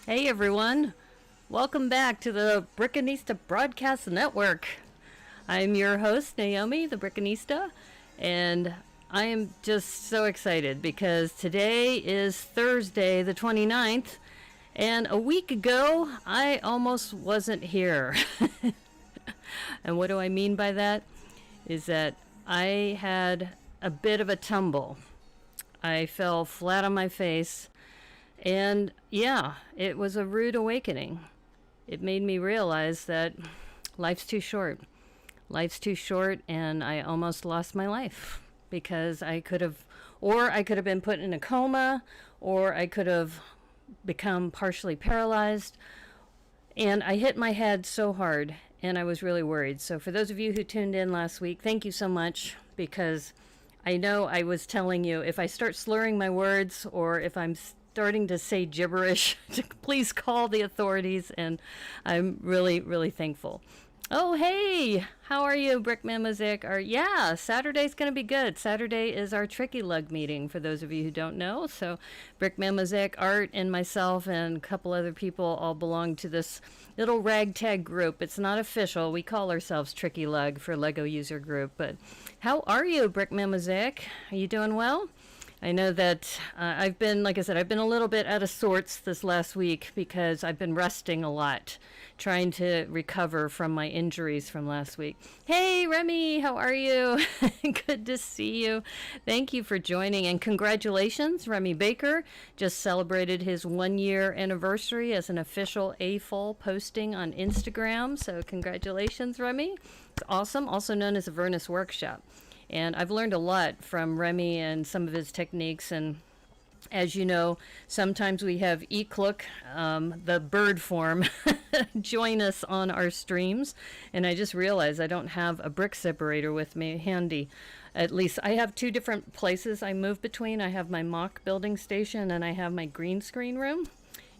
Hey everyone, welcome back to the Brickanista Broadcast Network. I'm your host, Naomi, the Brickanista, and I am just so excited because today is Thursday, the 29th, and a week ago, I almost wasn't here. And what do I mean by that? Is that I had a bit of a tumble. I fell flat on my face. And yeah, it was a rude awakening. It made me realize that life's too short. Life's too short, and I almost lost my life because I could have been put in a coma, or I could have become partially paralyzed. And I hit my head so hard, and I was really worried. So, for those of you who tuned in last week, thank you so much, because I know I was telling you if I start slurring my words or if I'm starting to say gibberish, please call the authorities, and I'm really, really thankful. Oh, hey, how are you, Brickman Mosaic Art? Yeah, Saturday's going to be good. Saturday is our Tricky Lug meeting, for those of you who don't know. So Brickman Mosaic Art and myself and a couple other people all belong to this little ragtag group. It's not official. We call ourselves Tricky Lug for Lego User Group. But how are you, Brickman Mosaic? Are you doing well? I know that I've been, like I said, I've been a little bit out of sorts this last week because I've been resting a lot, trying to recover from my injuries from last week. Hey, Remy, how are you? Good to see you. Thank you for joining, and congratulations. Remy Baker just celebrated his 1-year anniversary as an official AFOL posting on Instagram, so congratulations, Remy. It's awesome, also known as the Avernus Workshop. And I've learned a lot from Remy and some of his techniques. And as you know, sometimes we have Ekluk, the bird form, join us on our streams. And I just realized I don't have a brick separator with me handy. At least I have two different places I move between. I have my mock building station and I have my green screen room.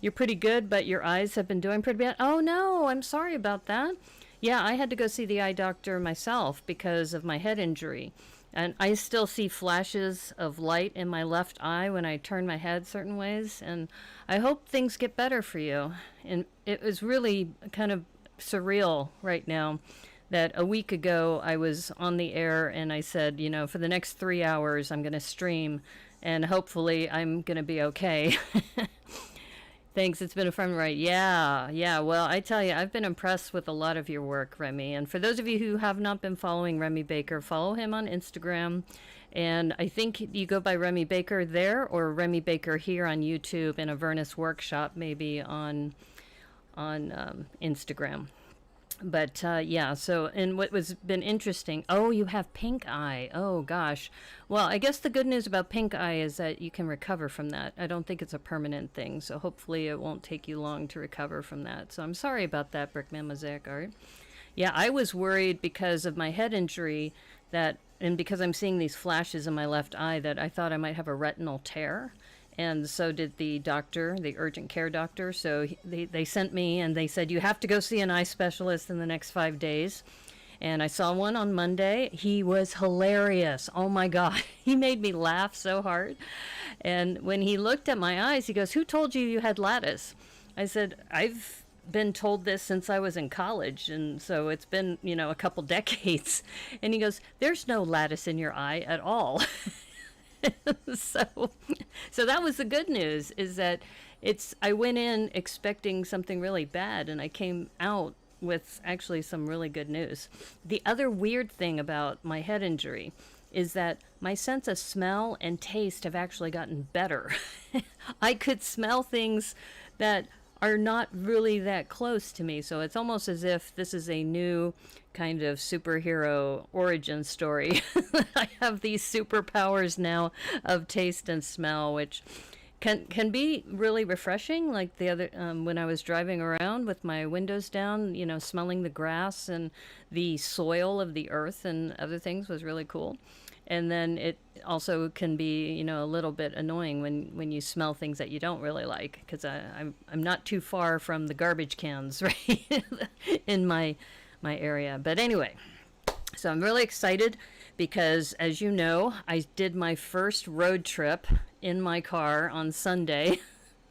You're pretty good, but your eyes have been doing pretty bad. Oh no, I'm sorry about that. Yeah, I had to go see the eye doctor myself because of my head injury. And I still see flashes of light in my left eye when I turn my head certain ways. And I hope things get better for you. And it was really kind of surreal right now that a week ago I was on the air and I said, you know, for the next 3 hours I'm going to stream and hopefully I'm going to be okay. Thanks, it's been a fun ride. Yeah. Well, I tell you, I've been impressed with a lot of your work, Remy. And for those of you who have not been following Remy Baker, follow him on Instagram. And I think you go by Remy Baker there, or Remy Baker here on YouTube, and Avernus Workshop maybe on Instagram. But yeah, so, and what was been interesting, oh, you have pink eye. Oh gosh. Well, I guess the good news about pink eye is that you can recover from that. I don't think it's a permanent thing, so hopefully it won't take you long to recover from that. So I'm sorry about that, Brickman Mosaic Art. Yeah, I was worried because of my head injury that, and because I'm seeing these flashes in my left eye, that I thought I might have a retinal tear. And so did the doctor, the urgent care doctor. So they sent me and they said, you have to go see an eye specialist in the next 5 days. And I saw one on Monday. He was hilarious. Oh my God. He made me laugh so hard. And when he looked at my eyes, he goes, who told you you had lattice? I said, I've been told this since I was in college. And so it's been, you know, a couple decades. And he goes, there's no lattice in your eye at all. So that was the good news, is that I went in expecting something really bad and I came out with actually some really good news. The other weird thing about my head injury is that my sense of smell and taste have actually gotten better. I could smell things that are not really that close to me. So it's almost as if this is a new kind of superhero origin story. I have these superpowers now of taste and smell, which can be really refreshing. Like the other when I was driving around with my windows down, you know, smelling the grass and the soil of the earth and other things was really cool. And then it also can be, you know, a little bit annoying when you smell things that you don't really like, because I'm not too far from the garbage cans, right, in my area. But anyway, so I'm really excited because, as you know, I did my first road trip in my car on Sunday.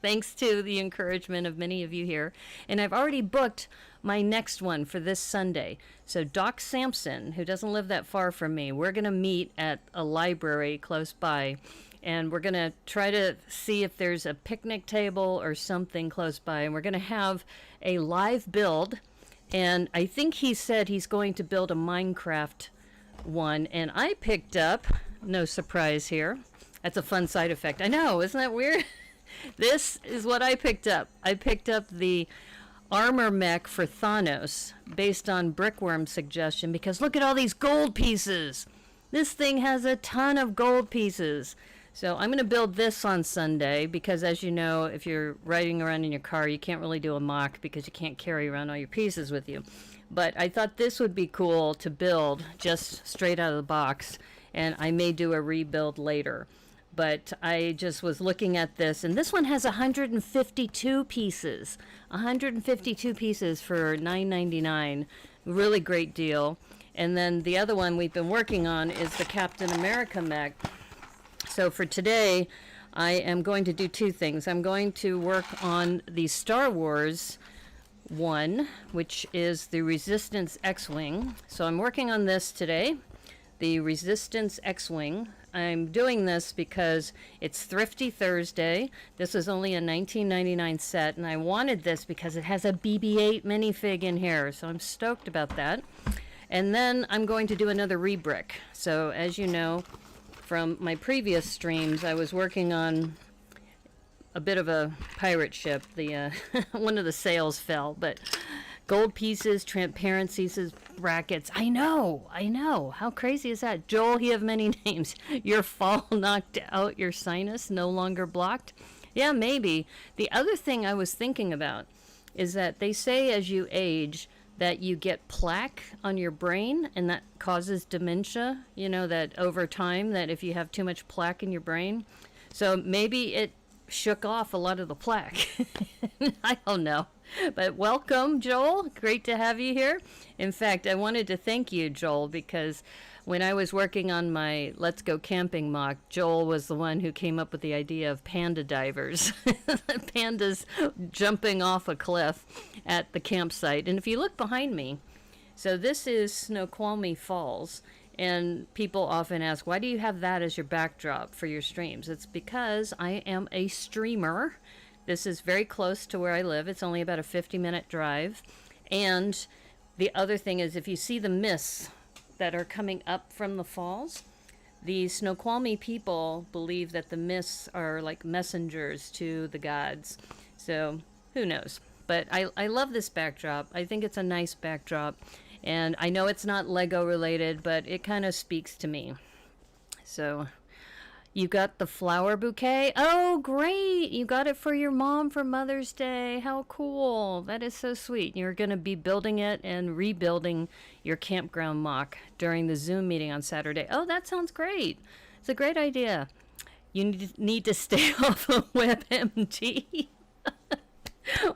Thanks to the encouragement of many of you here. And I've already booked my next one for this Sunday. So Doc Sampson, who doesn't live that far from me, we're going to meet at a library close by. And we're going to try to see if there's a picnic table or something close by. And we're going to have a live build. And I think he said he's going to build a Minecraft one. And I picked up, no surprise here, that's a fun side effect. I know, isn't that weird? This is what I picked up. I picked up the armor mech for Thanos based on Brickworm's suggestion because look at all these gold pieces. This thing has a ton of gold pieces. So I'm going to build this on Sunday because, as you know, if you're riding around in your car, you can't really do a mock because you can't carry around all your pieces with you. But I thought this would be cool to build just straight out of the box, and I may do a rebuild later. But I just was looking at this, and this one has 152 pieces. 152 pieces for $9.99. Really great deal. And then the other one we've been working on is the Captain America mech. So for today, I am going to do two things. I'm going to work on the Star Wars one, which is the Resistance X-Wing. So I'm working on this today, the Resistance X-Wing. I'm doing this because it's Thrifty Thursday. This is only a $19.99 set, and I wanted this because it has a BB-8 minifig in here, so I'm stoked about that. And then I'm going to do another rebrick. So as you know from my previous streams, I was working on a bit of a pirate ship. The one of the sails fell, but gold pieces, transparencies, brackets. I know. How crazy is that? Joel, you have many names. Your fall knocked out your sinus, no longer blocked. Yeah, maybe. The other thing I was thinking about is that they say as you age that you get plaque on your brain and that causes dementia. You know, that over time, that if you have too much plaque in your brain. So maybe it shook off a lot of the plaque. I don't know. But welcome, Joel. Great to have you here. In fact, I wanted to thank you, Joel, because when I was working on my Let's Go Camping mock, Joel was the one who came up with the idea of panda divers. Pandas jumping off a cliff at the campsite. And if you look behind me, so this is Snoqualmie Falls. And people often ask, why do you have that as your backdrop for your streams? It's because I am a streamer. This is very close to where I live. It's only about a 50-minute drive. And the other thing is, if you see the mists that are coming up from the falls, the Snoqualmie people believe that the mists are like messengers to the gods. So who knows? But I love this backdrop. I think it's a nice backdrop. And I know it's not Lego related, but it kind of speaks to me. So you got the flower bouquet. Oh, great. You got it for your mom for Mother's Day. How cool. That is so sweet. You're going to be building it and rebuilding your campground mock during the Zoom meeting on Saturday. Oh, that sounds great. It's a great idea. You need to stay off of WebMD.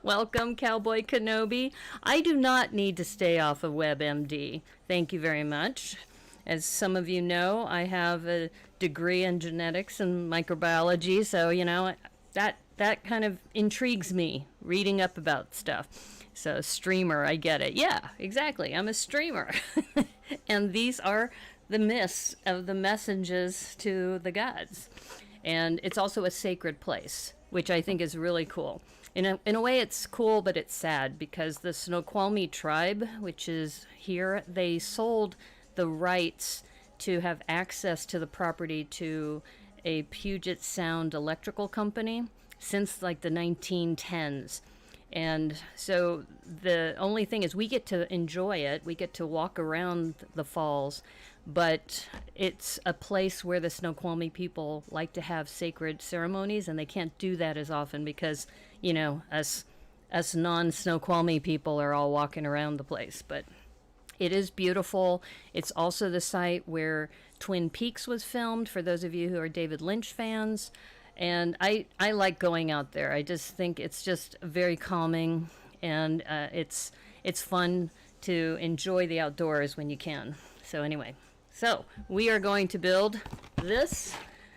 Welcome, Cowboy Kenobi. I do not need to stay off of WebMD. Thank you very much. As some of you know, I have a degree in genetics and microbiology, so, you know, that kind of intrigues me, reading up about stuff. So, streamer, I get it. Yeah, exactly. I'm a streamer. And these are the myths of the messages to the gods. And it's also a sacred place, which I think is really cool. In a way, it's cool, but it's sad, because the Snoqualmie tribe, which is here, they sold the rights to have access to the property to a Puget Sound electrical company since like the 1910s. And so the only thing is we get to enjoy it. We get to walk around the falls, but it's a place where the Snoqualmie people like to have sacred ceremonies, and they can't do that as often because, you know, us non-Snoqualmie people are all walking around the place. But it is beautiful. It's also the site where Twin Peaks was filmed, for those of you who are David Lynch fans. And I like going out there. I just think it's just very calming, and it's fun to enjoy the outdoors when you can. So anyway, so we are going to build this.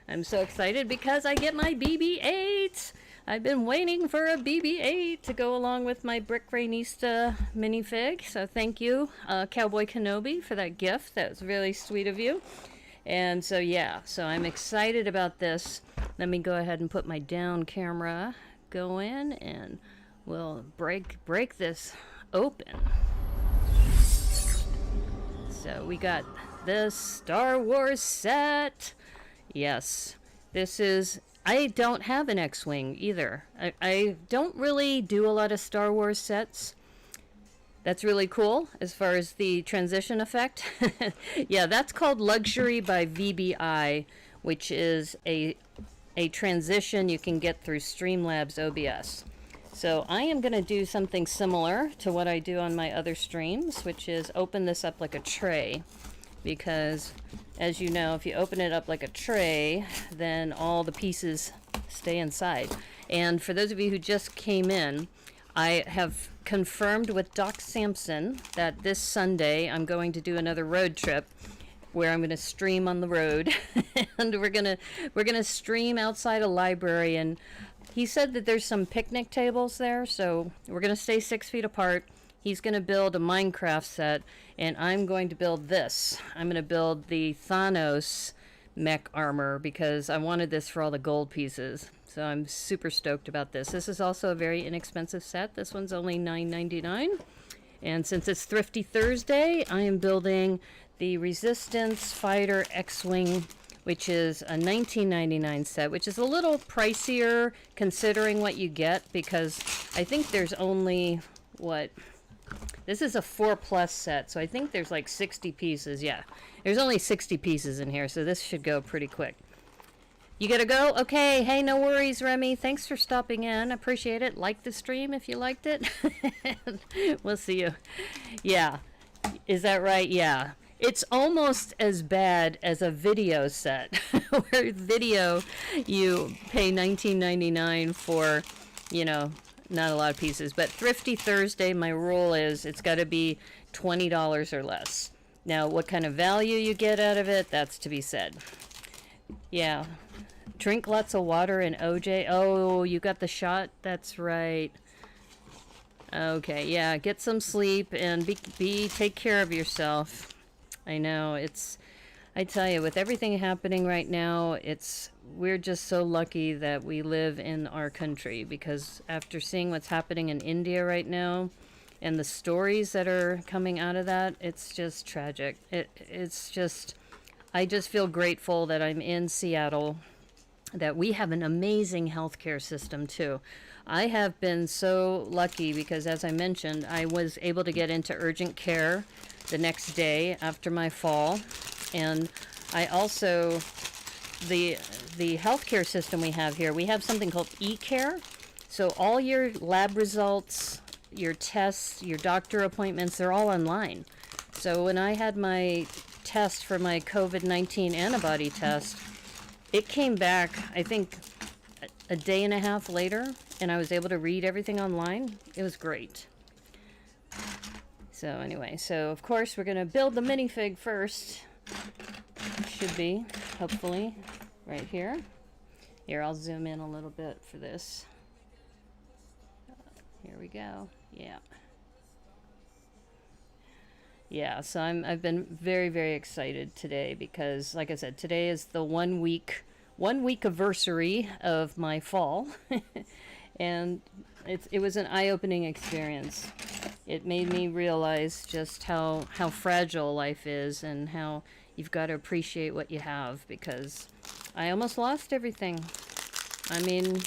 I'm so excited because I get my BB-8. I've been waiting for a BB-8 to go along with my Brick Rainista minifig. So thank you, Cowboy Kenobi, for that gift. That was really sweet of you. And so yeah, so I'm excited about this. Let me go ahead and put my down camera going, and we'll break this open. So we got this Star Wars set. Yes, this is... I don't have an X-Wing either. I don't really do a lot of Star Wars sets. That's really cool as far as the transition effect. Yeah, that's called Luxury by VBI, which is a transition you can get through Streamlabs OBS. So I am going to do something similar to what I do on my other streams, which is open this up like a tray. Because, as you know, if you open it up like a tray, then all the pieces stay inside. And for those of you who just came in, I have confirmed with Doc Sampson that this Sunday I'm going to do another road trip where I'm going to stream on the road. And we're gonna stream outside a library. And he said that there's some picnic tables there, so we're going to stay 6 feet apart. He's going to build a Minecraft set, and I'm going to build this. I'm going to build the Thanos mech armor because I wanted this for all the gold pieces. So I'm super stoked about this. This is also a very inexpensive set. This one's only $9.99. And since it's Thrifty Thursday, I am building the Resistance Fighter X-Wing, which is a $19.99 set, which is a little pricier considering what you get, because I think there's only, what... This is a 4+ set, so I think there's like 60 pieces. Yeah, there's only 60 pieces in here, so this should go pretty quick. You gotta go? Okay, hey, no worries, Remy. Thanks for stopping in. Appreciate it. Like the stream if you liked it. We'll see you. Yeah, is that right? Yeah. It's almost as bad as a video set, where video you pay $19.99 for, you know, not a lot of pieces. But Thrifty Thursday, my rule is it's got to be $20 or less. Now, what kind of value you get out of it, that's to be said. Yeah. Drink lots of water and OJ. Oh, you got the shot? That's right. Okay, yeah. Get some sleep and take care of yourself. I know, I tell you, with everything happening right now, we're just so lucky that we live in our country, because after seeing what's happening in India right now and the stories that are coming out of that, it's just tragic. I just feel grateful that I'm in Seattle, that we have an amazing healthcare system too. I have been so lucky because, as I mentioned, I was able to get into urgent care the next day after my fall. And I also, the healthcare system we have here, we have something called e-care. So all your lab results, your tests, your doctor appointments, they're all online. So when I had my test for my COVID-19 antibody test, it came back, I think, a day and a half later, and I was able to read everything online. It was great. So anyway, so of course we're going to build the minifig first. Should be, hopefully, right here. Here, I'll zoom in a little bit for this. Here we go. Yeah. Yeah, so I've been very, very excited today because, like I said, today is the 1 week anniversary of my fall. And it was an eye-opening experience. It made me realize just how fragile life is and how you've got to appreciate what you have, because I almost lost everything. I mean,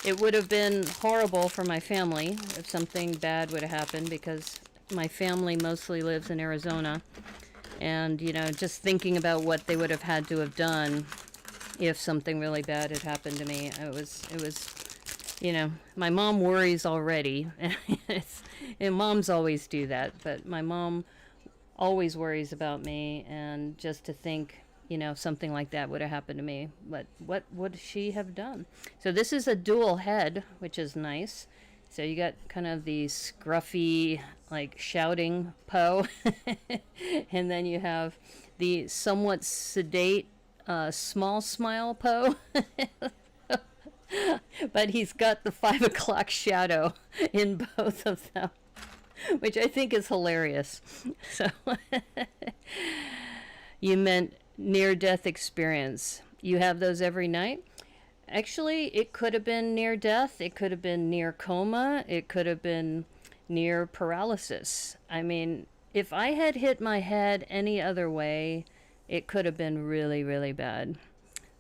it would have been horrible for my family if something bad would have happened, because my family mostly lives in Arizona. And, you know, just thinking about what they would have had to have done if something really bad had happened to me, it was, you know, my mom worries already. And moms always do that, but my mom always worries about me, and just to think, you know, something like that would have happened to me, what would she have done? So this is a dual head, which is nice. So you got kind of the scruffy, like, shouting Poe, and then you have the somewhat sedate, small smile Poe. But he's got the 5 o'clock shadow in both of them, which I think is hilarious. So, you meant near-death experience. You have those every night? Actually, it could have been near death. It could have been near coma. It could have been near paralysis. I mean, if I had hit my head any other way, it could have been really, really bad.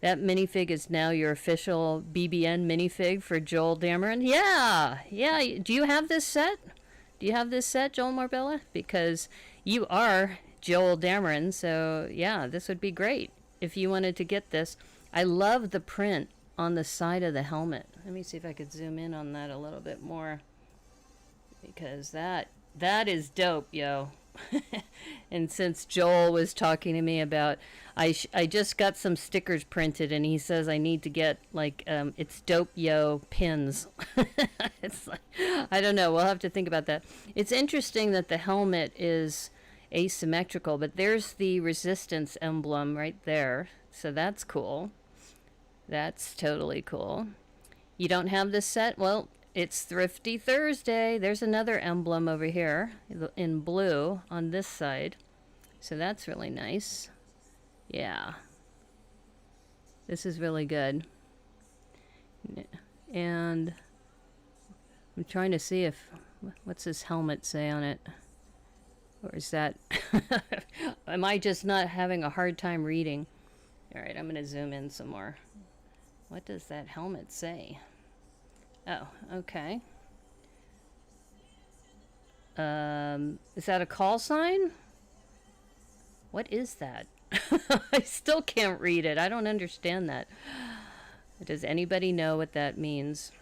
That minifig is now your official BBN minifig for Joel Dameron. Yeah, yeah. Do you have this set? Do you have this set, Joel Marbella? Because you are Joel Dameron, so yeah, this would be great if you wanted to get this. I love the print on the side of the helmet. Let me see if I could zoom in on that a little bit more, because that is dope, yo. And since Joel was talking to me about, I just got some stickers printed, and he says I need to get like it's dope yo pins. It's like, I don't know, we'll have to think about that. It's interesting that the helmet is asymmetrical, but there's the resistance emblem right there, so that's cool. That's totally cool. You don't have this set? Well, it's Thrifty Thursday. There's another emblem over here in blue on this side. So that's really nice. Yeah. This is really good. And I'm trying to see if, what's this helmet say on it? Or is that, am I just not having a hard time reading? All right, I'm going to zoom in some more. What does that helmet say? Oh, okay. Is that a call sign? What is that? I still can't read it. I don't understand that. Does anybody know what that means?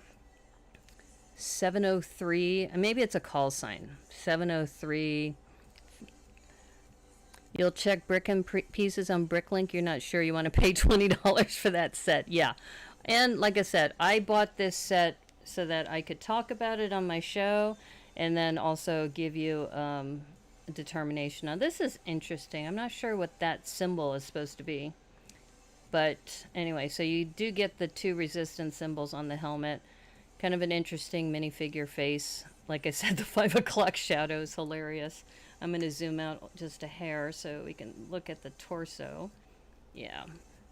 703. Maybe it's a call sign. 703. You'll check brick and pieces on Bricklink. You're not sure you want to pay $20 for that set. Yeah. And like I said, I bought this set so that I could talk about it on my show and then also give you a determination on. This is interesting. I'm not sure what that symbol is supposed to be. But anyway, so you do get the 2 resistance symbols on the helmet. Kind of an interesting minifigure face. Like I said, the 5 o'clock shadow is hilarious. I'm going to zoom out just a hair so we can look at the torso. Yeah.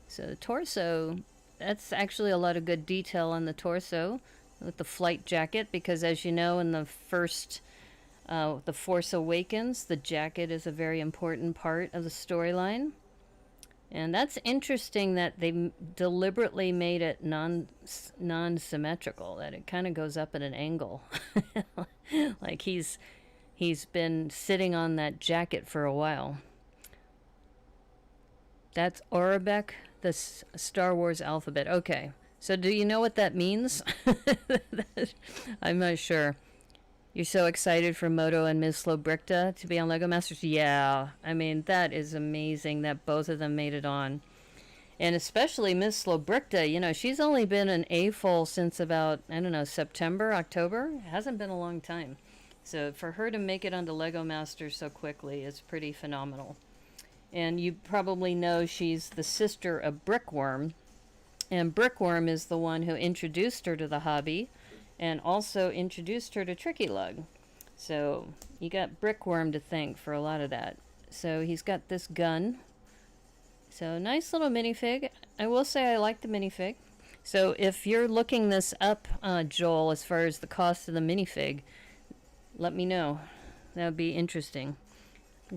So the torso, that's actually a lot of good detail on the torso with the flight jacket, because as you know, in the first The Force Awakens, the jacket is a very important part of the storyline. And that's interesting that they deliberately made it non-symmetrical, that it kind of goes up at an angle. Like he's been sitting on that jacket for a while. That's Orabek, the Star Wars alphabet. Okay. So do you know what that means? I'm not sure. You're so excited for Moto and Ms. Slobricta to be on Lego Masters? Yeah. I mean, that is amazing that both of them made it on. And especially Ms. Slobricta, you know, she's only been an AFOL since about, I don't know, September, October? It hasn't been a long time. So for her to make it onto Lego Masters so quickly is pretty phenomenal. And you probably know she's the sister of Brickworm. And Brickworm is the one who introduced her to the hobby and also introduced her to Tricky Lug. So you got Brickworm to thank for a lot of that. So he's got this gun. So nice little minifig. I will say I like the minifig. So if you're looking this up, Joel, as far as the cost of the minifig, let me know. That would be interesting.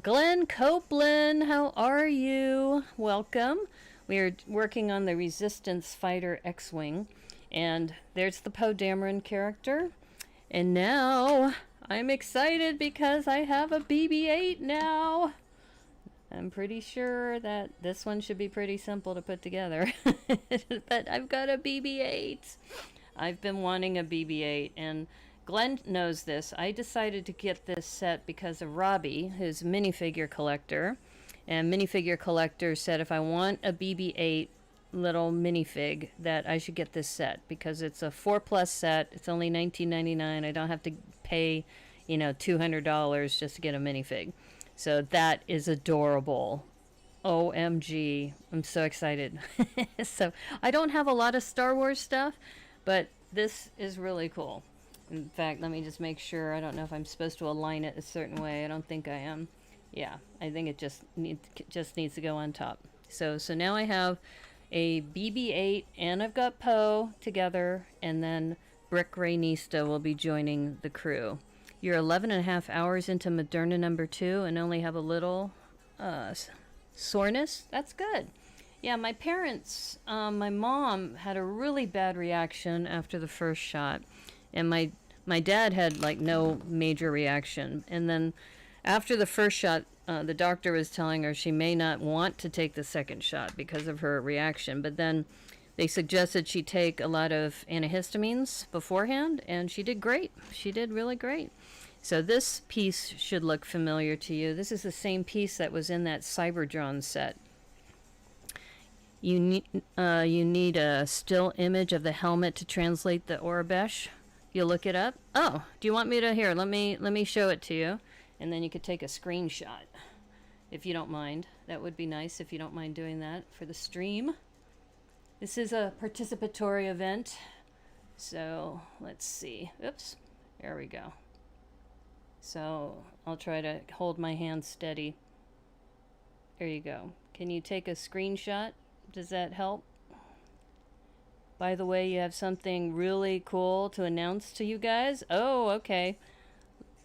Glenn Copeland, how are you? Welcome. We are working on the Resistance Fighter X-Wing. And there's the Poe Dameron character. And now I'm excited because I have a BB-8 now. I'm pretty sure that this one should be pretty simple to put together. But I've got a BB-8. I've been wanting a BB-8, and Glenn knows this. I decided to get this set because of Robbie, who's a minifigure collector. And minifigure collector said if I want a BB-8 little minifig, that I should get this set because it's a 4+ set. It's only $19.99. I don't have to pay, you know, $200 just to get a minifig. So that is adorable. OMG. I'm so excited. So I don't have a lot of Star Wars stuff. But this is really cool. In fact, let me just make sure. I don't know if I'm supposed to align it a certain way. I don't think I am. Yeah, I think it just needs to go on top. So now I have a BB-8 and I've got Poe together, and then Brick Rainista will be joining the crew. You're 11 and a half hours into Moderna number 2 and only have a little soreness. That's good. Yeah, my parents, my mom had a really bad reaction after the first shot, and my dad had like no major reaction. And then after the first shot, the doctor was telling her she may not want to take the second shot because of her reaction. But then they suggested she take a lot of antihistamines beforehand, and she did great. She did really great. So this piece should look familiar to you. This is the same piece that was in that Cyberdrone set. You need a still image of the helmet to translate the Orabesh. You'll look it up. Oh, do you want me to? Here, let me show it to you, and then you could take a screenshot if you don't mind. That would be nice if you don't mind doing that for the stream. This is a participatory event, so let's see. Oops, there we go. So I'll try to hold my hand steady. There you go. Can you take a screenshot? Does that help? By the way, you have something really cool to announce to you guys. Oh, okay.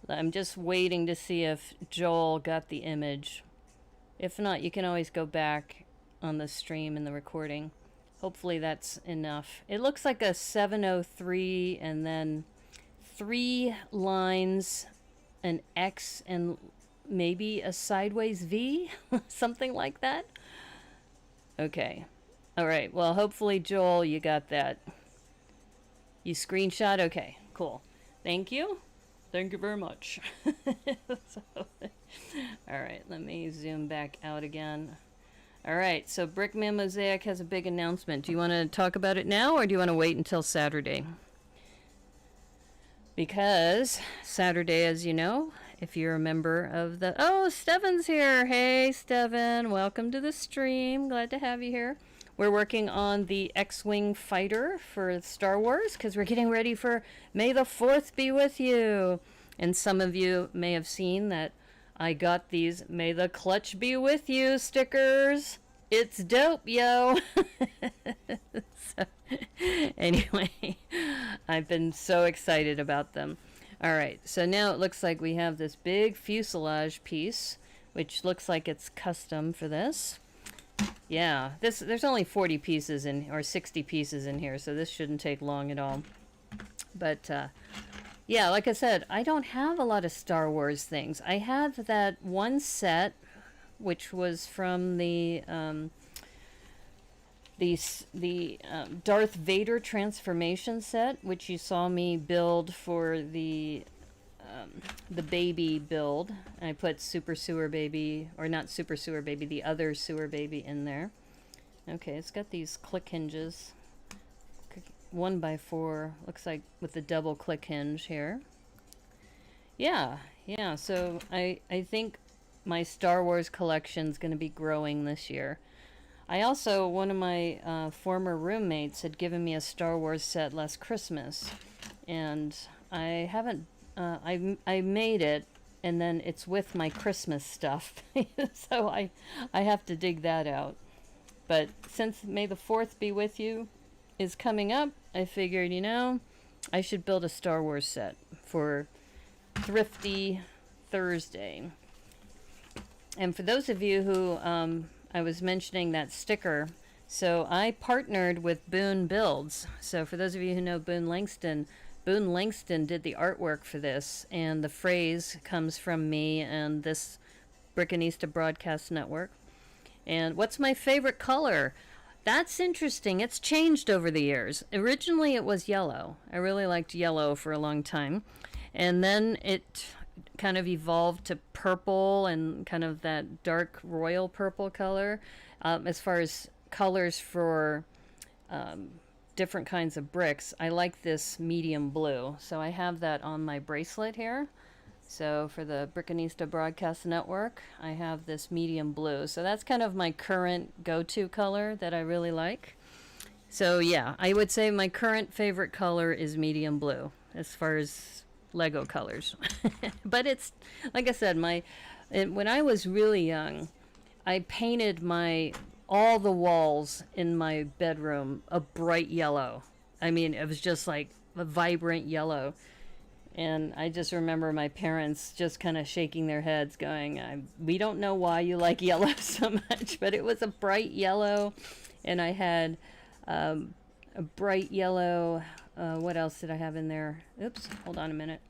I'm just waiting to see if Joel got the image. If not, you can always go back on the stream and the recording. Hopefully that's enough. It looks like a 703 and then 3 lines, an X, and maybe a sideways V, something like that. Okay. All right. Well, hopefully, Joel, you got that. You screenshot? Okay, cool. Thank you. Thank you very much. All right, let me zoom back out again. All right, so Brickman Mosaic has a big announcement. Do you want to talk about it now, or do you want to wait until Saturday? Because Saturday, as you know, if you're a member of the... Oh, Steven's here. Hey, Steven. Welcome to the stream. Glad to have you here. We're working on the X-Wing fighter for Star Wars because we're getting ready for May the 4th be with you. And some of you may have seen that I got these May the Clutch be with you stickers. It's dope, yo. So, anyway, I've been so excited about them. All right, so now it looks like we have this big fuselage piece, which looks like it's custom for this. Yeah, there's only 40 pieces in, or 60 pieces in here, so this shouldn't take long at all. But yeah, like I said, I don't have a lot of Star Wars things. I have that one set, which was from the Darth Vader transformation set, which you saw me build for the baby build. I put Super Sewer Baby, or not Super Sewer Baby, the other Sewer Baby in there. Okay, it's got these click hinges. 1x4, looks like with the double click hinge here. Yeah, so I think my Star Wars collection's going to be growing this year. I also, one of my former roommates had given me a Star Wars set last Christmas, and I haven't, I made it, and then it's with my Christmas stuff, so I have to dig that out. But since May the 4th be with you is coming up, I figured, you know, I should build a Star Wars set for Thrifty Thursday. And for those of you who, I was mentioning that sticker, so I partnered with Boone Builds. So for those of you who know Boone Langston did the artwork for this, and the phrase comes from me and this Brickanista Broadcast Network. And what's my favorite color? That's interesting. It's changed over the years. Originally it was yellow. I really liked yellow for a long time. And then it kind of evolved to purple and kind of that dark royal purple color. As far as colors for different kinds of bricks, I like this medium blue. So I have that on my bracelet here. So for the Brickanista Broadcast Network, I have this medium blue. So that's kind of my current go-to color that I really like. So yeah, I would say my current favorite color is medium blue as far as Lego colors. But it's like I said, when I was really young, I painted my all the walls in my bedroom a bright yellow. I mean, it was just like a vibrant yellow. And I just remember my parents just kind of shaking their heads, going, "We don't know why you like yellow so much," but it was a bright yellow, and I had a bright yellow. What else did I have in there? Oops, hold on a minute.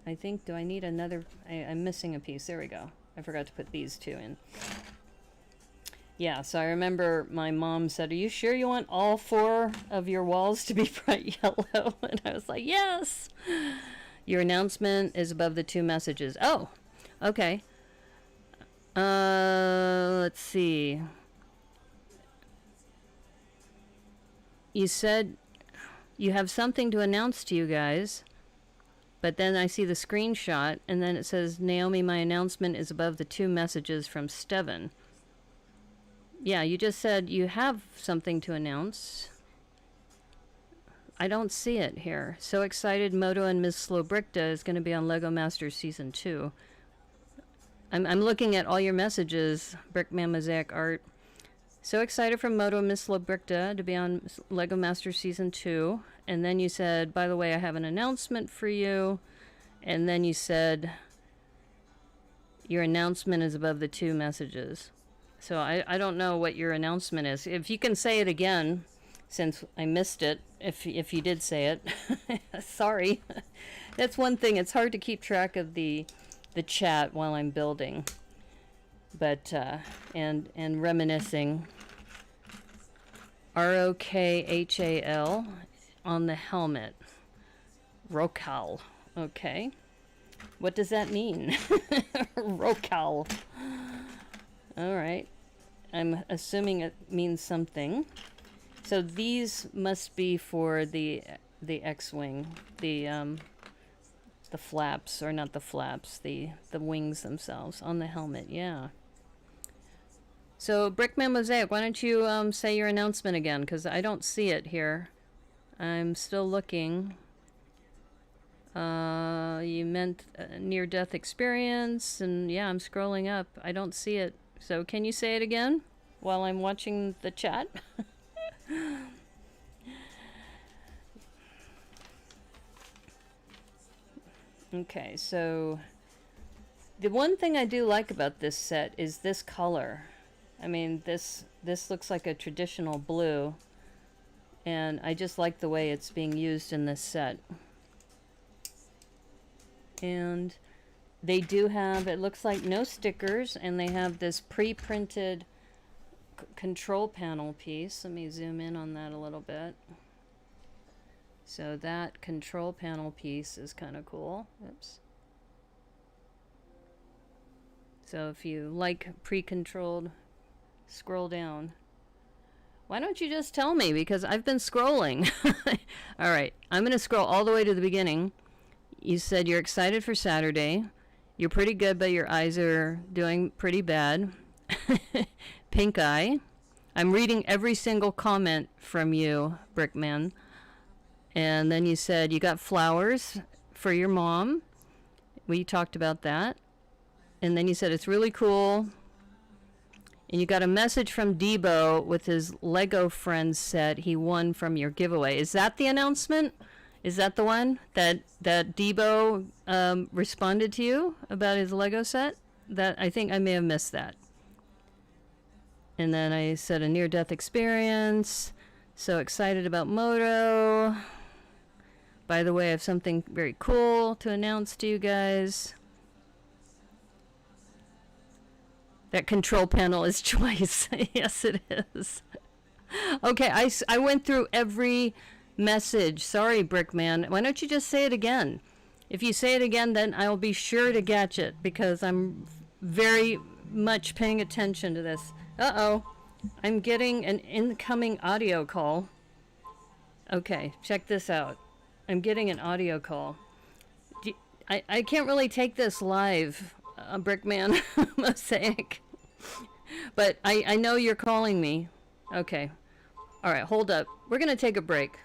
I think, do I need another? I'm missing a piece. There we go. I forgot to put these two in. Yeah, so I remember my mom said, "Are you sure you want all 4 of your walls to be bright yellow?" And I was like, "Yes." Your announcement is above the 2 messages. Oh, okay. Let's see. You said you have something to announce to you guys, but then I see the screenshot, and then it says, "Naomi, my announcement is above the 2 messages from Steven." Yeah, you just said you have something to announce. I don't see it here. So excited, Moto and Ms. Slowbrickta is going to be on Lego Masters Season 2. I'm looking at all your messages, Brickman Mosaic Art. So excited for Moto and Ms. Slowbrickta to be on Lego Masters Season 2. And then you said, "By the way, I have an announcement for you." And then you said, "Your announcement is above the 2 messages." So I don't know what your announcement is. If you can say it again, since I missed it, if you did say it. Sorry. That's one thing. It's hard to keep track of the chat while I'm building. But, and reminiscing. ROKHAL on the helmet. Rokal. Okay. What does that mean? Rokal. All right. I'm assuming it means something. So these must be for the X-wing, the flaps, or not the flaps, the wings themselves on the helmet. Yeah. So Brickman Mosaic, why don't you say your announcement again, because I don't see it here. I'm still looking. You meant near-death experience, and yeah, I'm scrolling up. I don't see it. So can you say it again while I'm watching the chat? Okay, so the one thing I do like about this set is this color. I mean, this looks like a traditional blue, and I just like the way it's being used in this set. And they do have, it looks like, no stickers, and they have this pre-printed control panel piece. Let me zoom in on that a little bit. So that control panel piece is kind of cool. Oops. So if you like pre-controlled, scroll down. Why don't you just tell me? Because I've been scrolling. All right, I'm going to scroll all the way to the beginning. You said you're excited for Saturday. You're pretty good, but your eyes are doing pretty bad. Pink eye. I'm reading every single comment from you, Brickman. And then you said you got flowers for your mom. We talked about that. And then you said it's really cool. And you got a message from Debo with his Lego Friends set he won from your giveaway. Is that the announcement? Is that the one that Debo responded to you about his Lego set? That I think I may have missed that. And then I said a near-death experience. So excited about Moto. By the way, I have something very cool to announce to you guys. That control panel is choice. Yes, it is. Okay, I went through every message. Sorry, Brickman. Why don't you just say it again? If you say it again, then I'll be sure to catch it, because I'm very much paying attention to this. Uh-oh. I'm getting an incoming audio call. Okay, check this out. I'm getting an audio call. I can't really take this live, Brickman Mosaic. But I know you're calling me. Okay. All right, hold up. We're going to take a break.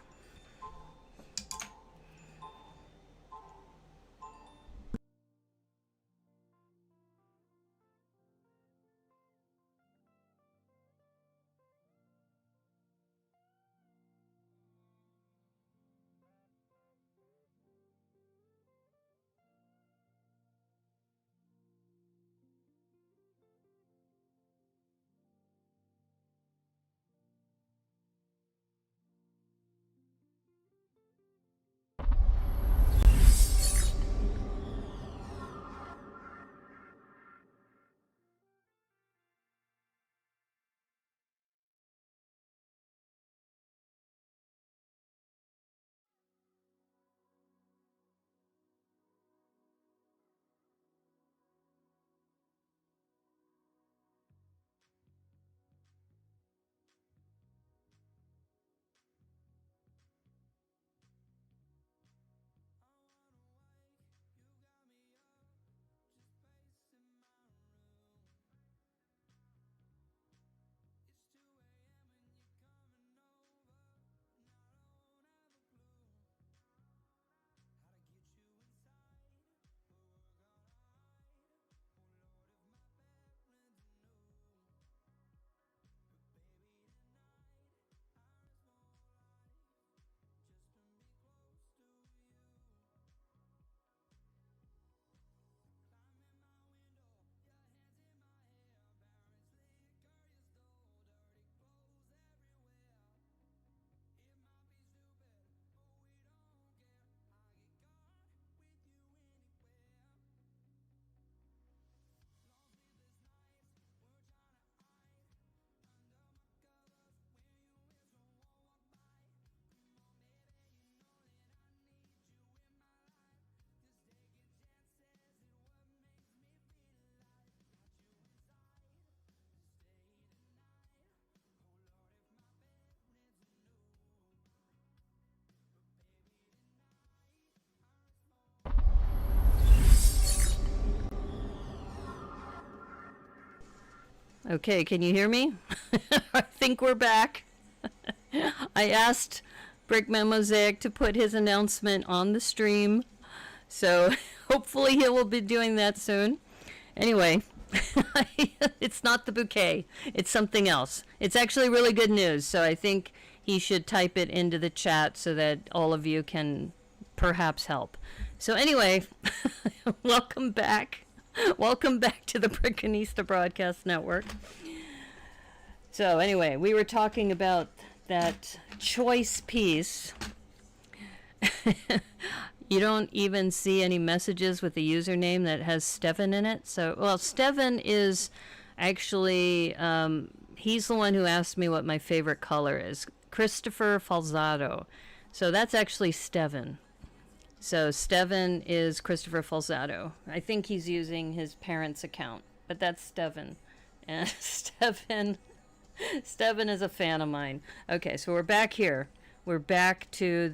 Okay, can you hear me? I think we're back. I asked Brickman Mosaic to put his announcement on the stream, so hopefully he will be doing that soon. Anyway, it's not the bouquet, it's something else. It's actually really good news, so I think he should type it into the chat so that all of you can perhaps help. So anyway, welcome back. Welcome back to the Brickanista Broadcast Network. So anyway, we were talking about that choice piece. You don't even see any messages with the username that has Steven in it. So, well, Steven is actually, he's the one who asked me what my favorite color is. Christopher Falzado. So that's actually Steven. So Steven is Christopher Falzado. I think he's using his parents' account, but that's Steven. And Steven is a fan of mine. Okay, so we're back here. We're back to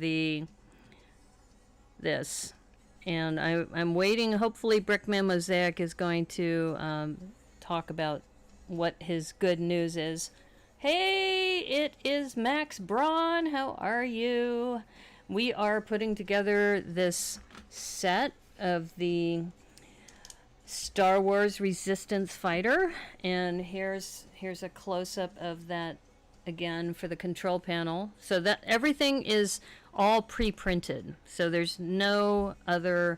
this. And I'm waiting. Hopefully Brickman Mosaic is going to talk about what his good news is. Hey, it is Max Braun. How are you? We are putting together this set of the Star Wars Resistance Fighter, and here's a close-up of that again for the control panel. So that everything is all pre-printed, so there's no other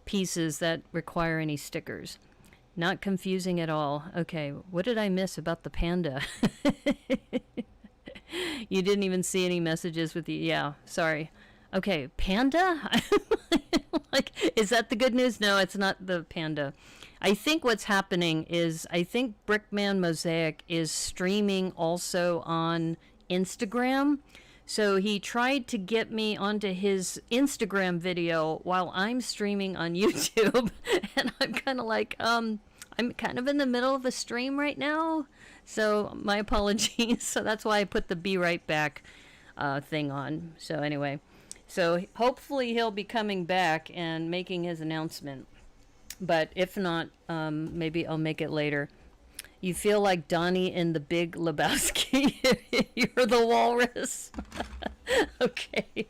pieces that require any stickers. Not confusing at all. Okay, what did I miss about the panda? You didn't even see any messages with the, yeah, sorry. Okay, panda? Like, is that the good news? No, it's not the panda. I think what's happening is, I think Brickman Mosaic is streaming also on Instagram. So he tried to get me onto his Instagram video while I'm streaming on YouTube. And I'm kind of like, I'm kind of in the middle of a stream right now. So my apologies. So that's why I put the be right back thing on. So anyway, so hopefully he'll be coming back and making his announcement. But if not, maybe I'll make it later. You feel like Donnie in The Big Lebowski. You're the walrus. Okay.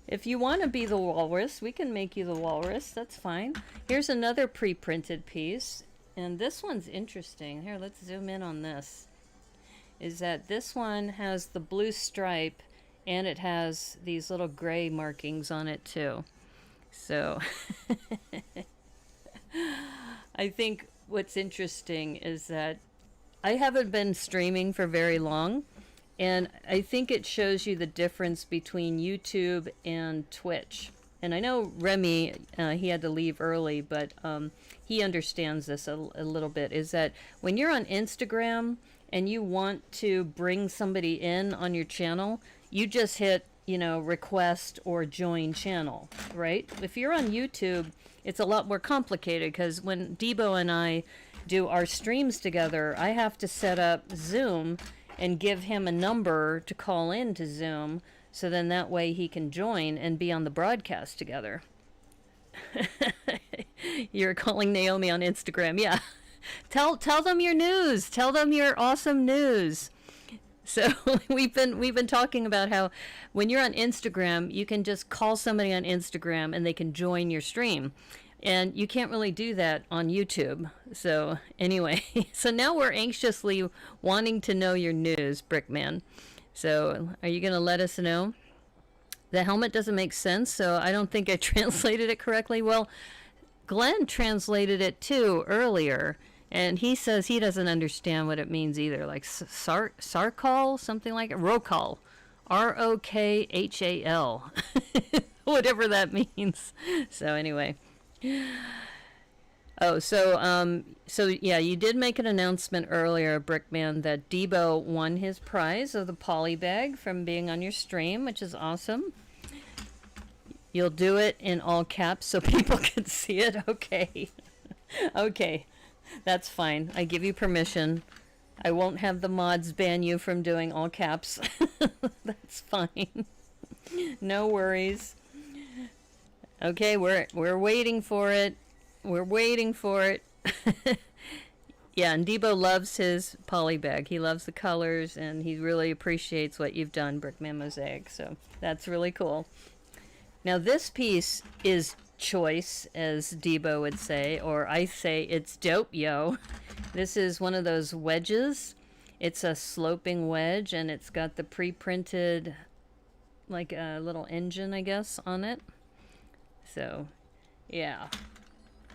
If you want to be the walrus, we can make you the walrus. That's fine. Here's another pre-printed piece. And this one's interesting. Here, let's zoom in on this. Is that this one has the blue stripe and it has these little gray markings on it too. So I think what's interesting is that I haven't been streaming for very long, and I think it shows you the difference between YouTube and Twitch. And I know Remy, he had to leave early, but he understands this a little bit, is that when you're on Instagram and you want to bring somebody in on your channel, you just hit, you know, request or join channel, right? If you're on YouTube, it's a lot more complicated because when Debo and I do our streams together, I have to set up Zoom and give him a number to call in to Zoom, so then that way he can join and be on the broadcast together. You're calling Naomi on Instagram. Yeah. Tell them your news. Tell them your awesome news. So we've been talking about how when you're on Instagram, you can just call somebody on Instagram and they can join your stream. And you can't really do that on YouTube. So anyway, so now we're anxiously wanting to know your news, Brickman. So are you going to let us know? The helmet doesn't make sense, so I don't think I translated it correctly. Well, Glenn translated it too earlier, and he says he doesn't understand what it means either. Like sarcol, something like it. Rokal. Rokhal. Whatever that means. So anyway. Oh, so yeah, you did make an announcement earlier, Brickman, that Debo won his prize of the poly bag from being on your stream, which is awesome. You'll do it in all caps so people can see it? Okay. Okay, that's fine. I give you permission. I won't have the mods ban you from doing all caps. That's fine. No worries. Okay, we're waiting for it. We're waiting for it. Yeah, and Debo loves his poly bag. He loves the colors, and he really appreciates what you've done, Brickman Mosaic. So that's really cool. Now this piece is choice, as Debo would say, or I say it's dope, yo. This is one of those wedges. It's a sloping wedge, and it's got the pre-printed, like a little engine, I guess, on it. So, yeah.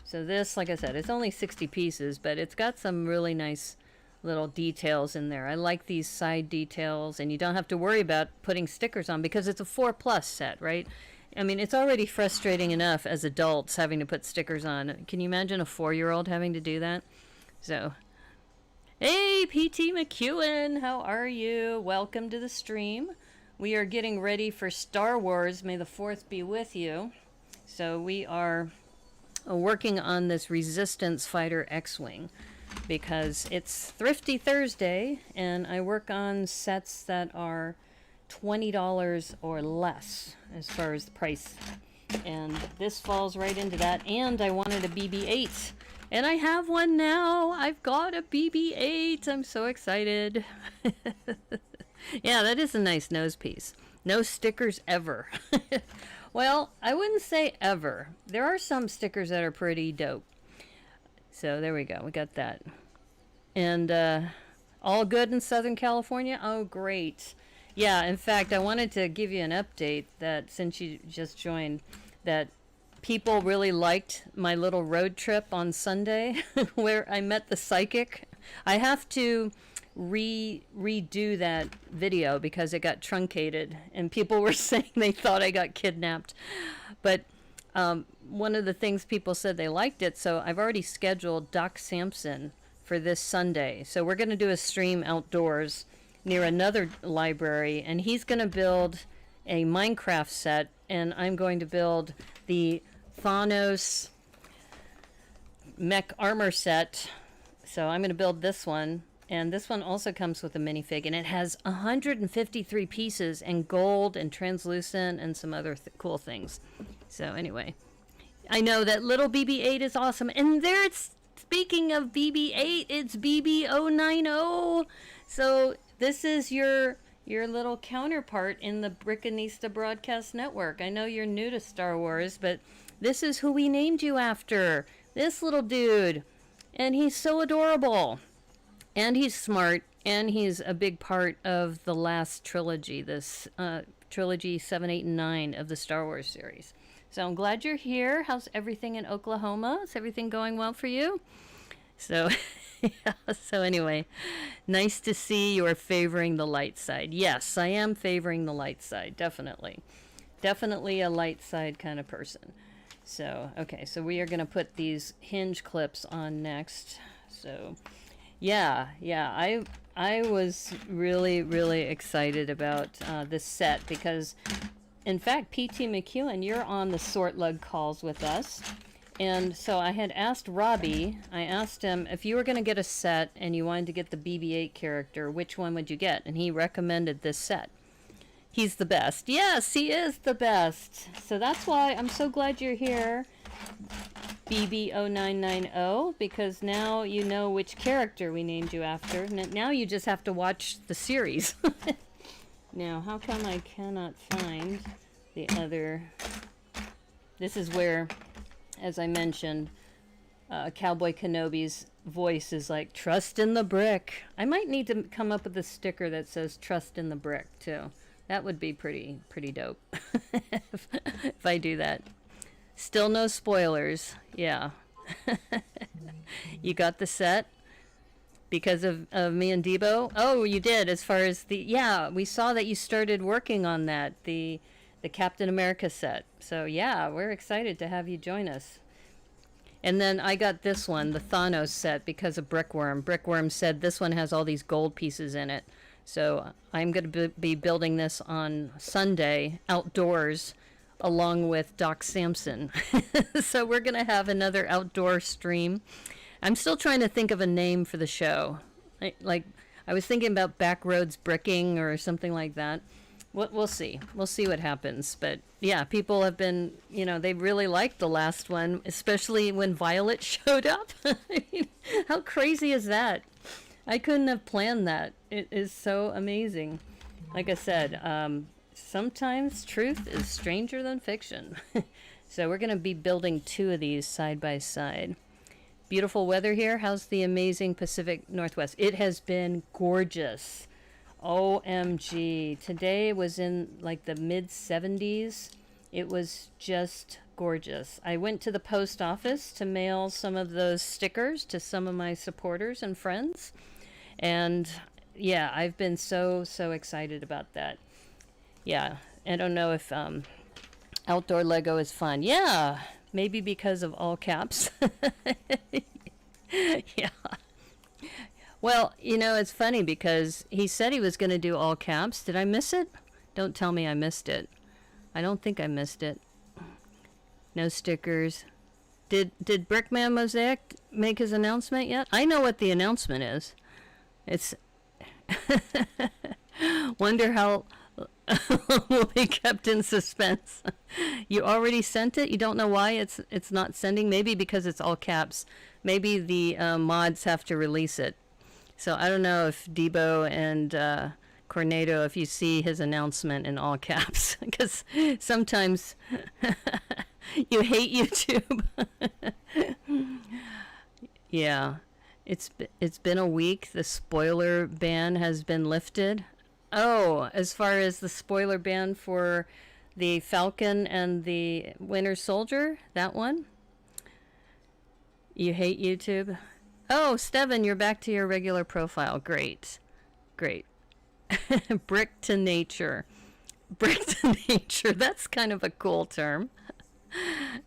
So this, like I said, it's only 60 pieces, but it's got some really nice little details in there. I like these side details, and you don't have to worry about putting stickers on because it's a 4+ set, right? I mean, it's already frustrating enough as adults having to put stickers on. Can you imagine a 4-year-old having to do that? So, hey, PT McEwen, how are you? Welcome to the stream. We are getting ready for Star Wars. May the 4th be with you. So we are working on this Resistance Fighter X-Wing because it's Thrifty Thursday, and I work on sets that are $20 or less as far as the price. And this falls right into that. And I wanted a BB-8. And I have one now. I've got a BB-8. I'm so excited. Yeah, that is a nice nose piece. No stickers ever. Well, I wouldn't say ever. There are some stickers that are pretty dope. So there we go. We got that. And all good in Southern California? Oh, great. Yeah, in fact, I wanted to give you an update that since you just joined, that people really liked my little road trip on Sunday where I met the psychic. I have to redo that video because it got truncated and people were saying they thought I got kidnapped. But one of the things people said they liked it, so I've already scheduled Doc Sampson for this Sunday. So we're going to do a stream outdoors near another library, and he's going to build a Minecraft set, and I'm going to build the Thanos mech armor set. So I'm going to build this one. And this one also comes with a minifig, and it has 153 pieces and gold and translucent and some other cool things. So anyway, I know that little BB-8 is awesome, and there it's Speaking of BB-8, it's BB-090. So this is your little counterpart in the Brickanista Broadcast Network. I know you're new to Star Wars, but this is who we named you after. This little dude. And he's so adorable. And he's smart. And he's a big part of the last trilogy, this trilogy 7, 8, and 9 of the Star Wars series. So I'm glad you're here. How's everything in Oklahoma? Is everything going well for you? So, yeah, so anyway, nice to see you're favoring the light side. Yes, I am favoring the light side, definitely. Definitely a light side kind of person. So, okay, so we are going to put these hinge clips on next. So, yeah, I was really, really excited about this set because, in fact, P.T. McEwen, you're on the Sort Lug calls with us. And so I had asked Robbie, I asked him, if you were going to get a set and you wanted to get the BB-8 character, which one would you get? And he recommended this set. He's the best. Yes, he is the best. So that's why I'm so glad you're here, BB0990, because now you know which character we named you after. Now you just have to watch the series. Now, how come I cannot find the other? This is where, as I mentioned, Cowboy Kenobi's voice is like, trust in the brick. I might need to come up with a sticker that says trust in the brick, too. That would be pretty dope if I do that. Still no spoilers. Yeah. You got the set? Because of me and Debo? Oh, you did, as far as the... Yeah, we saw that you started working on that, the Captain America set. So, yeah, we're excited to have you join us. And then I got this one, the Thanos set, because of Brickworm. Brickworm said this one has all these gold pieces in it. So I'm going to be building this on Sunday, outdoors, along with Doc Samson. So we're going to have another outdoor stream. I'm still trying to think of a name for the show. I was thinking about Backroads Bricking or something like that. We'll see. We'll see what happens. But yeah, people have been, they really liked the last one, especially when Violet showed up. I mean, how crazy is that? I couldn't have planned that. It is so amazing. Like I said, sometimes truth is stranger than fiction. So we're going to be building 2 of these side by side. Beautiful weather here. How's the amazing Pacific Northwest? It has been gorgeous. OMG. Today was in like the mid 70s. It was just gorgeous. I went to the post office to mail some of those stickers to some of my supporters and friends. And yeah, I've been so excited about that. Yeah, I don't know if outdoor Lego is fun. Yeah, maybe because of all caps. Yeah. Well, it's funny because he said he was going to do all caps. Did I miss it? Don't tell me I missed it. I don't think I missed it. No stickers. Did Brickman Mosaic make his announcement yet? I know what the announcement is. It's wonder how will be kept in suspense. You already sent it? You don't know why it's not sending? Maybe because it's all caps. Maybe the mods have to release it. So I don't know if Debo and Cornado, if you see his announcement in all caps, because sometimes you hate YouTube. Yeah, it's been a week. The spoiler ban has been lifted. Oh, as far as the spoiler ban for the Falcon and the Winter Soldier, that one? You hate YouTube? Oh, Steven, you're back to your regular profile. Great. Brick to nature. Brick to nature. That's kind of a cool term.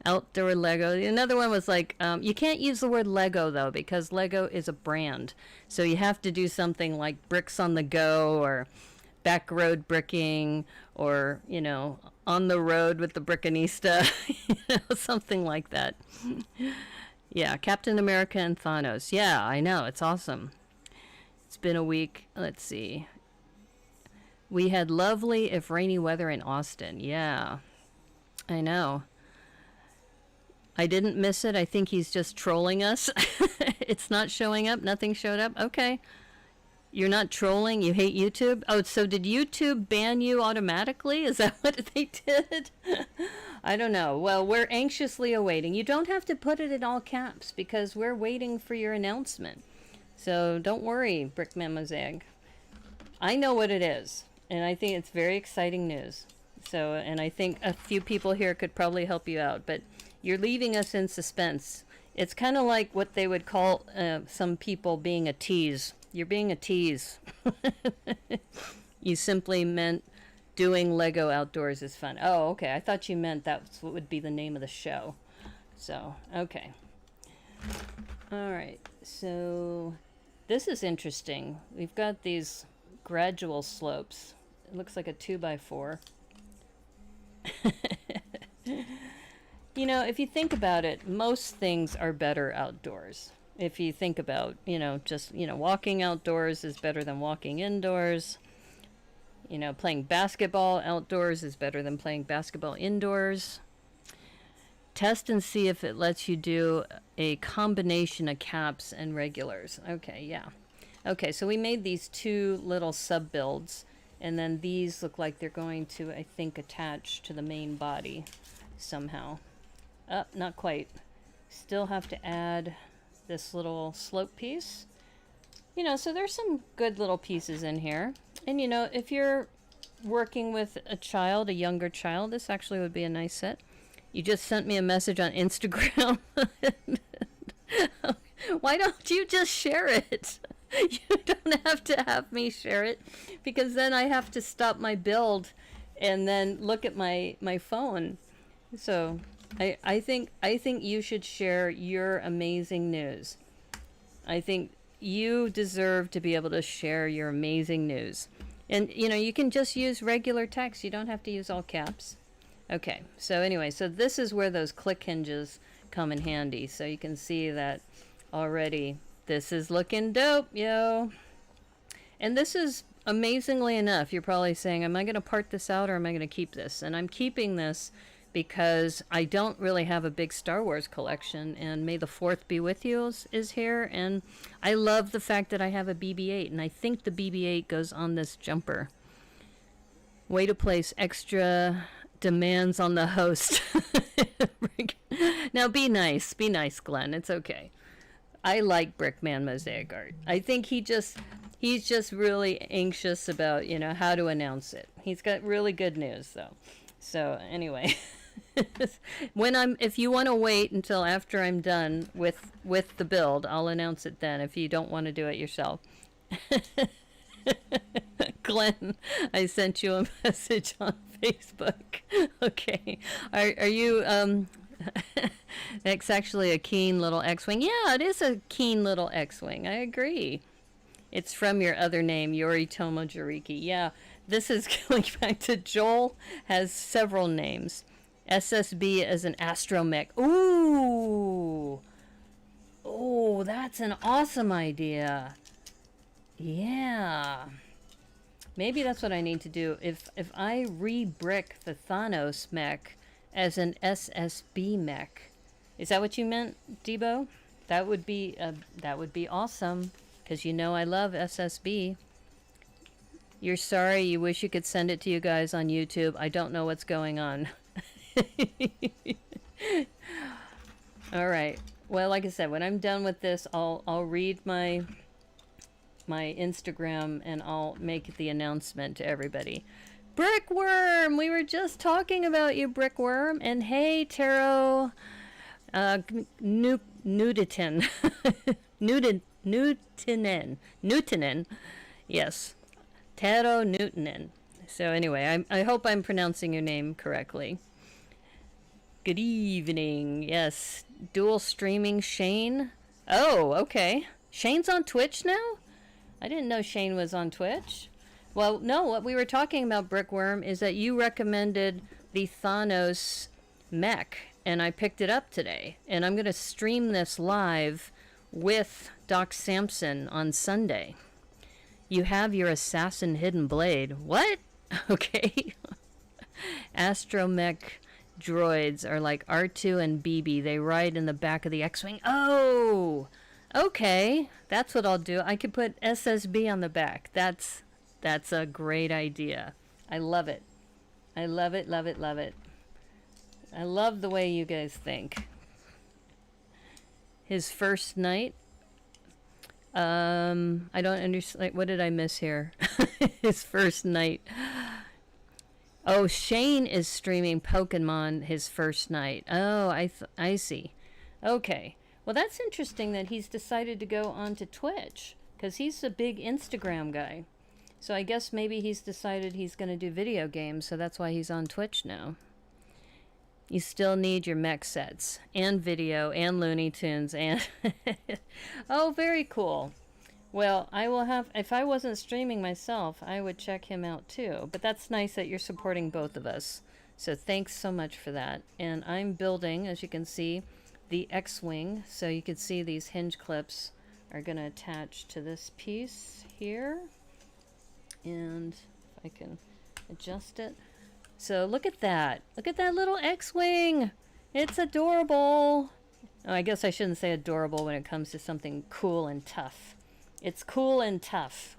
Outdoor Lego. Another one was like, you can't use the word Lego, though, because Lego is a brand. So you have to do something like Bricks on the Go or Back Road Bricking or, on the road with the Brickanista. Something like that. Yeah, Captain America and Thanos. Yeah, I know. It's awesome. It's been a week. Let's see. We had lovely, if rainy weather in Austin. Yeah, I know. I didn't miss it. I think he's just trolling us. It's not showing up. Nothing showed up. Okay. You're not trolling. You hate YouTube. Oh, so did YouTube ban you automatically? Is that what they did? I don't know. Well, we're anxiously awaiting. You don't have to put it in all caps because we're waiting for your announcement. So don't worry, Brickman Mosaic. I know what it is, and I think it's very exciting news. So, and I think a few people here could probably help you out, but you're leaving us in suspense. It's kind of like what they would call some people being a tease. You're being a tease. You simply meant doing Lego outdoors is fun. Oh, okay. I thought you meant that's what would be the name of the show. So, okay. All right. So, this is interesting. We've got these gradual slopes. It looks like a 2x4. You know, if you think about it, most things are better outdoors. If you think about, just, walking outdoors is better than walking indoors. Playing basketball outdoors is better than playing basketball indoors. Test and see if it lets you do a combination of caps and regulars. Okay, yeah. Okay, so we made these two little sub-builds, and then these look like they're going to, I think, attach to the main body somehow. Not quite. Still have to add this little slope piece. So there's some good little pieces in here. And if you're working with a child, a younger child, this actually would be a nice set. You just sent me a message on Instagram. Why don't you just share it? You don't have to have me share it, because then I have to stop my build and then look at my phone. So I think you should share your amazing news. I think you deserve to be able to share your amazing news. And you can just use regular text. You don't have to use all caps. Okay, so anyway, so this is where those click hinges come in handy. So you can see that already. This is looking dope, yo. And this is, amazingly enough, you're probably saying, am I going to part this out or am I going to keep this? And I'm keeping this because I don't really have a big Star Wars collection, and May the 4th be with you is here, and I love the fact that I have a BB-8, and I think the BB-8 goes on this jumper. Way to place extra demands on the host. Now be nice, Glenn, it's okay. I like Brickman Mosaic Art. I think he's just really anxious about, how to announce it. He's got really good news though. So anyway, if you want to wait until after I'm done with the build, I'll announce it then if you don't want to do it yourself. Glenn, I sent you a message on Facebook. Okay. Are you it's actually a keen little X-Wing. Yeah, it is a keen little X-Wing. I agree. It's from your other name, Yoritomo Jiriki. Yeah, this is going back to Joel has several names. SSB as an astromech. Ooh. Oh, that's an awesome idea. Yeah. Maybe that's what I need to do. If I re-brick the Thanos mech as an SSB mech. Is that what you meant, Debo? That would be awesome, because I love SSB. You're sorry, you wish you could send it to you guys on YouTube. I don't know what's going on. All right. Well, like I said, when I'm done with this, I'll read my Instagram and I'll make the announcement to everybody. Brickworm! We were just talking about you, Brickworm. And hey, Taro Newton. Newtonen. Yes. Taro Newtonen. So anyway, I hope I'm pronouncing your name correctly. Good evening. Yes. Dual streaming Shane. Oh, okay. Shane's on Twitch now? I didn't know Shane was on Twitch. Well, no, what we were talking about, Brickworm, is that you recommended the Thanos mech, and I picked it up today. And I'm going to stream this live with Doc Samson on Sunday. You have your assassin hidden blade. What? Okay. Astromech droids are like R2 and BB. They ride in the back of the X-Wing. Oh, okay. That's what I'll do. I could put SSB on the back. That's a great idea. I love it. I love it, love it, love it. I love the way you guys think. His first night. I don't understand. Like, what did I miss here? His first night. Oh, Shane is streaming Pokemon his first night. Oh, I see. Okay. Well, that's interesting that he's decided to go onto Twitch, because he's a big Instagram guy. So I guess maybe he's decided he's going to do video games, so that's why he's on Twitch now. You still need your mech sets and video and Looney Tunes and oh, very cool. Well, I will have, if I wasn't streaming myself, I would check him out too. But that's nice that you're supporting both of us. So thanks so much for that. And I'm building, as you can see, the X-Wing. So you can see these hinge clips are going to attach to this piece here. And if I can adjust it. So look at that. Look at that little X-Wing. It's adorable. Oh, I guess I shouldn't say adorable when it comes to something cool and tough. It's cool and tough.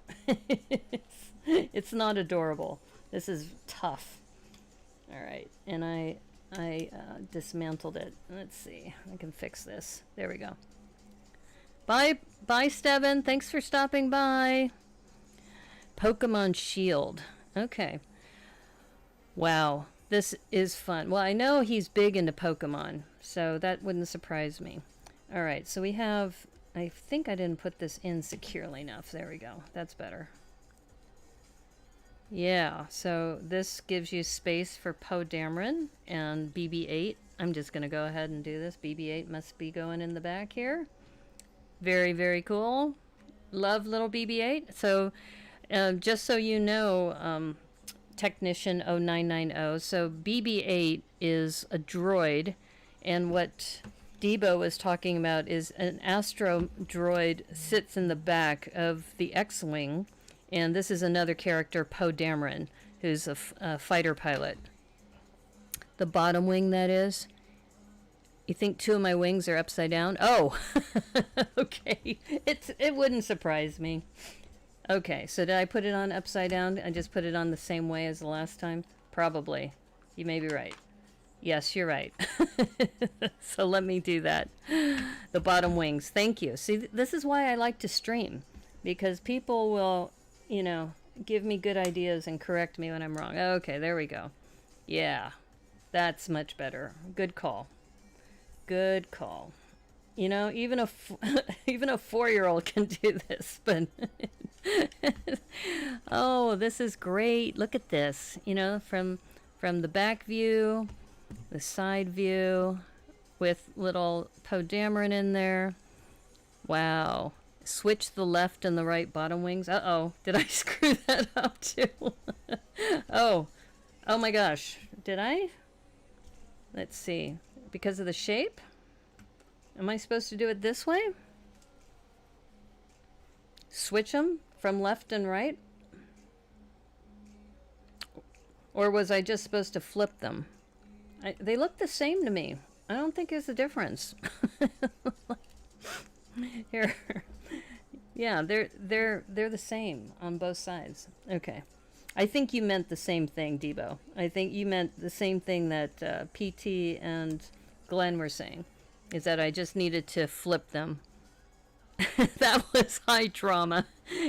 It's not adorable. This is tough. All right. And I dismantled it. Let's see. I can fix this. There we go. Bye, Steven. Thanks for stopping by. Pokemon Shield. Okay. Wow, this is fun. Well, I know he's big into Pokemon, so that wouldn't surprise me. All right, so we have, I think I didn't put this in securely enough. There we go. That's better. Yeah, so this gives you space for Poe Dameron and BB-8. I'm just going to go ahead and do this. BB-8 must be going in the back here. Very, very cool. Love little BB-8. So, just so you know, Technician 0990. So BB-8 is a droid, and what Debo was talking about is an Astro droid sits in the back of the X-Wing, and this is another character, Poe Dameron, who's a fighter pilot. The bottom wing, that is. You think two of my wings are upside down? Oh, okay. It wouldn't surprise me. Okay, so did I put it on upside down? I just put it on the same way as the last time? Probably. You may be right. Yes, you're right. So let me do that. The bottom wings. Thank you. See, this is why I like to stream. Because people will, you know, give me good ideas and correct me when I'm wrong. Okay, there we go. Yeah, that's much better. Good call. Good call. You know, even a 4-year-old can do this, but oh, this is great. Look at this. You know, from the back view, the side view, with little Poe Dameron in there. Wow. Switch the left and the right bottom wings. Uh-oh, did I screw that up too? Oh my gosh, did I? Let's see. Because of the shape? Am I supposed to do it this way? Switch them from left and right? Or was I just supposed to flip them? They look the same to me. I don't think there's a difference. Here. Yeah, they're the same on both sides. Okay. I think you meant the same thing, Debo. I think you meant the same thing that PT and Glenn were saying. Is that I just needed to flip them. That was high drama.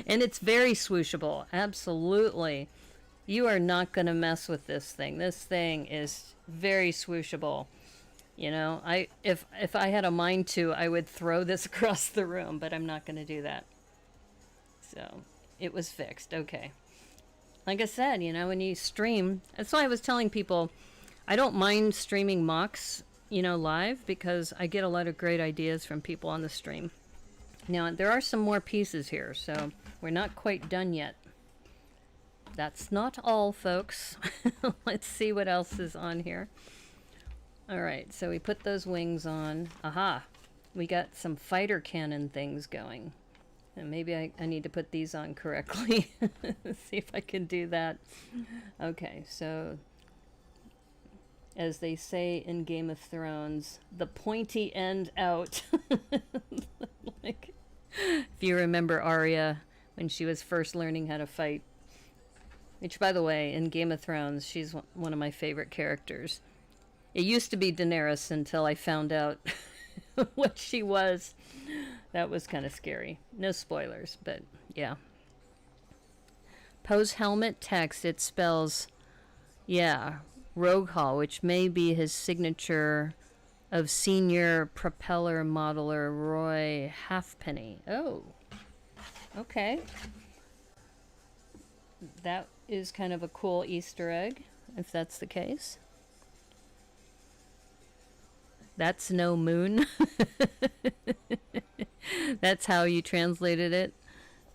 And it's very swooshable. Absolutely. You are not going to mess with this thing. This thing is very swooshable. You know, if I had a mind to, I would throw this across the room, but I'm not going to do that. So, it was fixed. Okay. Like I said, you know, when you stream, that's why I was telling people, I don't mind streaming mocks, you know, live, because I get a lot of great ideas from people on the stream. Now, there are some more pieces here, so we're not quite done yet. That's not all, folks. Let's see what else is on here. All right, so we put those wings on. Aha, we got some fighter cannon things going. And maybe I need to put these on correctly. See if I can do that. Okay, so as they say in Game of Thrones, the pointy end out. Like, if you remember Arya when she was first learning how to fight, which, by the way, in Game of Thrones, she's one of my favorite characters. It used to be Daenerys until I found out what she was. That was kind of scary. No spoilers, but yeah. Poe's helmet text, it spells, yeah, Rogue Hall, which may be his signature of senior propeller modeler Roy Halfpenny. Oh, okay. That is kind of a cool Easter egg, if that's the case. That's no moon. That's how you translated it.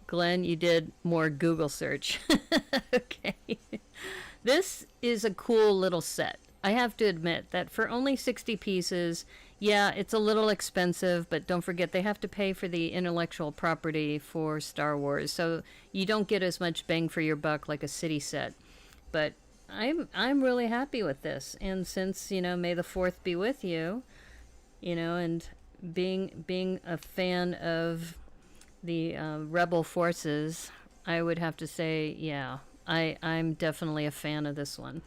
Glenn, you did more Google search. Okay. This is a cool little set. I have to admit that for only 60 pieces, yeah, it's a little expensive, but don't forget they have to pay for the intellectual property for Star Wars, so you don't get as much bang for your buck like a city set. But I'm really happy with this, and since, you know, May the 4th be with you, you know, and being a fan of the Rebel forces, I would have to say, yeah, I'm definitely a fan of this one.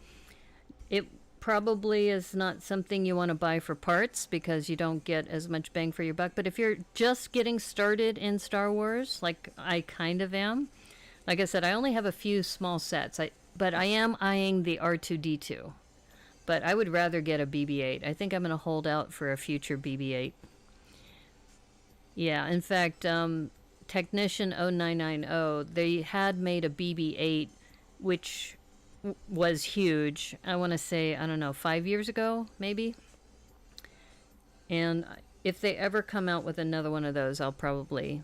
It probably is not something you want to buy for parts because you don't get as much bang for your buck. But if you're just getting started in Star Wars, like I kind of am, like I said, I only have a few small sets. But I am eyeing the R2-D2. But I would rather get a BB-8. I think I'm going to hold out for a future BB-8. Yeah, in fact, Technician 0990, they had made a BB-8, which was huge. I want to say, I don't know, 5 years ago, maybe? And if they ever come out with another one of those, I'll probably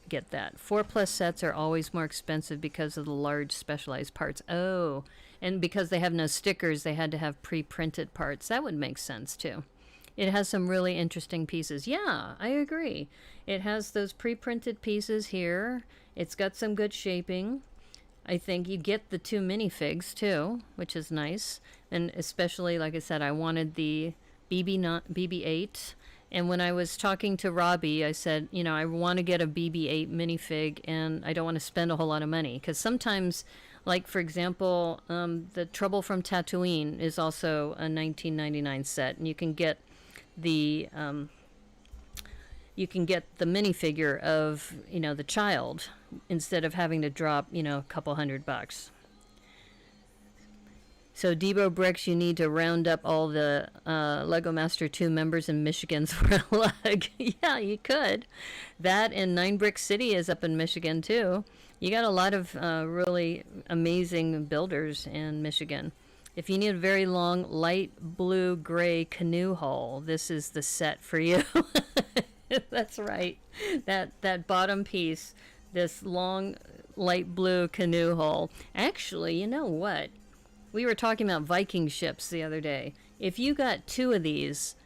get that. 4+ sets are always more expensive because of the large specialized parts. Oh, and because they have no stickers, they had to have pre-printed parts. That would make sense, too. It has some really interesting pieces. Yeah, I agree. It has those pre-printed pieces here. It's got some good shaping. I think you get the 2 minifigs too, which is nice. And especially, like I said, I wanted the BB-8. And when I was talking to Robbie, I said, you know, I want to get a BB-8 minifig, and I don't want to spend a whole lot of money. Because sometimes, like, for example, the Trouble from Tatooine is also a 1999 set. And you can get the minifigure of, you know, the child instead of having to drop, you know, a couple $100. So Debo Bricks, you need to round up all the Lego Master 2 members in Michigan for a lug. Yeah, you could. That and 9 Brick City is up in Michigan too. You got a lot of really amazing builders in Michigan. If you need a very long light blue gray canoe hull, this is the set for you. That's right. That bottom piece, this long light blue canoe hull. Actually, you know what? We were talking about Viking ships the other day. If you got 2 of these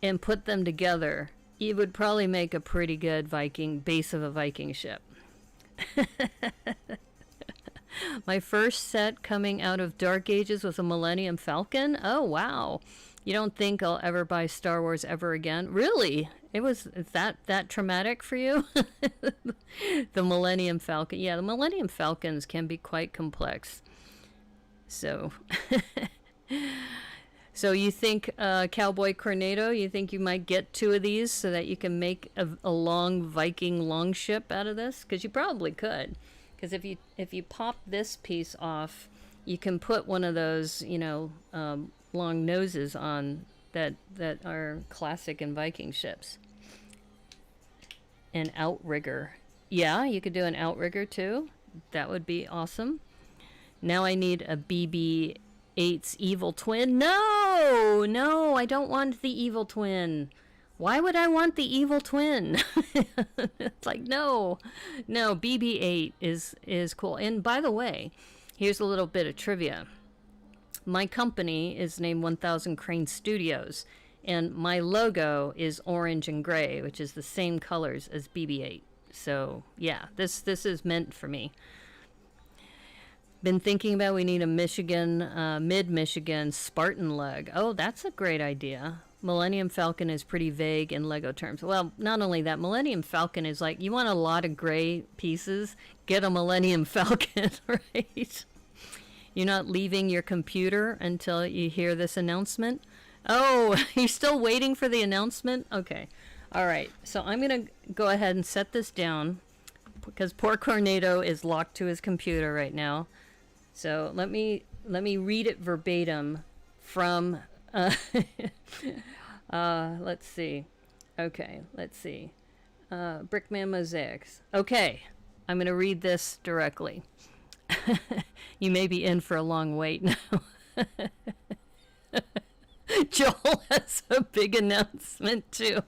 and put them together, you would probably make a pretty good base of a Viking ship. My first set coming out of Dark Ages was a Millennium Falcon. Oh, wow. You don't think I'll ever buy Star Wars ever again? Really? It was that traumatic for you? The Millennium Falcon. Yeah, the Millennium Falcons can be quite complex. So, so you think, Cowboy Cornado, you think you might get 2 of these so that you can make a long Viking longship out of this? Because you probably could. Because if you pop this piece off, you can put one of those, you know, long noses on that are classic in Viking ships. An outrigger. Yeah, you could do an outrigger too. That would be awesome. Now I need a BB-8's evil twin. No, I don't want the evil twin. Why would I want the evil twin? It's like, no, BB-8 is cool. And by the way, here's a little bit of trivia. My company is named 1000 Crane Studios, and my logo is orange and gray, which is the same colors as BB-8. So yeah, this is meant for me. Been thinking about we need a Michigan, mid-Michigan Spartan leg. Oh, that's a great idea. Millennium Falcon is pretty vague in Lego terms. Well, not only that, Millennium Falcon is like, you want a lot of gray pieces? Get a Millennium Falcon, right? You're not leaving your computer until you hear this announcement? Oh, you're still waiting for the announcement? Okay. All right. So I'm going to go ahead and set this down because poor Cornado is locked to his computer right now. So let me read it verbatim from let's see. Okay, let's see. Brickman Mosaics. Okay, I'm going to read this directly. You may be in for a long wait now. Joel has a big announcement too.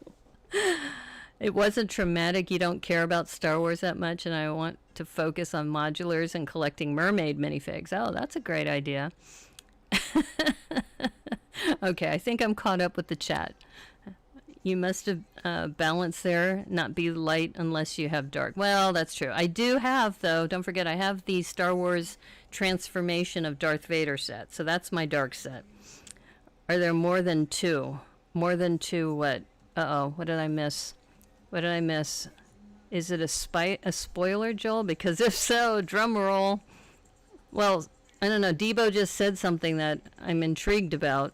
It wasn't traumatic. You don't care about Star Wars that much, and I want to focus on modulars and collecting mermaid minifigs. Oh, that's a great idea. Okay, I think I'm caught up with the chat. You must have balanced there, not be light unless you have dark. Well, that's true. I do have, though, don't forget, I have the Star Wars Transformation of Darth Vader set, so that's my dark set. Are there more than two? More than two what? Uh-oh, what did I miss? What did I miss? Is it a spoiler, Joel? Because if so, drum roll. Well, I don't know. Debo just said something that I'm intrigued about.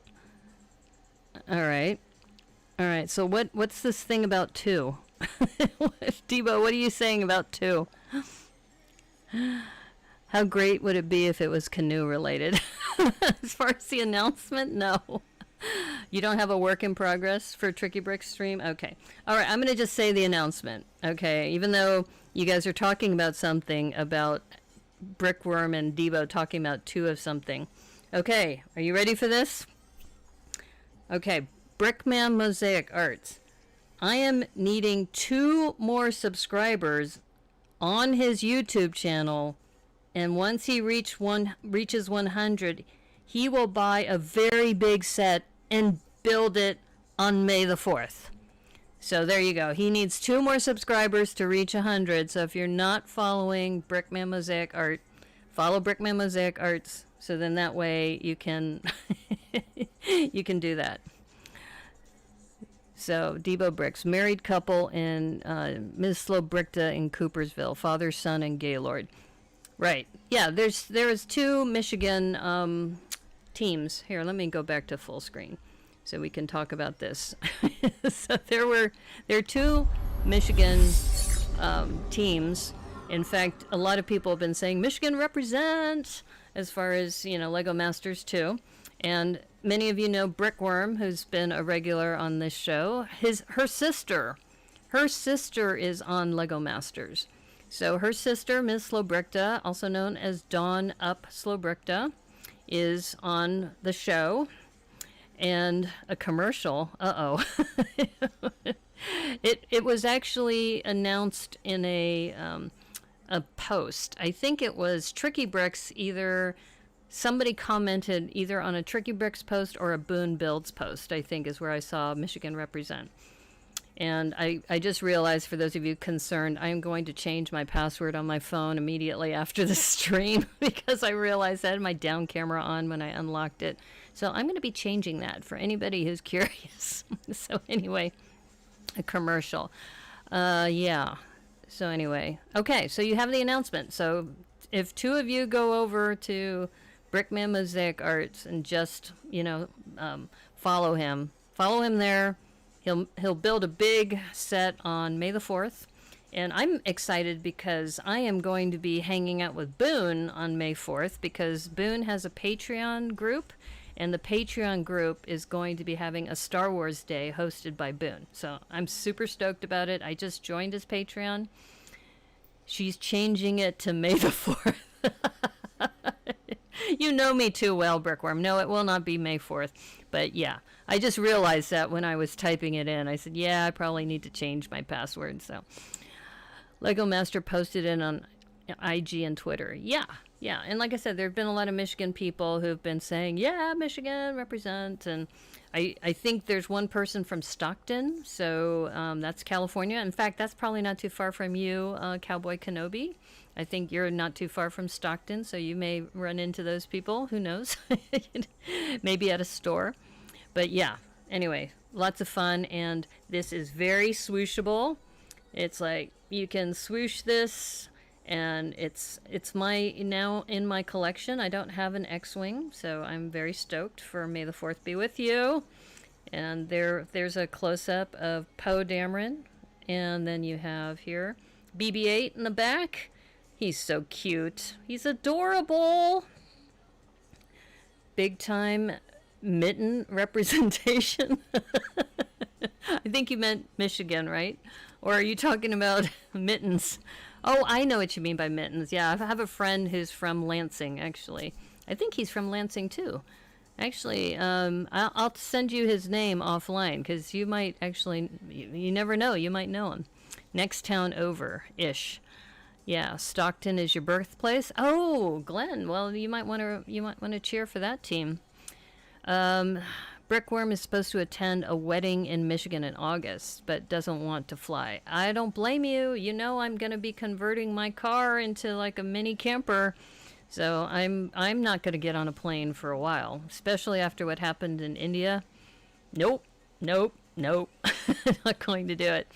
All right. All right. So what's this thing about two? Debo, what are you saying about two? How great would it be if it was canoe related? As far as the announcement, no. You don't have a work in progress for Tricky Brick stream? Okay. All right, I'm going to just say the announcement. Okay, even though you guys are talking about something about Brickworm and Debo talking about two of something. Okay, are you ready for this? Okay, Brickman Mosaic Arts. I am needing 2 more subscribers on his YouTube channel, and once he reaches 100, he will buy a very big set and build it on May the 4th. So there you go. He needs 2 more subscribers to reach 100. So if you're not following Brickman Mosaic Art, follow Brickman Mosaic Arts. So then that way you can you can do that. So Debo Bricks, married couple in Ms. Slobricta in Coopersville, father, son, and Gaylord. Right. Yeah, there is 2 Michigan teams. Here, let me go back to full screen so we can talk about this. So there are 2 Michigan teams. In fact, a lot of people have been saying Michigan represent as far as, Lego Masters 2. And many of you know Brickworm, who's been a regular on this show. Her sister is on Lego Masters. So her sister, Ms. Slobricta, also known as Dawn Up Slobricta, is on the show. And a commercial, It was actually announced in a post. I think it was Tricky Bricks, somebody commented either on a Tricky Bricks post or a Boone Builds post, I think is where I saw Michigan represent. And I just realized, for those of you concerned, I am going to change my password on my phone immediately after the stream because I realized I had my down camera on when I unlocked it. So I'm going to be changing that for anybody who's curious. So anyway, a commercial. Yeah. So anyway, okay, so you have the announcement. So if 2 of you go over to Brickman Mosaic Arts and just, follow him there. He'll build a big set on May the 4th. And I'm excited because I am going to be hanging out with Boone on May 4th because Boone has a Patreon group, and the Patreon group is going to be having a Star Wars Day hosted by Boone. So I'm super stoked about it. I just joined his Patreon. She's changing it to May the 4th. You know me too well, Brickworm. No, it will not be May 4th. But yeah, I just realized that when I was typing it in. I said, yeah, I probably need to change my password. So Lego Master posted it on IG and Twitter. Yeah, yeah. And like I said, there have been a lot of Michigan people who've been saying, yeah, Michigan represent. And I think there's one person from Stockton, so that's California. In fact, that's probably not too far from you, Cowboy Kenobi. I think you're not too far from Stockton, so you may run into those people. Who knows? Maybe at a store. But yeah, anyway, lots of fun. And this is very swooshable. It's like you can swoosh this, and it's my now in my collection. I don't have an X-wing, so I'm very stoked for May the 4th be with you. And there's a close-up of Poe Dameron, and then you have here BB-8 in the back. He's so cute. He's adorable. Big time mitten representation. I think you meant Michigan, right? Or are you talking about mittens? Oh, I know what you mean by mittens. Yeah, I have a friend who's from Lansing, actually. I think he's from Lansing, too. Actually, I'll send you his name offline, because you might actually, you never know, you might know him. Next town over-ish. Yeah, Stockton is your birthplace. Oh, Glenn. Well, you might want to cheer for that team. Brickworm is supposed to attend a wedding in Michigan in August, but doesn't want to fly. I don't blame you. You know I'm going to be converting my car into like a mini camper, so I'm not going to get on a plane for a while, especially after what happened in India. Nope. Not going to do it.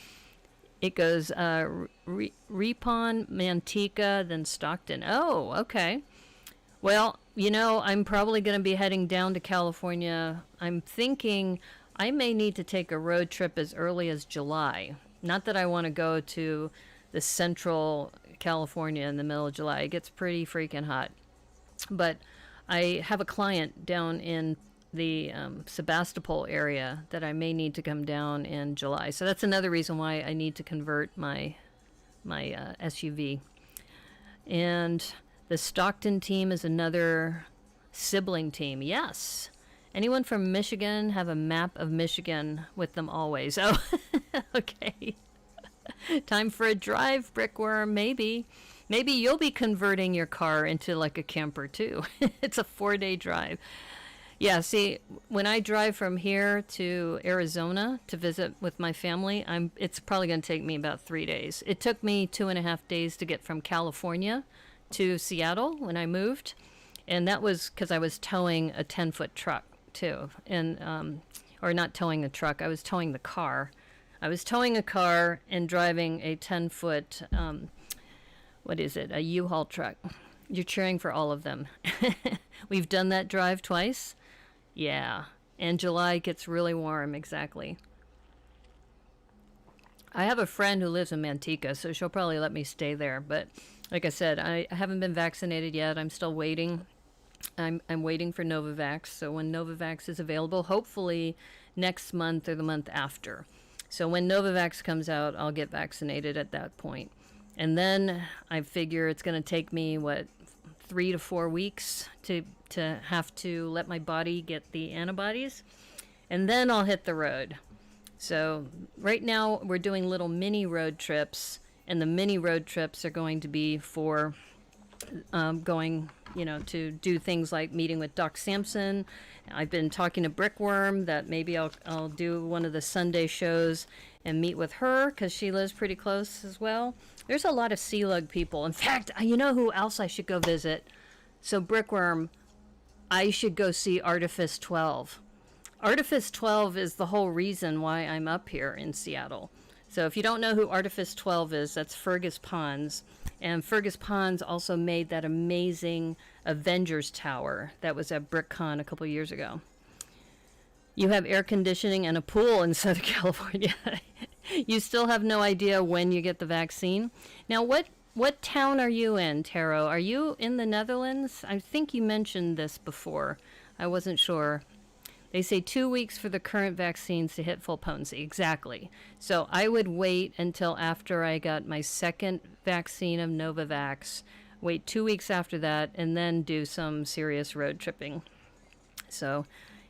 It goes Ripon, Manteca, then Stockton. Oh, okay. Well, you know, I'm probably going to be heading down to California. I'm thinking I may need to take a road trip as early as July. Not that I want to go to the central California in the middle of July. It gets pretty freaking hot. But I have a client down in the Sebastopol area that I may need to come down in July. So that's another reason why I need to convert my SUV. And the Stockton team is another sibling team. Yes. Anyone from Michigan have a map of Michigan with them always? Oh, okay. Time for a drive, Brickworm. Maybe you'll be converting your car into like a camper too. It's a 4-day drive. Yeah, see, when I drive from here to Arizona to visit with my family, it's probably going to take me about 3 days. It took me 2.5 days to get from California to Seattle when I moved, and that was because I was towing a 10-foot truck too, and or not towing a truck, I was towing the car. I was towing a car and driving a 10-foot, what is it, a U-Haul truck. You're cheering for all of them. We've done that drive twice. Yeah, and July gets really warm, exactly. I have a friend who lives in Manteca, so she'll probably let me stay there. But like I said, I haven't been vaccinated yet. I'm still waiting. I'm waiting for Novavax. So when Novavax is available, hopefully next month or the month after. So when Novavax comes out, I'll get vaccinated at that point. And then I figure it's going to take me, 3 to 4 weeks to have to let my body get the antibodies, and then I'll hit the road. So right now we're doing little mini road trips, and the mini road trips are going to be for going, to do things like meeting with Doc Sampson. I've been talking to Brickworm that maybe I'll do one of the Sunday shows and meet with her because she lives pretty close as well. There's a lot of Sea Lug people. In fact, you know who else I should go visit? So Brickworm, I should go see Artifice 12. Artifice 12 is the whole reason why I'm up here in Seattle. So if you don't know who Artifice 12 is, that's Fergus Pons. And Fergus Pons also made that amazing Avengers Tower that was at BrickCon a couple years ago. You have air conditioning and a pool in Southern California. You still have no idea when you get the vaccine. Now, what town are you in, Taro? Are you in the Netherlands? I think you mentioned this before. I wasn't sure. They say 2 weeks for the current vaccines to hit full potency. Exactly. So I would wait until after I got my second vaccine of Novavax, wait 2 weeks after that, and then do some serious road tripping. So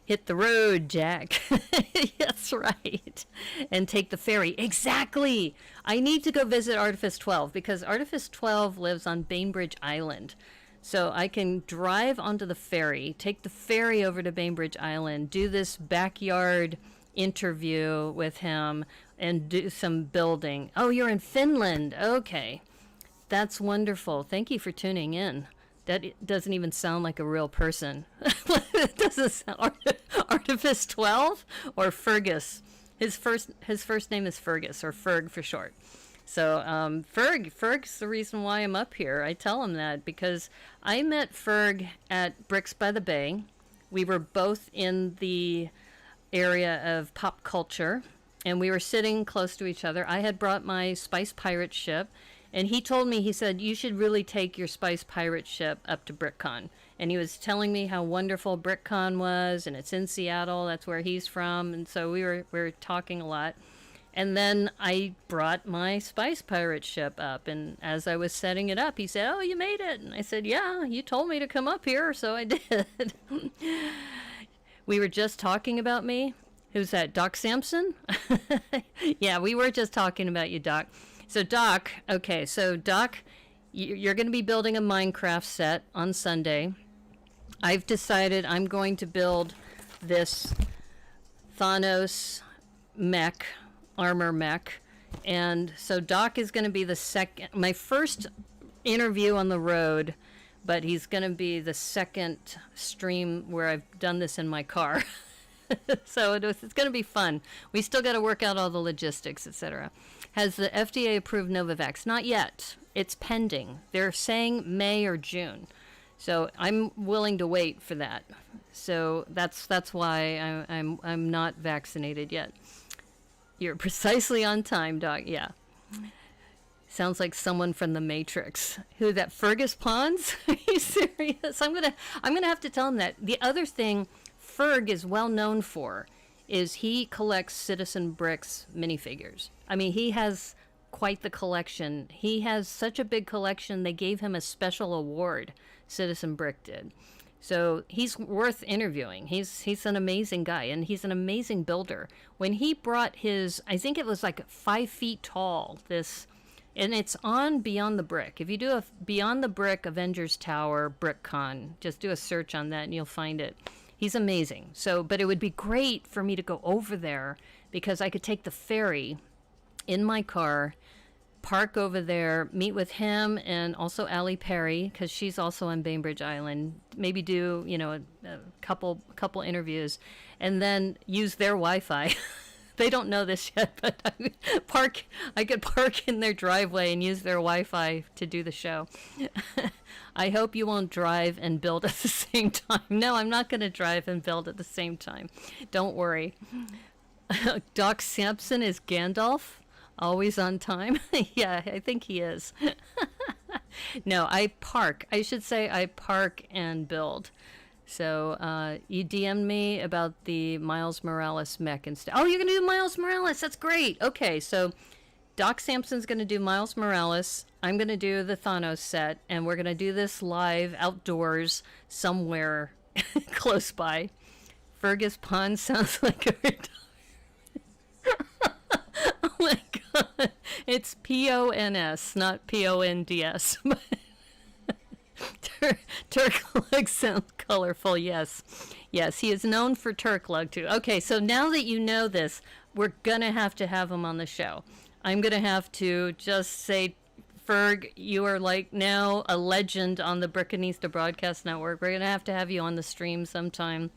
Hit the road, Jack. That's right. And take the ferry. Exactly. I need to go visit Artifice 12 because Artifice 12 lives on Bainbridge Island. So I can drive onto the ferry, take the ferry over to Bainbridge Island, do this backyard interview with him, and do some building. Oh, you're in Finland. Okay. That's wonderful. Thank you for tuning in. That doesn't even sound like a real person. It doesn't sound Artifice 12 or Fergus. His first name is Fergus, or Ferg for short. So Ferg's the reason why I'm up here. I tell him that because I met Ferg at Bricks by the Bay. We were both in the area of pop culture, and we were sitting close to each other. I had brought my Spice Pirate ship. And he told me, he said, you should really take your Spice Pirate ship up to BrickCon. And he was telling me how wonderful BrickCon was, and it's in Seattle, that's where he's from. And so we were talking a lot. And then I brought my Spice Pirate ship up. And as I was setting it up, he said, oh, you made it. And I said, yeah, you told me to come up here, so I did. We were just talking about me. Who's that, Doc Sampson? Yeah, we were just talking about you, Doc. So Doc, okay, so Doc, you're going to be building a Minecraft set on Sunday. I've decided I'm going to build this Thanos mech, armor mech. And so Doc is going to be my first interview on the road, but he's going to be the second stream where I've done this in my car. So it's going to be fun. We still got to work out all the logistics, etc. Has the FDA approved Novavax? Not yet. It's pending. They're saying May or June. So I'm willing to wait for that. So that's why I'm not vaccinated yet. You're precisely on time, Doc. Yeah. Sounds like someone from the Matrix. Who, that Fergus Pons? Are you serious? I'm gonna have to tell him that. The other thing Ferg is well known for is he collects Citizen Brick's minifigures. I mean, he has quite the collection. He has such a big collection, they gave him a special award, Citizen Brick did. So he's worth interviewing. He's an amazing guy, and he's an amazing builder. When he brought his, I think it was like 5 feet tall, and it's on Beyond the Brick. If you do a Beyond the Brick Avengers Tower BrickCon, just do a search on that and you'll find it. He's amazing. So, but it would be great for me to go over there because I could take the ferry in my car, park over there, meet with him and also Allie Perry, because she's also on Bainbridge Island. Maybe do, a couple interviews, and then use their Wi-Fi. They don't know this yet, but I could park in their driveway and use their Wi-Fi to do the show. I hope you won't drive and build at the same time. No, I'm not going to drive and build at the same time. Don't worry. Doc Sampson is Gandalf, always on time. Yeah, I think he is. No, I park. I should say I park and build. So you DM'd me about the Miles Morales mech and stuff. Oh, you're going to do Miles Morales. That's great. Okay, so Doc Sampson's going to do Miles Morales. I'm going to do the Thanos set, and we're going to do this live outdoors somewhere close by. Fergus Pond sounds like a Oh my God. It's P-O-N-S, not P-O-N-D-S. Turklug sounds colorful, yes. Yes, he is known for Turklug too. Okay, so now that you know this, we're going to have him on the show. I'm going to have to just say, Ferg, you are like now a legend on the Brickanista Broadcast Network. We're going to have you on the stream sometime.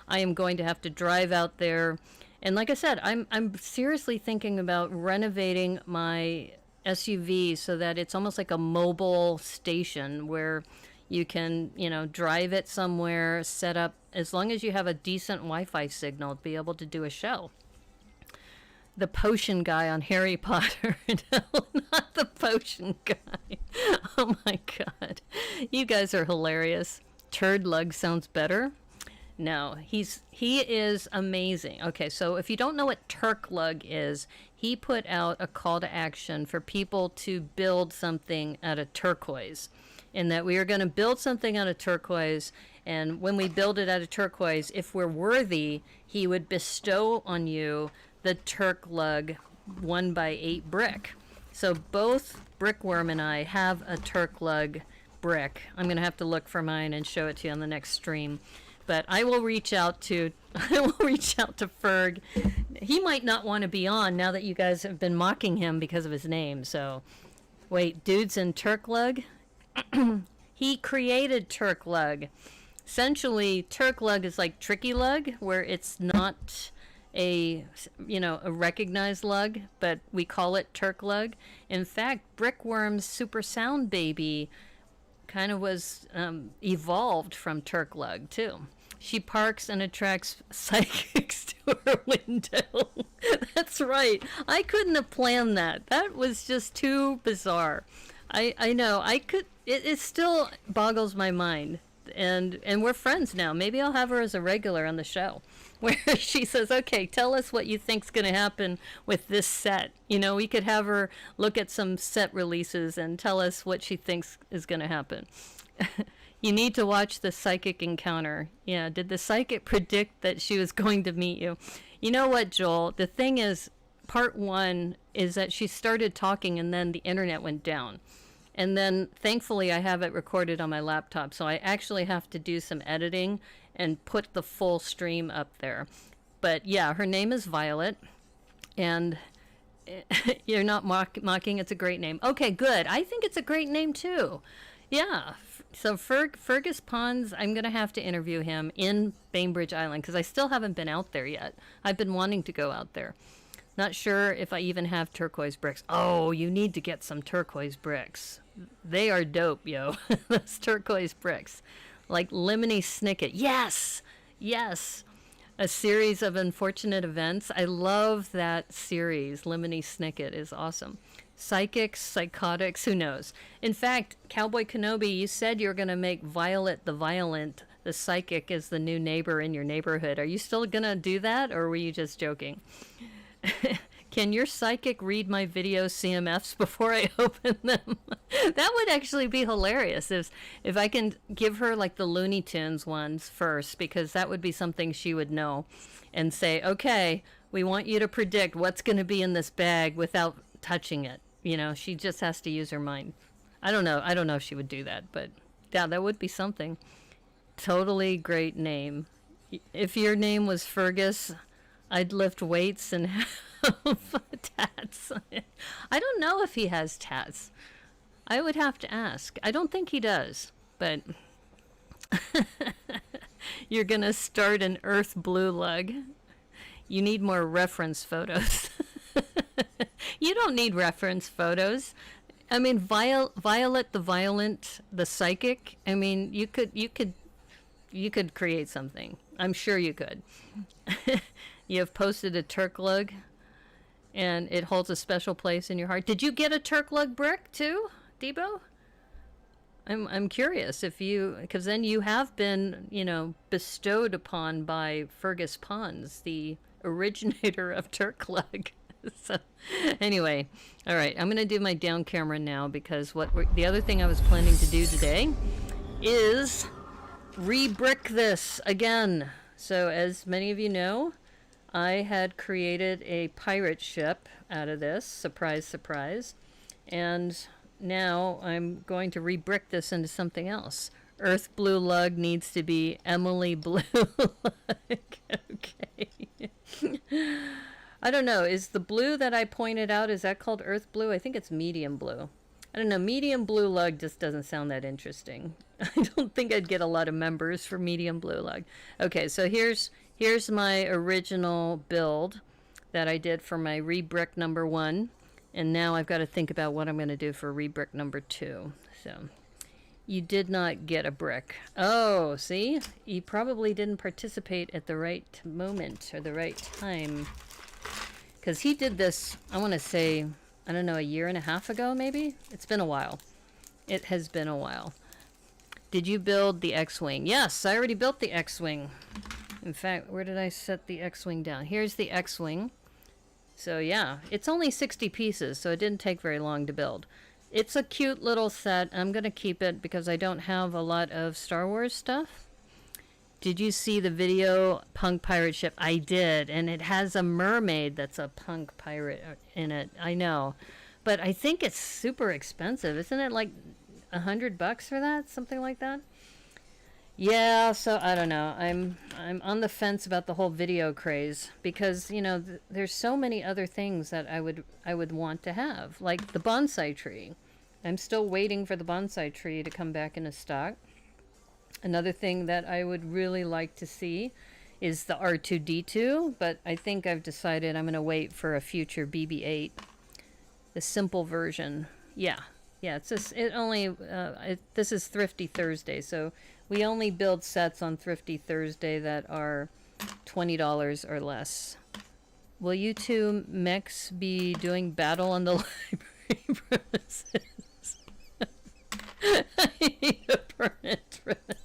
I am going to have to drive out there. And like I said, I'm seriously thinking about renovating my SUV so that it's almost like a mobile station where you can, drive it somewhere, set up, as long as you have a decent Wi-Fi signal, to be able to do a show. The potion guy on Harry Potter. No, not the potion guy. Oh my God. You guys are hilarious. Turdlug sounds better. No, he is amazing. Okay, so if you don't know what Turklug is, he put out a call to action for people to build something out of turquoise. And that we are going to build something out of turquoise, And when we build it out of turquoise, if we're worthy, he would bestow on you the Turk Lug 1x8 brick. So both Brickworm and I have a Turk Lug brick. I'm going to have to look for mine and show it to you on the next stream. But I will reach out to Ferg. He might not want to be on now that you guys have been mocking him because of his name. So, wait, dudes in Turk Lug? He created Turk Lug. Essentially, Turk Lug is like Tricky Lug, where it's not a recognized lug, but we call it Turk Lug. In fact, Brickworm's Super Sound Baby kind of was evolved from Turk Lug too. She parks and attracts psychics to her window. That's right. I couldn't have planned that. That was just too bizarre. I know. It still boggles my mind. And we're friends now. Maybe I'll have her as a regular on the show, where she says, okay, tell us what you think's going to happen with this set. We could have her look at some set releases and tell us what she thinks is going to happen. You need to watch the psychic encounter. Yeah, did the psychic predict that she was going to meet you? You know what, Joel? The thing is, part 1 is that she started talking and then the internet went down. And then, thankfully, I have it recorded on my laptop, so I actually have to do some editing and put the full stream up there. But yeah, her name is Violet, and you're not mocking. It's a great name. Okay, good. I think it's a great name too. Yeah. So Fergus Pons, I'm going to have to interview him in Bainbridge Island because I still haven't been out there yet. I've been wanting to go out there. Not sure if I even have turquoise bricks. Oh, you need to get some turquoise bricks. They are dope, yo. Those turquoise bricks. Like Lemony Snicket. Yes! Yes! A series of unfortunate events. I love that series. Lemony Snicket is awesome. Psychics, psychotics, who knows? In fact, Cowboy Kenobi, you said you were going to make Violet the Violent, the psychic, as the new neighbor in your neighborhood. Are you still going to do that, or were you just joking? Can your psychic read my video CMFs before I open them? That would actually be hilarious if I can give her like the Looney Tunes ones first, because that would be something she would know and say, okay, we want you to predict what's going to be in this bag without touching it. She just has to use her mind. I don't know if she would do that, but yeah, that would be something. Totally great name. If your name was Fergus, I'd lift weights and have tats. I don't know if he has tats. I would have to ask. I don't think he does, but you're going to start an Earth Blue Lug. You need more reference photos. You don't need reference photos. I mean, Violet the Violent, the psychic. I mean, you could create something. I'm sure you could. You have posted a Turk Lug, and it holds a special place in your heart. Did you get a Turk Lug brick too, Debo? I'm curious if you, because then you have been, bestowed upon by Fergus Pons, the originator of Turk Lug. So, anyway, all right, I'm going to do my down camera now because the other thing I was planning to do today is re-brick this again. So, as many of you know, I had created a pirate ship out of this. Surprise, surprise. And now I'm going to re-brick this into something else. Earth Blue Lug needs to be Emily Blue Lug. Okay. I don't know. Is the blue that I pointed out, is that called Earth Blue? I think it's medium blue. I don't know. Medium blue lug just doesn't sound that interesting. I don't think I'd get a lot of members for medium blue lug. Okay, so here's my original build that I did for my re-brick number 1. And now I've got to think about what I'm going to do for re-brick number 2. So you did not get a brick. Oh, see? You probably didn't participate at the right moment or the right time. Because he did this, I want to say, I don't know, a year and a half ago, maybe? It's been a while. It has been a while. Did you build the X-Wing? Yes, I already built the X-Wing. In fact, where did I set the X-Wing down? Here's the X-Wing. So yeah, it's only 60 pieces, so it didn't take very long to build. It's a cute little set. I'm going to keep it because I don't have a lot of Star Wars stuff. did you see the video Punk Pirate Ship? I did, and it has a mermaid that's a punk pirate in it. I know, but I think it's super expensive. Isn't it like $100 for that? Something like that? Yeah, so I don't know. I'm on the fence about the whole video craze because, you know, there's so many other things that I would want to have, like the bonsai tree. I'm still waiting for the bonsai tree to come back into stock. Another thing that I would really like to see is the R2D2, but I think I've decided I'm going to wait for a future BB-8, the simple version. Yeah, it's just, this is Thrifty Thursday, so we only build sets on Thrifty Thursday that are $20 or less. Will you two mechs be doing battle on the library premises? I need a permit for that.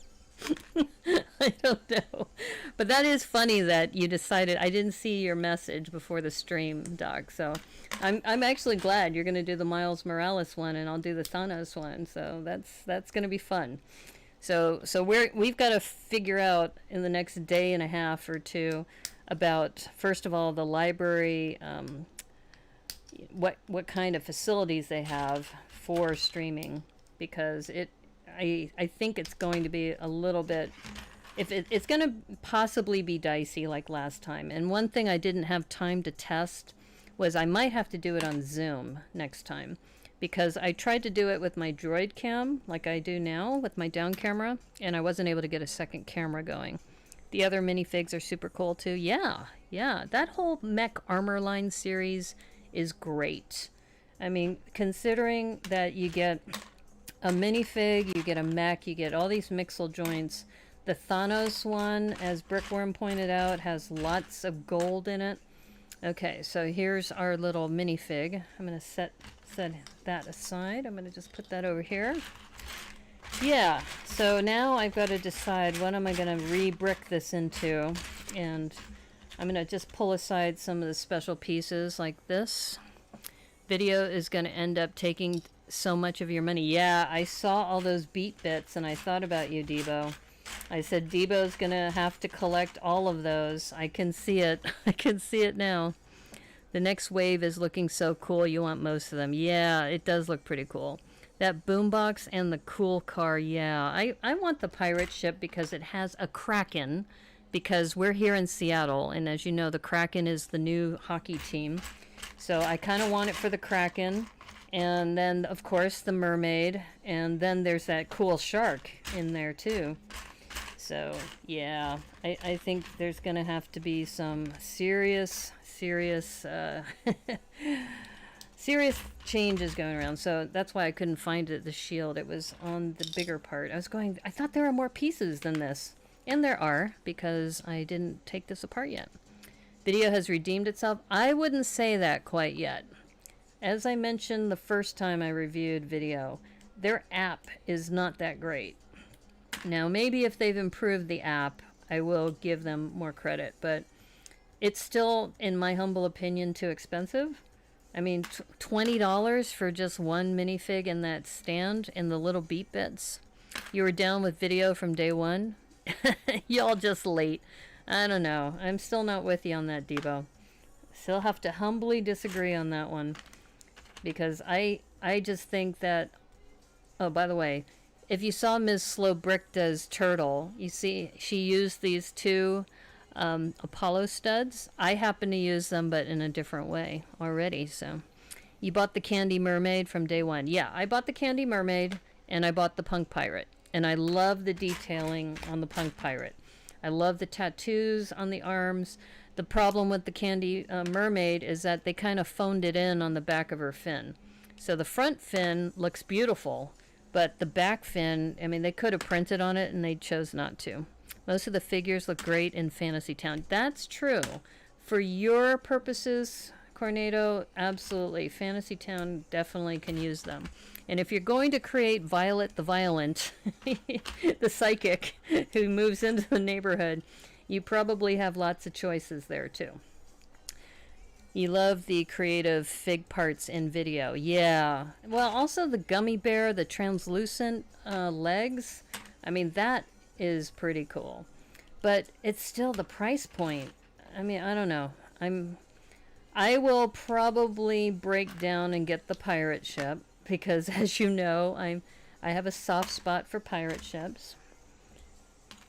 I don't know. But that is funny that you decided. I didn't see your message before the stream, Doc. So I'm actually glad you're going to do the Miles Morales one and I'll do the Thanos one. So that's going to be fun. So we've got to figure out in the next day and a half or two about, first of all, the library, what kind of facilities they have for streaming, because I think it's going to be a little bit, it's going to possibly be dicey like last time. And one thing I didn't have time to test was I might have to do it on Zoom next time, because I tried to do it with my Droid Cam like I do now with my down camera, and I wasn't able to get a second camera going. The other minifigs are super cool too. Yeah, that whole mech armor line series is great. I mean, considering that you get a minifig, you get a mech, you get all these mixel joints. The Thanos one, as Brickworm pointed out, has lots of gold in it. Okay, so here's our little minifig. I'm going to set that aside. I'm going to just put that over here. Yeah, so now I've got to decide what am I going to re-brick this into. And I'm going to just pull aside some of the special pieces like this. Video is going to end up taking so much of your money. Yeah, I saw all those beat bits and I thought about you, Debo. I said Debo's gonna have to collect all of those. I can see it. I can see it now. The next wave is looking so cool. You want most of them. Yeah, it does look pretty cool. That boombox and the cool car. Yeah, I want the pirate ship because it has a Kraken, because we're here in Seattle, and as you know, the Kraken is the new hockey team. So I kind of want it for the Kraken. And then, of course, the mermaid. And then there's that cool shark in there, too. So, yeah. I think there's going to have to be some serious changes going around. So that's why I couldn't find it, the shield. It was on the bigger part. I thought there were more pieces than this. And there are, because I didn't take this apart yet. Video has redeemed itself. I wouldn't say that quite yet. As I mentioned the first time I reviewed Video, their app is not that great. Now, maybe if they've improved the app, I will give them more credit, but it's still, in my humble opinion, too expensive. I mean, $20 for just one minifig in that stand and the little beat bits. You were down with Video from day one? Y'all just late. I don't know. I'm still not with you on that, Debo. Still have to humbly disagree on that one. Because I just think that... Oh, by the way, if you saw Ms. Slowbrickda's turtle, you see she used these two Apollo studs. I happen to use them, but in a different way already. So, you bought the Candy Mermaid from day one. Yeah, I bought the Candy Mermaid, and I bought the Punk Pirate. And I love the detailing on the Punk Pirate. I love the tattoos on the arms. The problem with the Candy Mermaid is that they kind of phoned it in on the back of her fin. So the front fin looks beautiful, but the back fin, I mean, they could have printed on it and they chose not to. Most of the figures look great in Fantasy Town. That's true. For your purposes, Cornado, absolutely. Fantasy Town definitely can use them. And if you're going to create Violet the Violent, the psychic who moves into the neighborhood, you probably have lots of choices there too. You love the creative fig parts in Video. Yeah. Well, also the gummy bear, the translucent legs. I mean, that is pretty cool. but it's still the price point. I mean, I don't know. I will probably break down and get the pirate ship because, as you know, I have a soft spot for pirate ships.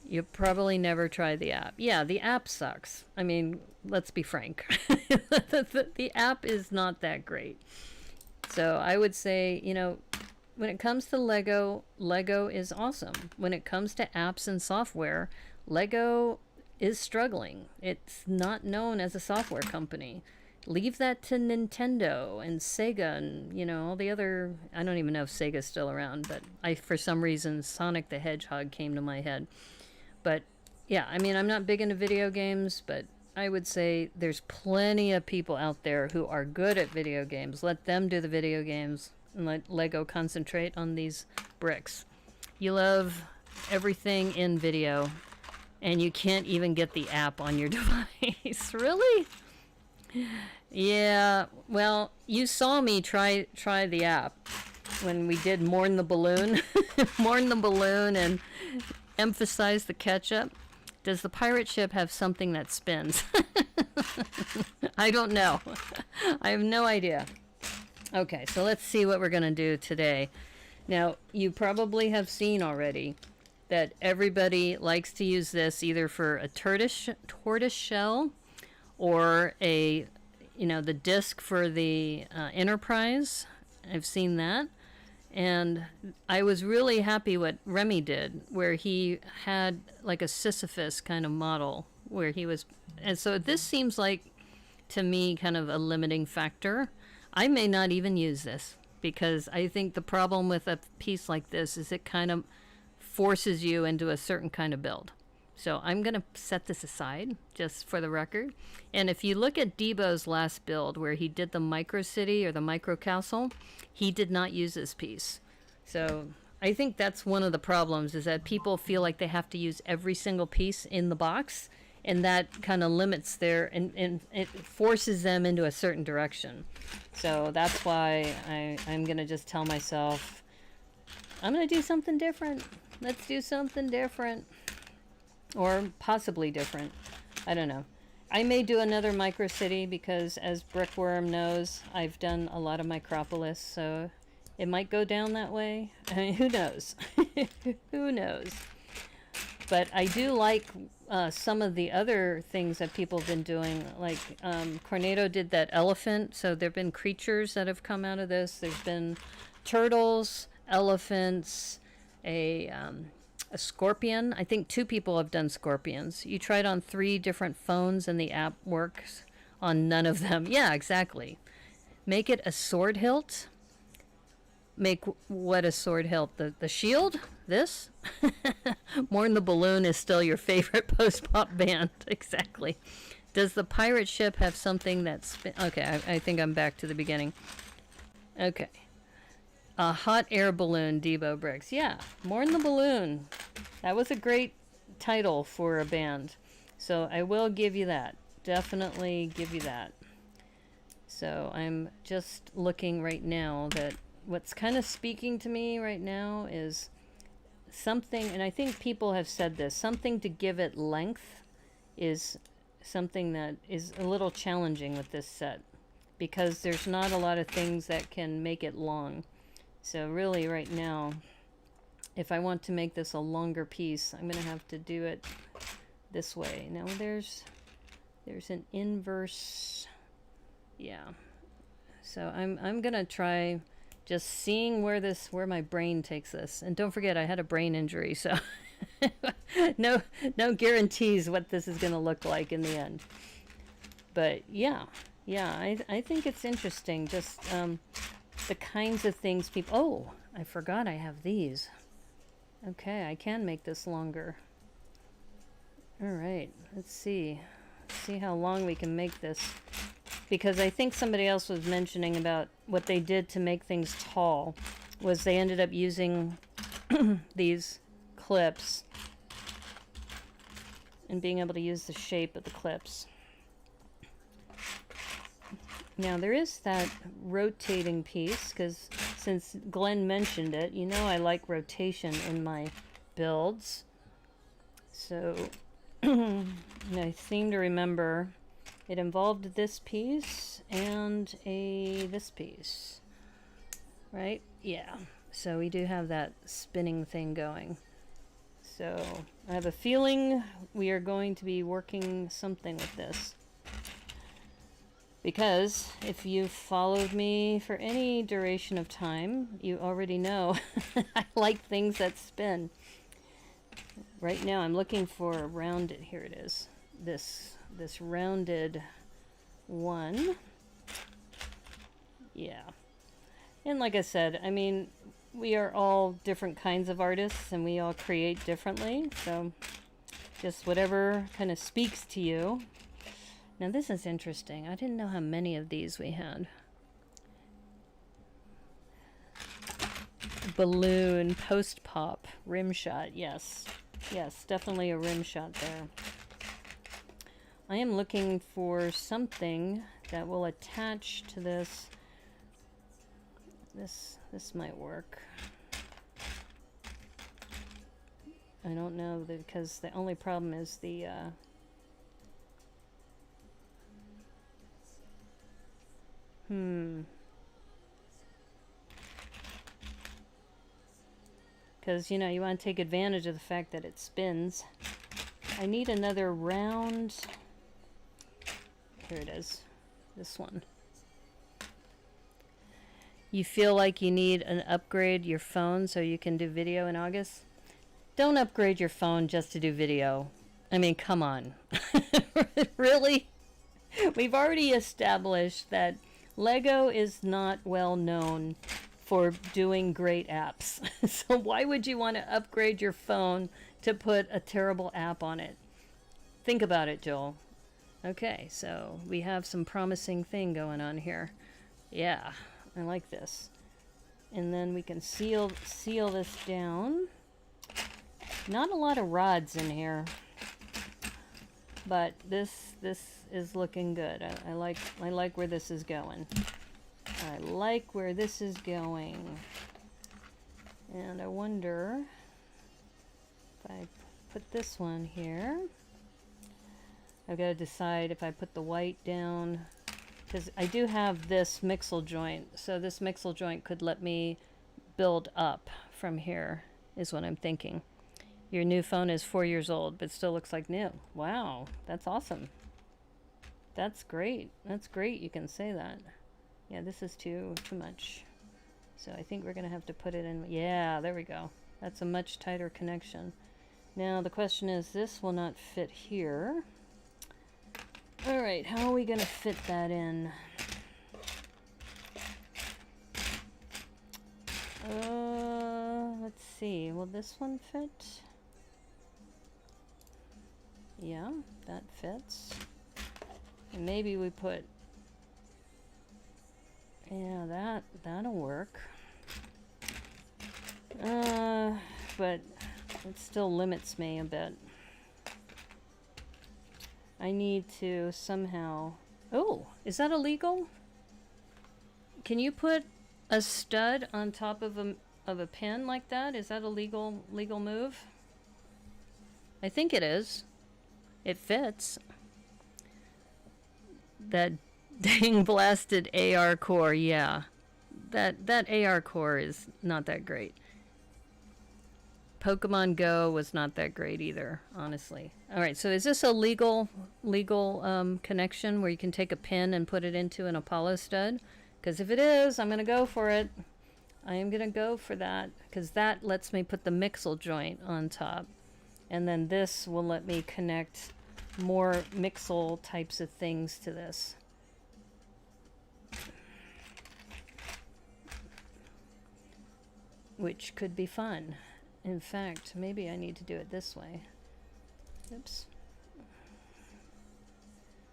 You probably never try the app. Yeah, the app sucks. I mean, let's be frank. The app is not that great. So I would say, you know, when it comes to Lego, Lego is awesome. When it comes to apps and software, Lego is struggling. It's not known as a software company. Leave that to Nintendo and Sega and, you know, all the other... I don't even know if Sega's still around, but for some reason, Sonic the Hedgehog came to my head. But, yeah, I mean, I'm not big into video games, but I would say there's plenty of people out there who are good at video games. Let them do the video games and let Lego concentrate on these bricks. You love everything in video, and you can't even get the app on your device. Really? Yeah, well, you saw me try the app when we did Mourn the Balloon. Mourn the Balloon and emphasize the ketchup. Does the pirate ship have something that spins? I don't know. I have no idea. Okay, so let's see what we're going to do today. Now, you probably have seen already that everybody likes to use this either for a tortoise shell or a, you know, the disc for the Enterprise. I've seen that. And I was really happy what Remy did, where he had like a Sisyphus kind of model where he was. And so this seems like, to me, kind of a limiting factor. I may not even use this because I think the problem with a piece like this is it kind of forces you into a certain kind of build. So I'm going to set this aside just for the record. And if you look at Debo's last build where he did the micro city or the micro castle, he did not use this piece. So I think that's one of the problems is that people feel like they have to use every single piece in the box, and that kind of limits their, and it forces them into a certain direction. So that's why I'm going to just tell myself, I'm going to do something different. Let's do something different. Or possibly different. I don't know. I may do another micro city because, as Brickworm knows, I've done a lot of Micropolis, so it might go down that way. I mean, who knows? Who knows? But I do like some of the other things that people have been doing. Like Cornado did that elephant, so there have been creatures that have come out of this. There's been turtles, elephants, a scorpion. I think 2 people have done scorpions. You tried on 3 different phones and the app works on none of them. Yeah, exactly. Make it a sword hilt. Make what a sword hilt? The shield? This? Mourn the Balloon is still your favorite post-pop band. Exactly. Does the pirate ship have something that's... Okay, I think I'm back to the beginning. Okay. A hot air balloon, Debo Bricks. Yeah, Mourn the Balloon. That was a great title for a band. So I will give you that. Definitely give you that. So I'm just looking right now that what's kind of speaking to me right now is something, and I think people have said this, something to give it length is something that is a little challenging with this set because there's not a lot of things that can make it long. So really right now, if I want to make this a longer piece, I'm going to have to do it this way. Now there's an inverse, yeah. So I'm going to try just seeing where my brain takes this. And don't forget, I had a brain injury, so no guarantees what this is going to look like in the end. But yeah, I think it's interesting, just the kinds of things people... Oh, I forgot I have these. Okay, I can make this longer. All right, let's see. See how long we can make this. Because I think somebody else was mentioning about what they did to make things tall was they ended up using these clips and being able to use the shape of the clips. Now there is that rotating piece, because since Glenn mentioned it, you know I like rotation in my builds. So I seem to remember it involved this piece and this piece, right? Yeah. So we do have that spinning thing going. So I have a feeling we are going to be working something with this. Because if you've followed me for any duration of time, you already know I like things that spin. Right now I'm looking for a rounded, here it is, this rounded one. Yeah. And like I said, I mean, we are all different kinds of artists and we all create differently. So just whatever kind of speaks to you. Now this is interesting. I didn't know how many of these we had. Balloon, post pop, rim shot. Yes. Yes, definitely a rim shot there. I am looking for something that will attach to this. This might work. I don't know, because the only problem is the because, you know, you want to take advantage of the fact that it spins. I need another round. Here it is. This one. You feel like you need an upgrade your phone so you can do video in August? Don't upgrade your phone just to do video. I mean, come on. Really? We've already established that Lego is not well known for doing great apps. So why would you want to upgrade your phone to put a terrible app on it? Think about it, Joel. Okay, so we have some promising thing going on here. Yeah, I like this. And then we can seal this down. Not a lot of rods in here, but this is looking good. I like where this is going. I like where this is going. And I wonder if I put this one here. I've got to decide if I put the white down, because I do have this mixel joint, so this mixel joint could let me build up from here, is what I'm thinking. Your new phone is 4 years old, but still looks like new. Wow, that's awesome. That's great. That's great, you can say that. Yeah, this is too much. So I think we're going to have to put it in. Yeah, there we go. That's a much tighter connection. Now the question is, this will not fit here. All right, how are we going to fit that in? Let's see. Will this one fit? Yeah, that fits. And maybe we put, yeah, that'll work. But it still limits me a bit. I need to somehow, oh, is that illegal? Can you put a stud on top of a pin like that? Is that a legal move? I think it is. It fits. That dang blasted AR core, yeah. That AR core is not that great. Pokemon Go was not that great either, honestly. All right, so is this a legal connection where you can take a pin and put it into an Apollo stud? Because if it is, I'm going to go for it. I am going to go for that, because that lets me put the mixel joint on top. And then this will let me connect more mixel types of things to this. Which could be fun. In fact, maybe I need to do it this way. Oops.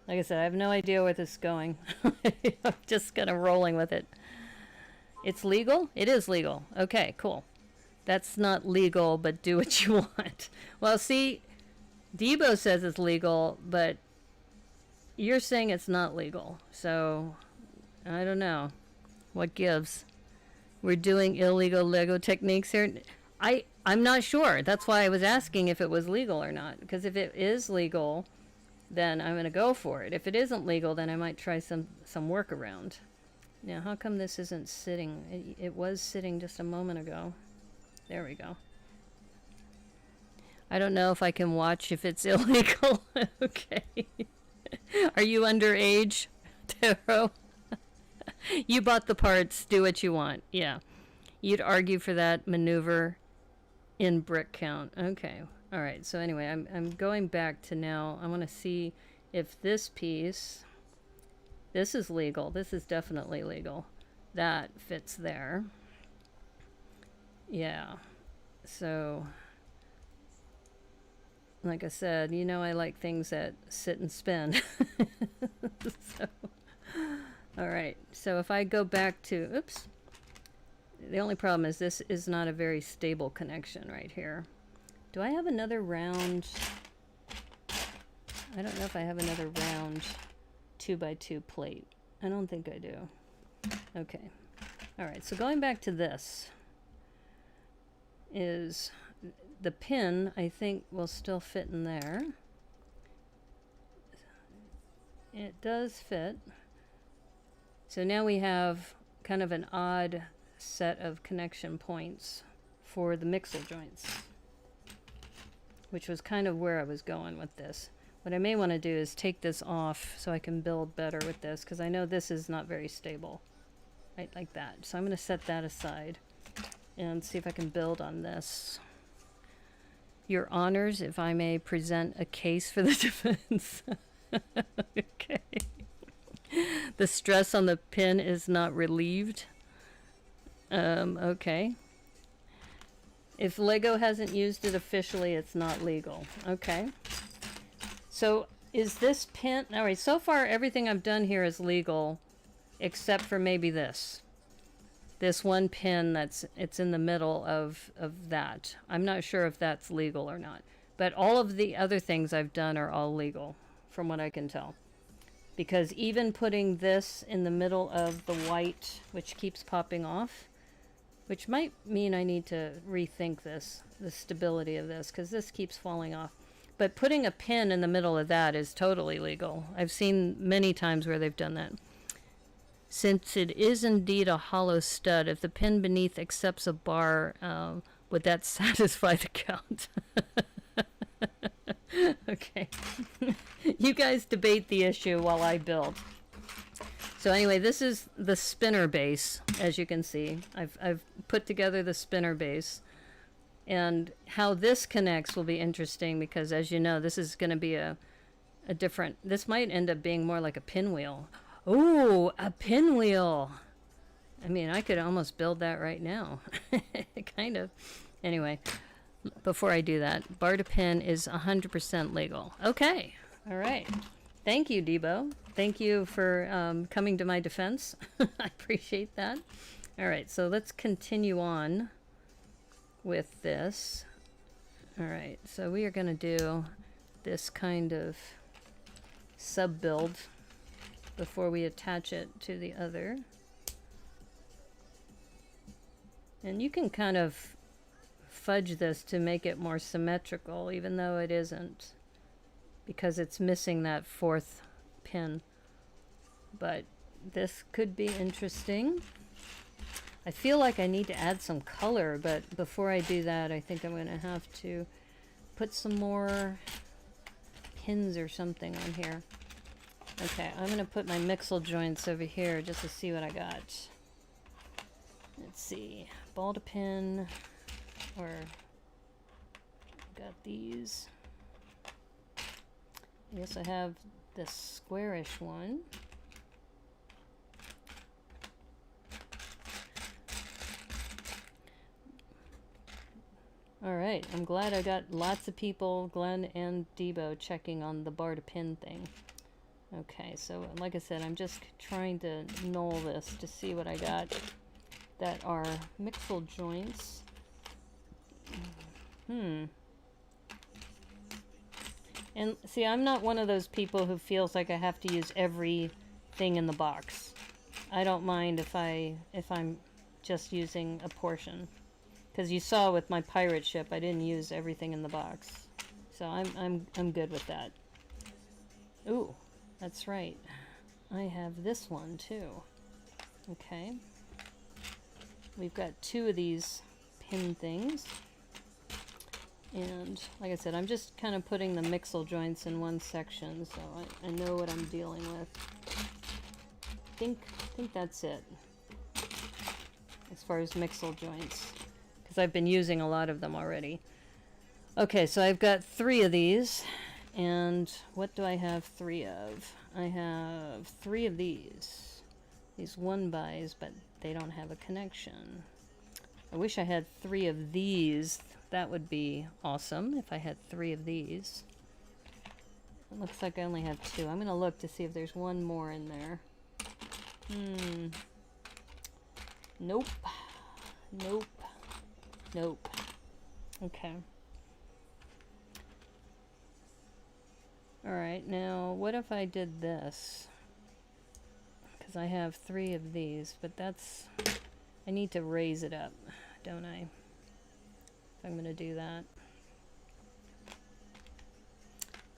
Like I said, I have no idea where this is going. I'm just kind of rolling with it. It's legal? It is legal. Okay, cool. That's not legal, but do what you want. Well, see, Debo says it's legal, but you're saying it's not legal. So, I don't know. What gives? We're doing illegal Lego techniques here. I'm not sure. That's why I was asking if it was legal or not. Because if it is legal, then I'm going to go for it. If it isn't legal, then I might try some workaround. Now, how come this isn't sitting? It was sitting just a moment ago. There we go. I don't know if I can watch if it's illegal. Okay. Are you underage, Taro? You bought the parts. Do what you want. Yeah. You'd argue for that maneuver in brick count. Okay. All right. So anyway, I'm going back to now. I want to see if this piece, this is legal. This is definitely legal. That fits there. Yeah. So, like I said, you know I like things that sit and spin. So, all right. So if I go back to, oops. The only problem is this is not a very stable connection right here. Do I have another round? I don't know if I have another round 2x2 plate. I don't think I do. Okay. All right. So going back to this is the pin, I think, will still fit in there. It does fit. So now we have kind of an odd set of connection points for the mixel joints, which was kind of where I was going with this. What I may want to do is take this off so I can build better with this, because I know this is not very stable, right, like that. So I'm going to set that aside and see if I can build on this. Your honors, if I may present a case for the defense. Okay. The stress on the pin is not relieved. Okay. If Lego hasn't used it officially, it's not legal. Okay. So is this pin, all right, so far everything I've done here is legal, except for maybe this. This one pin it's in the middle of that. I'm not sure if that's legal or not. But all of the other things I've done are all legal, from what I can tell. Because even putting this in the middle of the white, which keeps popping off, which might mean I need to rethink this, the stability of this, because this keeps falling off. But putting a pin in the middle of that is totally legal. I've seen many times where they've done that. Since it is indeed a hollow stud, if the pin beneath accepts a bar, would that satisfy the count? Okay. You guys debate the issue while I build. So anyway, this is the spinner base, as you can see. I've put together the spinner base. And how this connects will be interesting because, as you know, this is going to be a different... This might end up being more like a pinwheel. Ooh, a pinwheel! I mean, I could almost build that right now. Kind of. Anyway, before I do that, bar to pin is 100% legal. Okay. All right. Thank you, Debo. Thank you for coming to my defense. I appreciate that. All right, so let's continue on with this. All right, so we are going to do this kind of sub build before we attach it to the other. And you can kind of fudge this to make it more symmetrical, even though it isn't, because it's missing that fourth pin. But this could be interesting. I feel like I need to add some color, but before I do that, I think I'm going to have to put some more pins or something on here. Okay, I'm going to put my mixel joints over here just to see what I got. Let's see, ball to pin, or got these. I guess I have this squarish one. Alright, I'm glad I got lots of people, Glenn and Debo, checking on the bar to pin thing. Okay, so like I said, I'm just trying to null this to see what I got that are mixel joints. And see, I'm not one of those people who feels like I have to use everything in the box. I don't mind if I'm just using a portion, Because you saw with my pirate ship, I didn't use everything in the box. So I'm good with that. Ooh, that's right. I have this one too. Okay. We've got 2 of these pin things. And like I said, I'm just kind of putting the mixel joints in one section, so I know what I'm dealing with. I think that's it as far as mixel joints, because I've been using a lot of them already. Okay, so I've got 3 of these, and what do I have 3 of? I have 3 of these 1-bys, but they don't have a connection. I wish I had 3 of these. That would be awesome if I had 3 of these. It looks like I only have 2. I'm going to look to see if there's one more in there. Nope. Nope. Nope. Okay. Alright, now what if I did this? Because I have 3 of these, but that's... I need to raise it up, don't I? If I'm going to do that.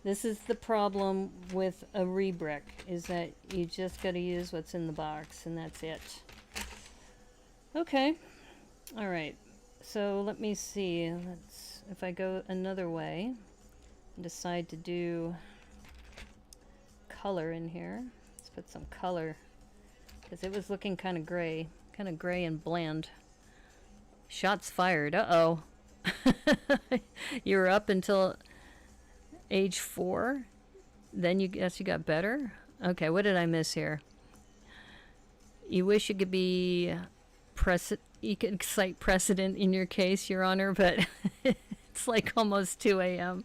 This is the problem with a rebrick, is that you just got to use what's in the box, and that's it. Okay. Alright. So let me see. If I go another way and decide to do color in here. Let's put some color, because it was looking kind of gray and bland. Shots fired. Uh-oh. You were up until age 4, then you guess you got better? Okay, what did I miss here? You wish you could be you could cite precedent in your case, Your Honor, but it's like almost 2 a.m.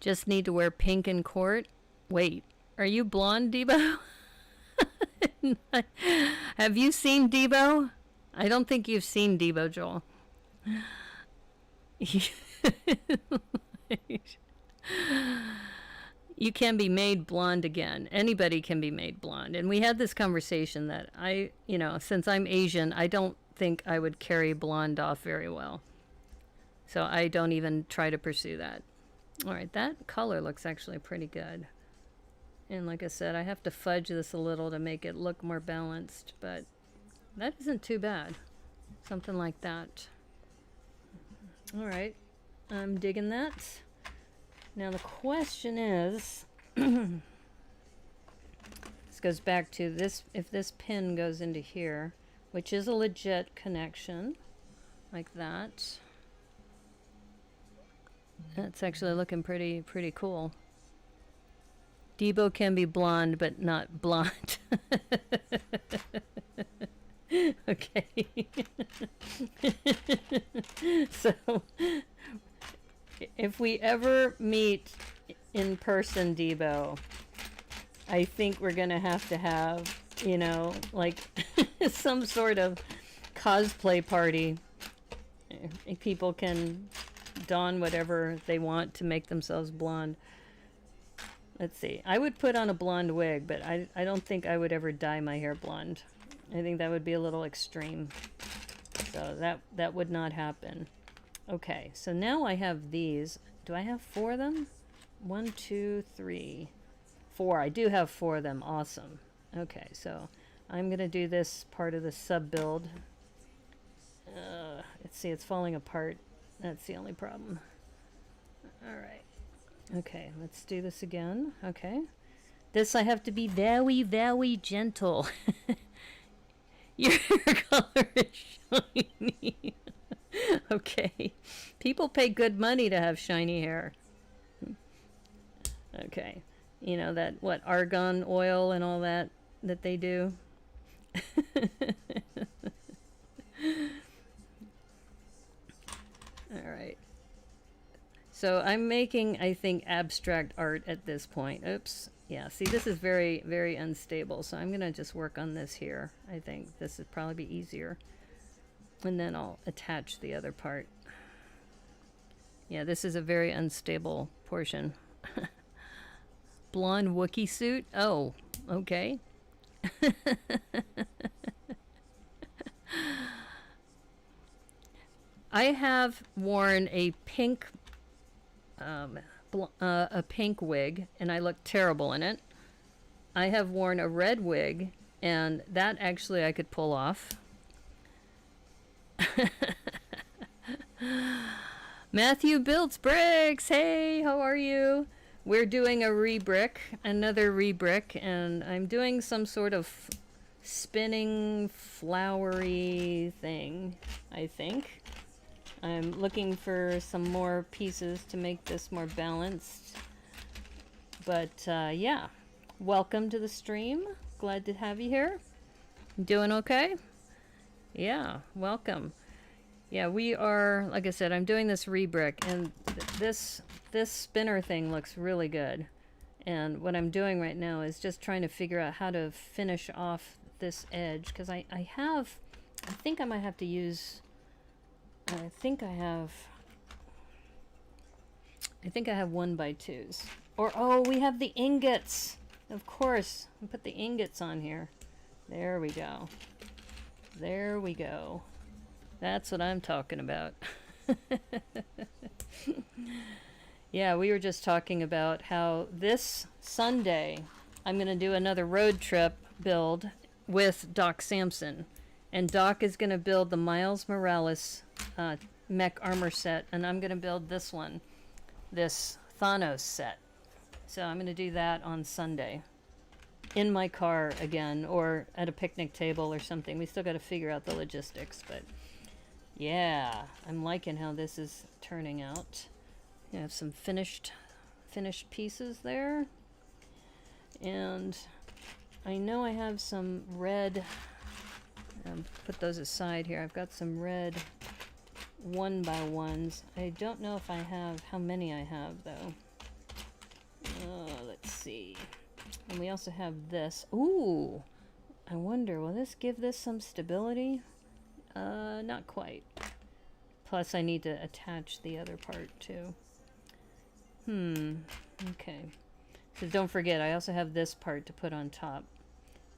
Just need to wear pink in court. Wait, are you blonde, Debo? Have you seen Debo? I don't think you've seen Debo, Joel. You can be made blonde again. Anybody can be made blonde. And we had this conversation that since I'm Asian, I don't think I would carry blonde off very well. So I don't even try to pursue that. All right, that color looks actually pretty good. And like I said, I have to fudge this a little to make it look more balanced, but that isn't too bad. Something like that. All right, I'm digging that. Now the question is, this goes back to this, if this pin goes into here, which is a legit connection, like that. That's actually looking pretty cool. Debo can be blonde, but not blonde. Okay. So, if we ever meet in person, Debo, I think we're going to have, like some sort of cosplay party. People can don whatever they want to make themselves blonde. Let's see. I would put on a blonde wig, but I don't think I would ever dye my hair blonde. I think that would be a little extreme. So that would not happen. Okay, so now I have these. Do I have 4 of them? 1, 2, 3, 4. I do have 4 of them. Awesome. Okay, so I'm going to do this part of the sub build. Let's see, it's falling apart. That's the only problem. All right. Okay, let's do this again. Okay. This I have to be very, very gentle. Your hair color is shiny. Okay. People pay good money to have shiny hair. Okay. You know that, what, argan oil and all that they do? All right. So I'm making, I think, abstract art at this point. Oops. Yeah, see, this is very, very unstable. So I'm going to just work on this here. I think this would probably be easier. And then I'll attach the other part. Yeah, this is a very unstable portion. Blonde Wookiee suit? Oh, okay. I have worn a pink wig, and I look terrible in it. I have worn a red wig, and that actually I could pull off. Matthew builds bricks. Hey, how are you? We're doing a re-brick, another re-brick, and I'm doing some sort of spinning flowery thing, I think. I'm looking for some more pieces to make this more balanced. But yeah, welcome to the stream. Glad to have you here. Doing okay? Yeah, welcome. Yeah, we are, like I said, I'm doing this re-brick, and this spinner thing looks really good. And what I'm doing right now is just trying to figure out how to finish off this edge, because I think I might have to use, I think I have 1x2s. Or, oh, we have the ingots. Of course, I'll put the ingots on here. There we go. There we go. That's what I'm talking about. Yeah, we were just talking about how this Sunday I'm going to do another road trip build with Doc Samson. And Doc is going to build the Miles Morales mech armor set, and I'm going to build this one, this Thanos set. So I'm going to do that on Sunday. In my car again, or at a picnic table or something. We still got to figure out the logistics, but yeah, I'm liking how this is turning out. You have some finished pieces there, and I know I have some red. Put those aside here. I've got some red 1x1s. I don't know if I have how many I have though. Let's see. And we also have this. Ooh, I wonder, will this give this some stability? Not quite. Plus I need to attach the other part too. Okay. So don't forget, I also have this part to put on top.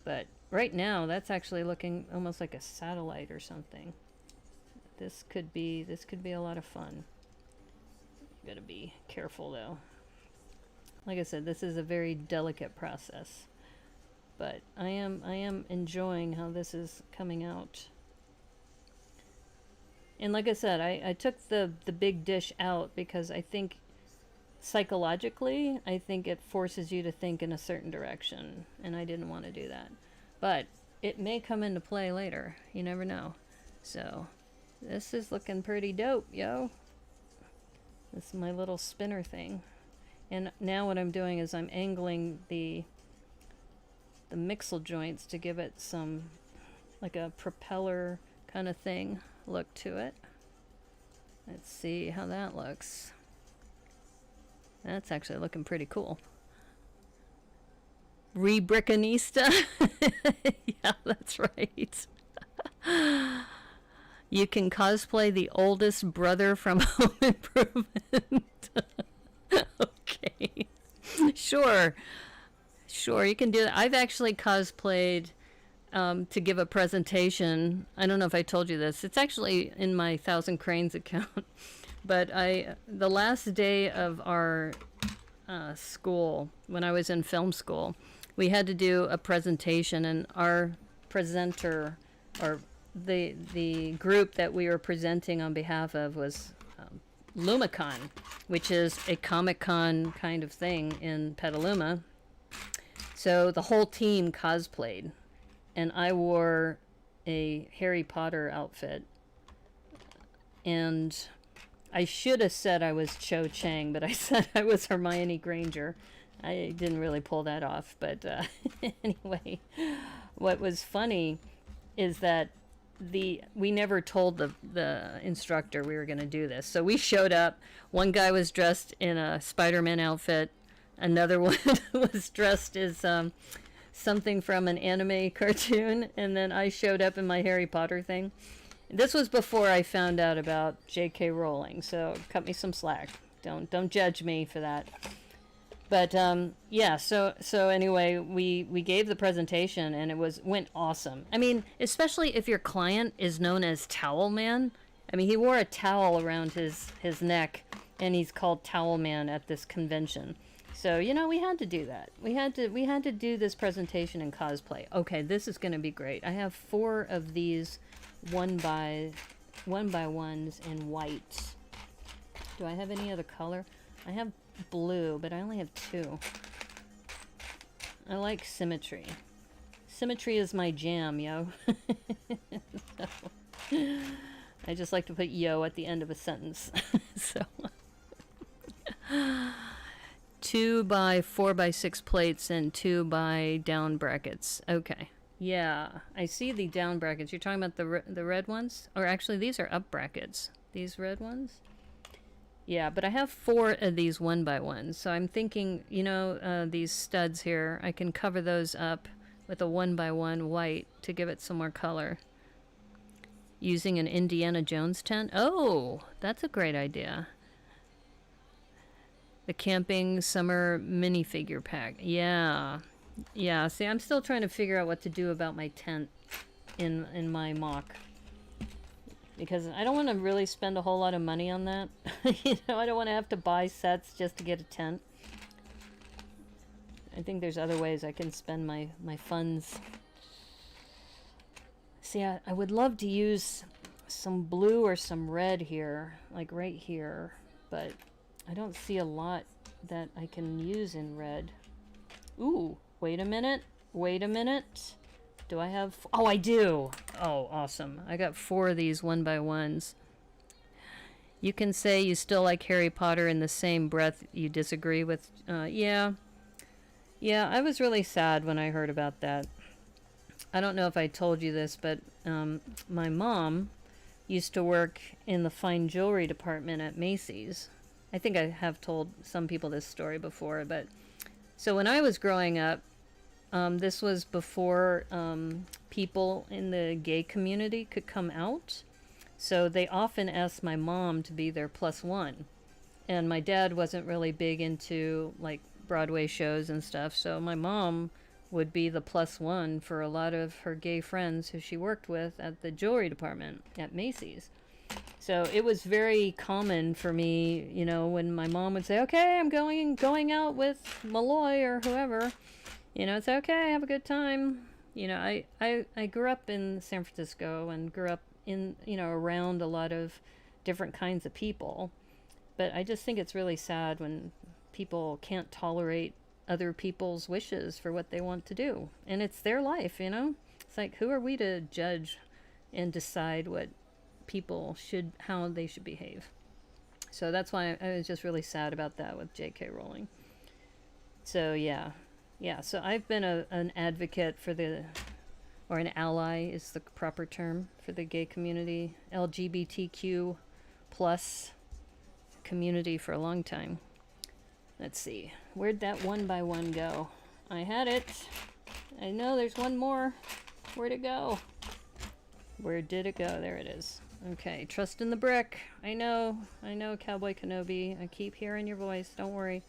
But right now, that's actually looking almost like a satellite or something. This could be a lot of fun. You gotta be careful though. Like I said, this is a very delicate process. But I am enjoying how this is coming out. And like I said, I took the big dish out because I think psychologically, I think it forces you to think in a certain direction, and I didn't want to do that. But it may come into play later. You never know. So this is looking pretty dope, yo. This is my little spinner thing. And now what I'm doing is I'm angling the mixel joints to give it some, like a propeller kind of thing look to it. Let's see how that looks. That's actually looking pretty cool. Re-Brickanista? Yeah, that's right. You can cosplay the oldest brother from Home Improvement. Okay. Sure, you can do that. I've actually cosplayed to give a presentation. I don't know if I told you this. It's actually in my 1,000 Cranes account. But the last day of our school, when I was in film school, we had to do a presentation, and our presenter, or the group that we were presenting on behalf of, was Lumicon, which is a Comic-Con kind of thing in Petaluma. So the whole team cosplayed, and I wore a Harry Potter outfit, and I should have said I was Cho Chang, but I said I was Hermione Granger. I didn't really pull that off, but anyway, what was funny is that we never told the instructor we were going to do this. So we showed up. One guy was dressed in a Spider-Man outfit. Another one was dressed as something from an anime cartoon, and then I showed up in my Harry Potter thing. This was before I found out about J.K. Rowling, so cut me some slack. Don't judge me for that. But yeah, so anyway, we gave the presentation, and it went awesome. I mean, especially if your client is known as Towel Man. I mean, he wore a towel around his neck, and he's called Towel Man at this convention. So, you know, we had to do that. We had to do this presentation in cosplay. Okay, this is going to be great. I have 4 of these one by ones in white. Do I have any other color? I have blue, but I only have 2. I like symmetry. Symmetry is my jam, yo. So, I just like to put yo at the end of a sentence. So 2 by 4 by 6 plates and 2 by down brackets. Okay. Yeah, I see the down brackets. You're talking about the red ones? Or actually, these are up brackets. These red ones? Yeah, but I have 4 of these 1x1s. So I'm thinking, you know, these studs here, I can cover those up with a 1x1 white to give it some more color. Using an Indiana Jones tent. Oh, that's a great idea. The camping summer minifigure pack. Yeah. Yeah, see, I'm still trying to figure out what to do about my tent in my mock. Because I don't want to really spend a whole lot of money on that. You know, I don't want to have to buy sets just to get a tent. I think there's other ways I can spend my funds. See, I would love to use some blue or some red here, like right here, but I don't see a lot that I can use in red. Ooh, wait a minute. Wait a minute. Do I have... Oh, I do! Oh, awesome. I got 4 of these 1x1s. You can say you still like Harry Potter in the same breath you disagree with... yeah. Yeah, I was really sad when I heard about that. I don't know if I told you this, but my mom used to work in the fine jewelry department at Macy's. I think I have told some people this story before, but... So when I was growing up, this was before people in the gay community could come out. So they often asked my mom to be their +1. And my dad wasn't really big into, like, Broadway shows and stuff, so my mom would be the +1 for a lot of her gay friends who she worked with at the jewelry department at Macy's. So it was very common for me, you know, when my mom would say, okay, I'm going out with Malloy or whoever, you know, it's okay, have a good time. You know, I grew up in San Francisco and grew up in, you know, around a lot of different kinds of people. But I just think it's really sad when people can't tolerate other people's wishes for what they want to do. And it's their life, you know? It's like, who are we to judge and decide what people should, how they should behave? So that's why I was just really sad about that with J.K. Rowling. So yeah. Yeah, so I've been an advocate for the, or an ally is the proper term, for the gay community, LGBTQ plus community for a long time. Let's see, where'd that 1x1 go? I had it. I know there's one more. Where'd it go? Where did it go? There it is. Okay, trust in the brick. I know, Cowboy Kenobi. I keep hearing your voice, don't worry.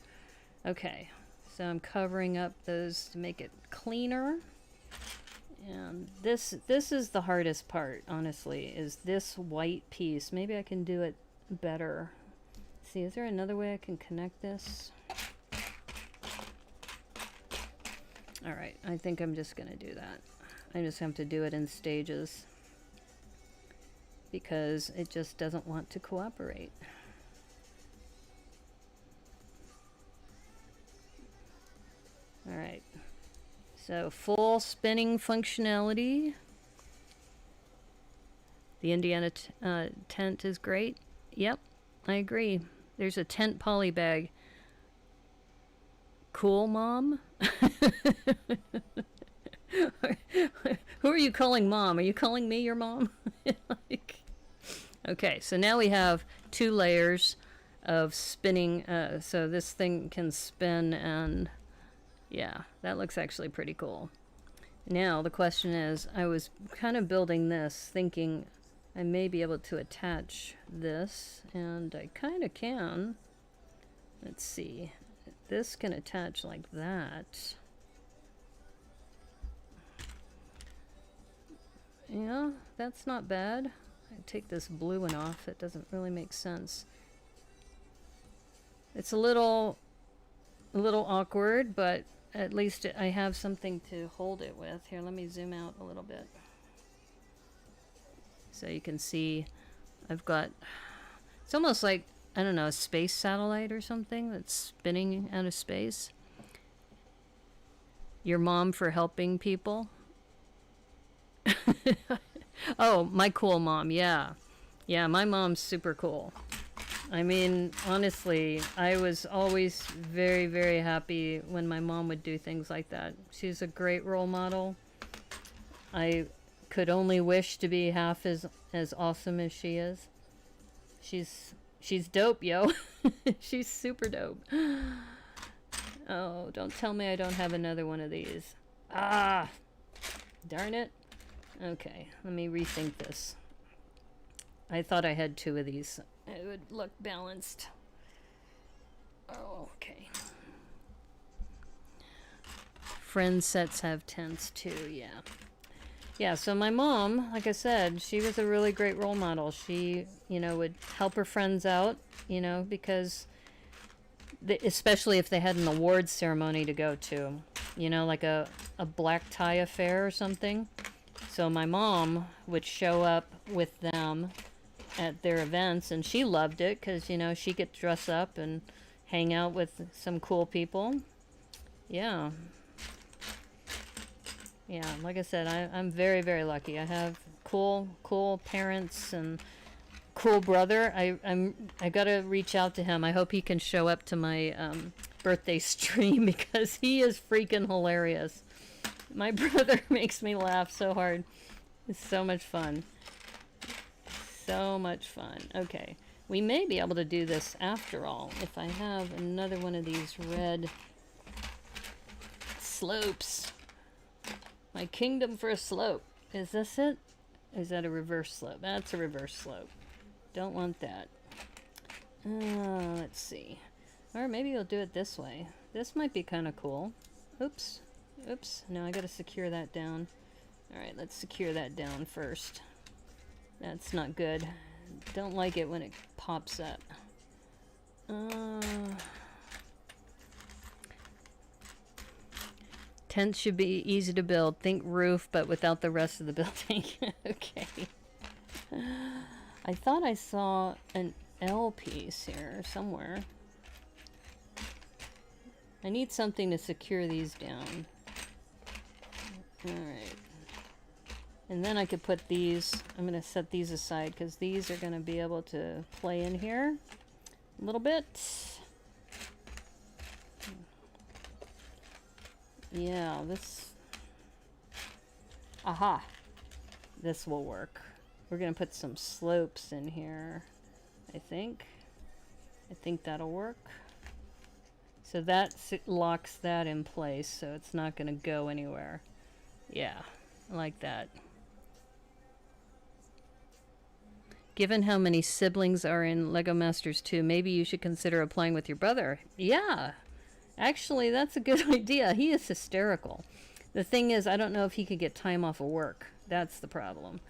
Okay, so I'm covering up those to make it cleaner. And this is the hardest part, honestly, is this white piece. Maybe I can do it better. See, is there another way I can connect this? Alright, I think I'm just gonna do that. I just have to do it in stages because it just doesn't want to cooperate. Alright, so full spinning functionality. The Indiana tent is great. Yep, I agree. There's a tent poly bag. Cool, Mom? Who are you calling Mom? Are you calling me your mom? Like, okay, so now we have 2 layers of spinning. So this thing can spin, and yeah, that looks actually pretty cool. Now the question is, I was kind of building this thinking I may be able to attach this, and I kind of can. Let's see. This can attach like that. Yeah, that's not bad. I take this blue one off. It doesn't really make sense. It's a little awkward, but at least I have something to hold it with. Here, let me zoom out a little bit. So you can see I've got, it's almost like, I don't know, a space satellite or something that's spinning out of space. Your mom for helping people. Oh, my cool mom, yeah. Yeah, my mom's super cool. I mean, honestly, I was always very, very happy when my mom would do things like that. She's a great role model. I could only wish to be half as awesome as she is. She's dope, yo. She's super dope. Oh, don't tell me I don't have another one of these. Ah, darn it. Okay, let me rethink this. I thought I had two of these. It would look balanced. Oh, okay. Friend sets have tents too, yeah. Yeah, so my mom, like I said, she was a really great role model. She, would help her friends out, because especially if they had an awards ceremony to go to, like a black tie affair or something. So my mom would show up with them at their events, and she loved it because, she could dress up and hang out with some cool people. Yeah. Yeah, like I said, I'm very, very lucky. I have cool parents and cool brother. I gotta reach out to him. I hope he can show up to my birthday stream because he is freaking hilarious. My brother makes me laugh so hard. It's so much fun. So much fun. Okay, we may be able to do this after all if I have another one of these red slopes. My kingdom for a slope. Is this it? Is that a reverse slope? That's a reverse slope. Don't want that. Let's see. Or maybe we'll do it this way. This might be kind of cool. Oops. Oops. No, I gotta secure that down. Alright, let's secure that down first. That's not good. Don't like it when it pops up. Tents should be easy to build. Think roof, but without the rest of the building. Okay. I thought I saw an L piece here somewhere. I need something to secure these down. Alright. And then I could put these, I'm going to set these aside because these are going to be able to play in here a little bit. Yeah, this, aha, this will work. We're going to put some slopes in here, I think. I think that'll work. So that locks that in place, so it's not going to go anywhere. Yeah, I like that. Given how many siblings are in Lego Masters 2, maybe you should consider applying with your brother. Yeah, actually, that's a good idea. He is hysterical. The thing is, I don't know if he could get time off of work. That's the problem.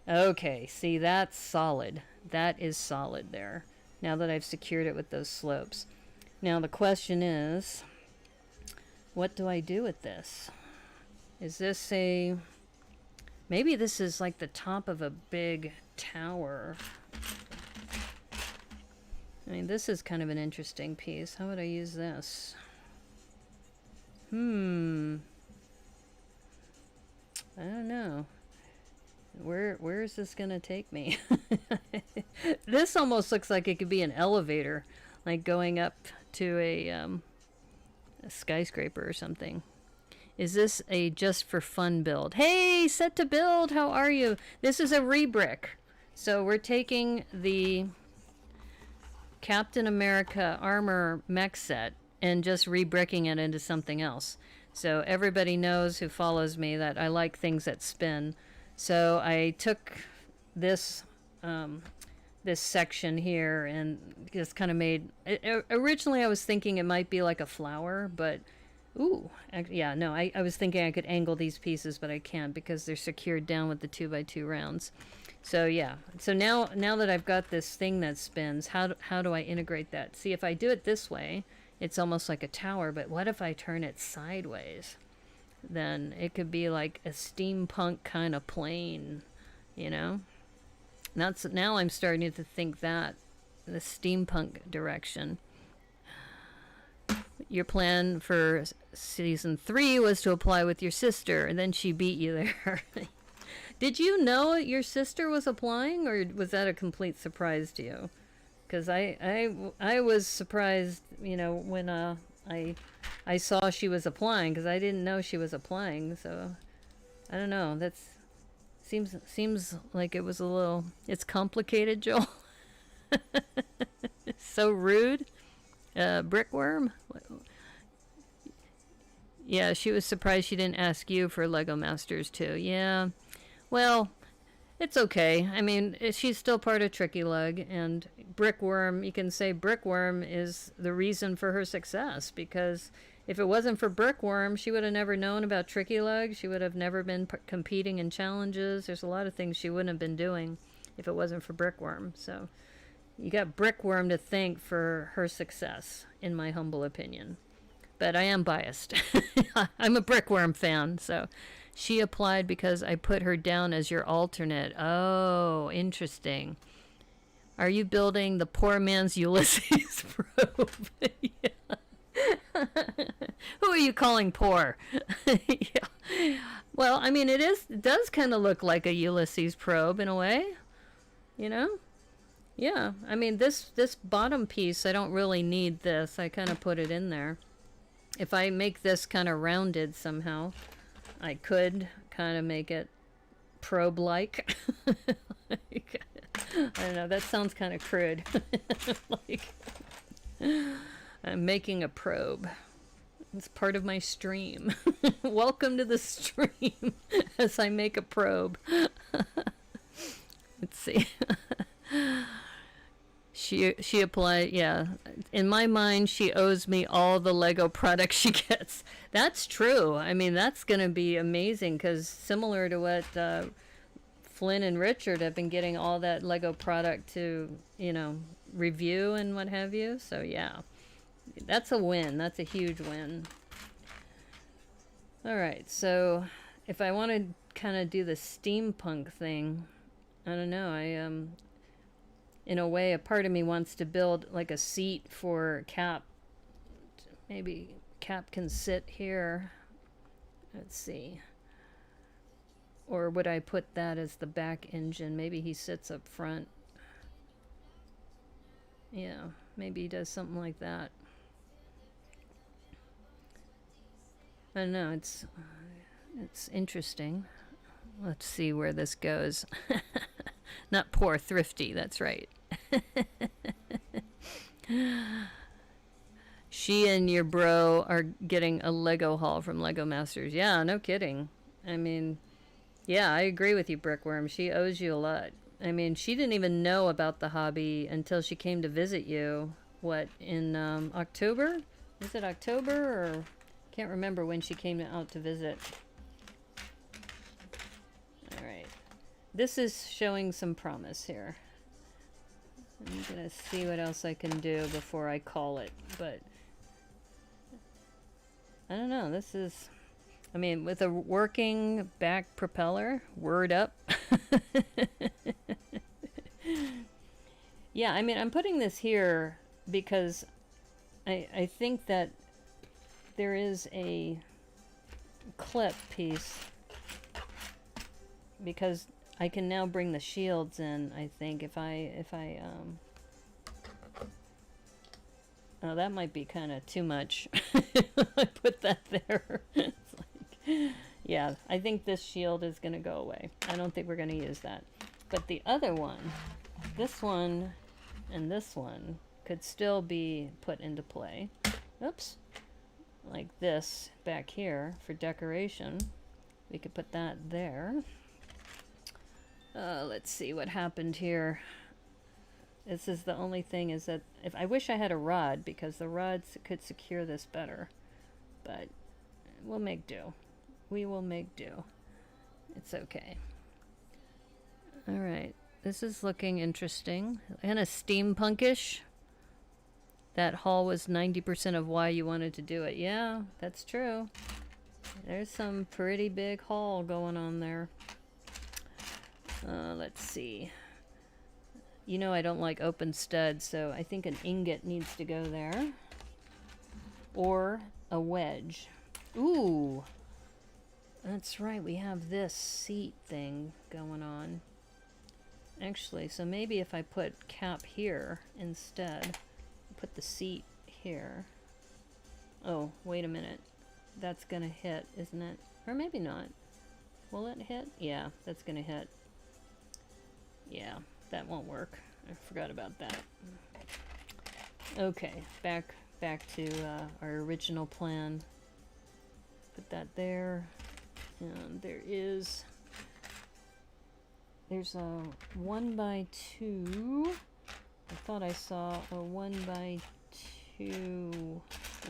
Okay, see, that's solid. That is solid there. Now that I've secured it with those slopes. Now the question is, what do I do with this? Is this a... Maybe this is like the top of a big tower. I mean, this is kind of an interesting piece. How would I use this? I don't know. Where is this gonna take me? This almost looks like it could be an elevator, like going up to a skyscraper or something. Is this a just for fun build? Hey, set to build, how are you? This is a rebrick. So we're taking the Captain America armor mech set and just rebricking it into something else. So everybody knows who follows me that I like things that spin. So I took this this section here and just kind of made... originally I was thinking it might be like a flower, but... Ooh, yeah, no, I was thinking I could angle these pieces, but I can't because they're secured down with the 2x2 rounds. So yeah, so now that I've got this thing that spins, how do I integrate that? See, if I do it this way, it's almost like a tower, but what if I turn it sideways? Then it could be like a steampunk kind of plane, you know? That's now I'm starting to think that the steampunk direction. Your plan for season 3 was to apply with your sister, and then she beat you there. Did you know your sister was applying, or was that a complete surprise to you? Because I was surprised, you know, when I saw she was applying, because I didn't know she was applying. So I don't know. That's seems like it was a little. It's complicated, Joel. So rude. Brickworm. Yeah, she was surprised she didn't ask you for Lego Masters too. Yeah. Well, it's okay. I mean, she's still part of Tricky Lug, and Brickworm, you can say Brickworm is the reason for her success, because if it wasn't for Brickworm, she would have never known about Tricky Lug. She would have never been competing in challenges. There's a lot of things she wouldn't have been doing if it wasn't for Brickworm. So you got Brickworm to thank for her success, in my humble opinion. But I am biased. I'm a Brickworm fan, so she applied because I put her down as your alternate. Oh, interesting. Are you building the poor man's Ulysses probe? Yeah. Who are you calling poor? Yeah. Well, I mean, it does kind of look like a Ulysses probe in a way, you know? Yeah, I mean, this bottom piece, I don't really need this. I kind of put it in there. If I make this kind of rounded somehow, I could kind of make it probe-like. Like, I don't know, that sounds kind of crude. Like, I'm making a probe. It's part of my stream. Welcome to the stream as I make a probe. Let's see. She applied, yeah. In my mind, she owes me all the Lego products she gets. That's true. I mean, that's going to be amazing, because similar to what Flynn and Richard have been getting all that Lego product to, you know, review and what have you. So, yeah. That's a win. That's a huge win. All right. So, if I want to kind of do the steampunk thing, I don't know. In a way, a part of me wants to build like a seat for Cap. Maybe Cap can sit here. Let's see. Or would I put that as the back engine? Maybe he sits up front. Yeah, maybe he does something like that. I don't know, it's interesting. Let's see where this goes. Not poor Thrifty, that's right. She and your bro are getting a Lego haul from Lego Masters. Yeah, no kidding. I mean, yeah, I agree with you, Brickworm. She owes you a lot. I mean, she didn't even know about the hobby until she came to visit you. What, in October? Was it October, or can't remember when she came out to visit. All right. This is showing some promise here. I'm gonna see what else I can do before I call it, but I don't know. This is, I mean, with a working back propeller, word up. Yeah, I mean, I'm putting this here because I think that there is a clip piece, because I can now bring the shields in, I think, if I oh, that might be kind of too much. I put that there. It's like, yeah, I think this shield is going to go away. I don't think we're going to use that. But the other one, this one, and this one could still be put into play. Oops. Like this back here for decoration. We could put that there. Let's see what happened here. This is the only thing, is that if I wish I had a rod, because the rods could secure this better, but we'll make do. We will make do. It's okay. All right. This is looking interesting. Kind of steampunkish. That haul was 90% of why you wanted to do it. Yeah, that's true. There's some pretty big haul going on there. Let's see. You know I don't like open studs, so I think an ingot needs to go there. Or a wedge. Ooh! That's right, we have this seat thing going on. Actually, so maybe if I put cap here instead, put the seat here. Oh, wait a minute. That's gonna hit, isn't it? Or maybe not. Will it hit? Yeah, that's gonna hit. Yeah, that won't work. I forgot about that. Okay, back to our original plan. Put that there. And there's a 1x2. I thought I saw a 1x2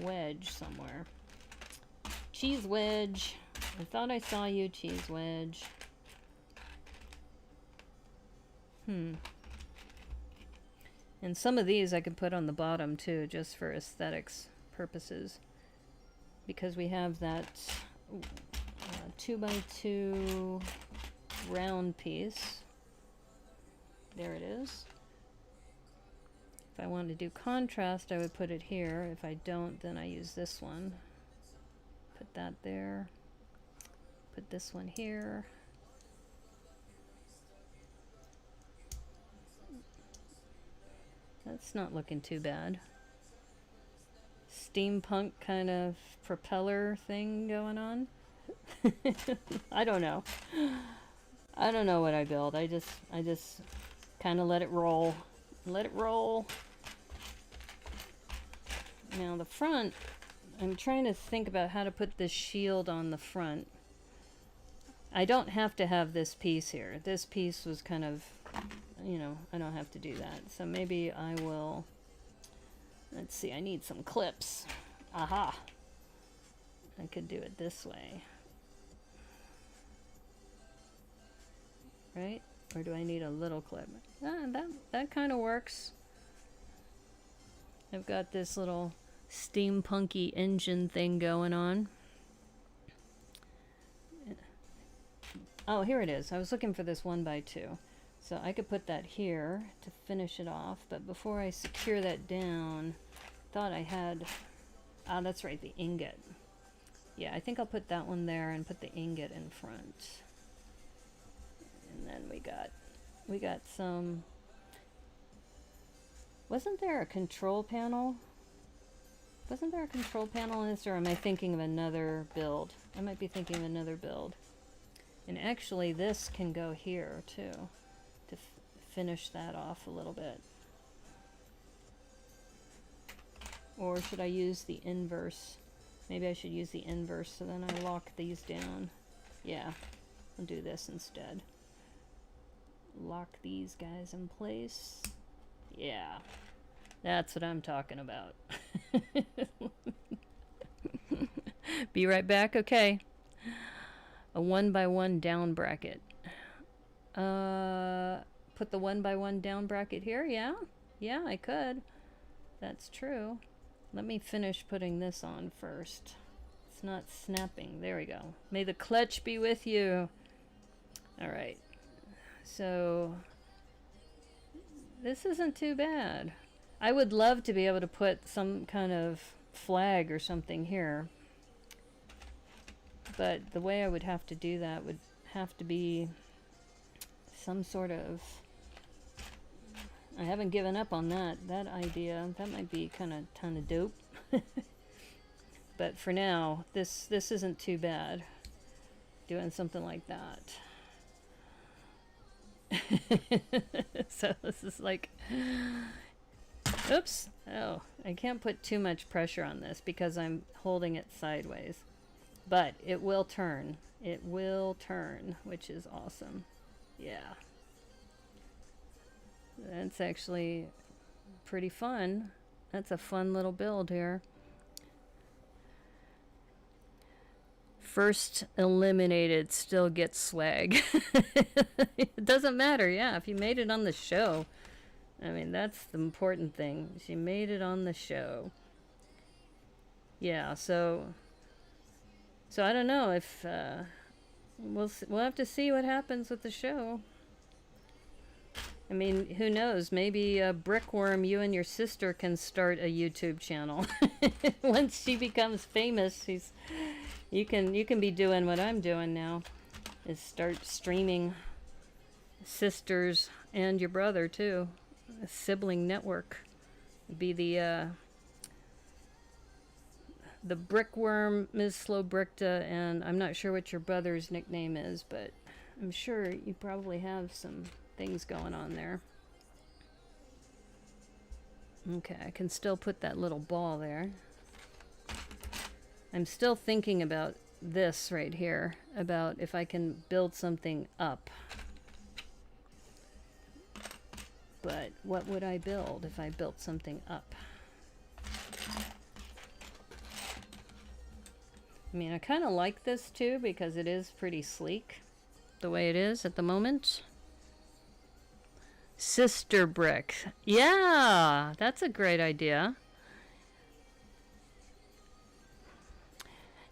wedge somewhere. Cheese wedge. I thought I saw you, cheese wedge. And some of these I could put on the bottom too, just for aesthetics purposes. Because we have that 2x2 round piece. There it is. If I wanted to do contrast, I would put it here. If I don't, then I use this one. Put that there. Put this one here. That's not looking too bad. Steampunk kind of propeller thing going on. I don't know. I don't know what I build. I just kind of let it roll. Let it roll. Now the front, I'm trying to think about how to put this shield on the front. I don't have to have this piece here. This piece was kind of, you know, I don't have to do that. So maybe I will, let's see, I need some clips. Aha. I could do it this way. Right? Or do I need a little clip? That kind of works. I've got this little steampunky engine thing going on. Oh, here it is. I was looking for this 1x2. So I could put that here to finish it off, but before I secure that down, thought I had, that's right, the ingot. Yeah, I think I'll put that one there and put the ingot in front. And then we got some, wasn't there a control panel? Wasn't there a control panel in this, or am I thinking of another build? I might be thinking of another build. And actually this can go here too, to finish that off a little bit. Or should I use the inverse? Maybe I should use the inverse, so then I lock these down. Yeah, I'll do this instead. Lock these guys in place. Yeah, that's what I'm talking about. Be right back. Okay. A 1x1 down bracket. Put the 1x1 down bracket here. Yeah, I could. That's true. Let me finish putting this on first. It's not snapping. There we go. May the clutch be with you. All right. So this isn't too bad. I would love to be able to put some kind of flag or something here. But the way I would have to do that would have to be some sort of, I haven't given up on that idea. That might be kind of dope. But for now, this isn't too bad. Doing something like that. So this is like, oops. Oh, I can't put too much pressure on this because I'm holding it sideways. But it will turn. It will turn, which is awesome. Yeah. That's actually pretty fun. That's a fun little build here. first eliminated still gets swag. It doesn't matter, yeah, if you made it on the show. I mean, that's the important thing. She made it on the show. Yeah, so I don't know if we'll have to see what happens with the show. I mean, who knows? Maybe Brickworm, you and your sister can start a YouTube channel. Once she becomes famous, you can be doing what I'm doing now, is start streaming. Sisters and your brother too, a sibling network. It'd be the Brickworm, Ms. Slowbrickta, and I'm not sure what your brother's nickname is, but I'm sure you probably have some things going on there. Okay, I can still put that little ball there. I'm still thinking about this right here, about if I can build something up. But what would I build if I built something up? I mean, I kind of like this too because it is pretty sleek the way it is at the moment. Sister brick. Yeah, that's a great idea.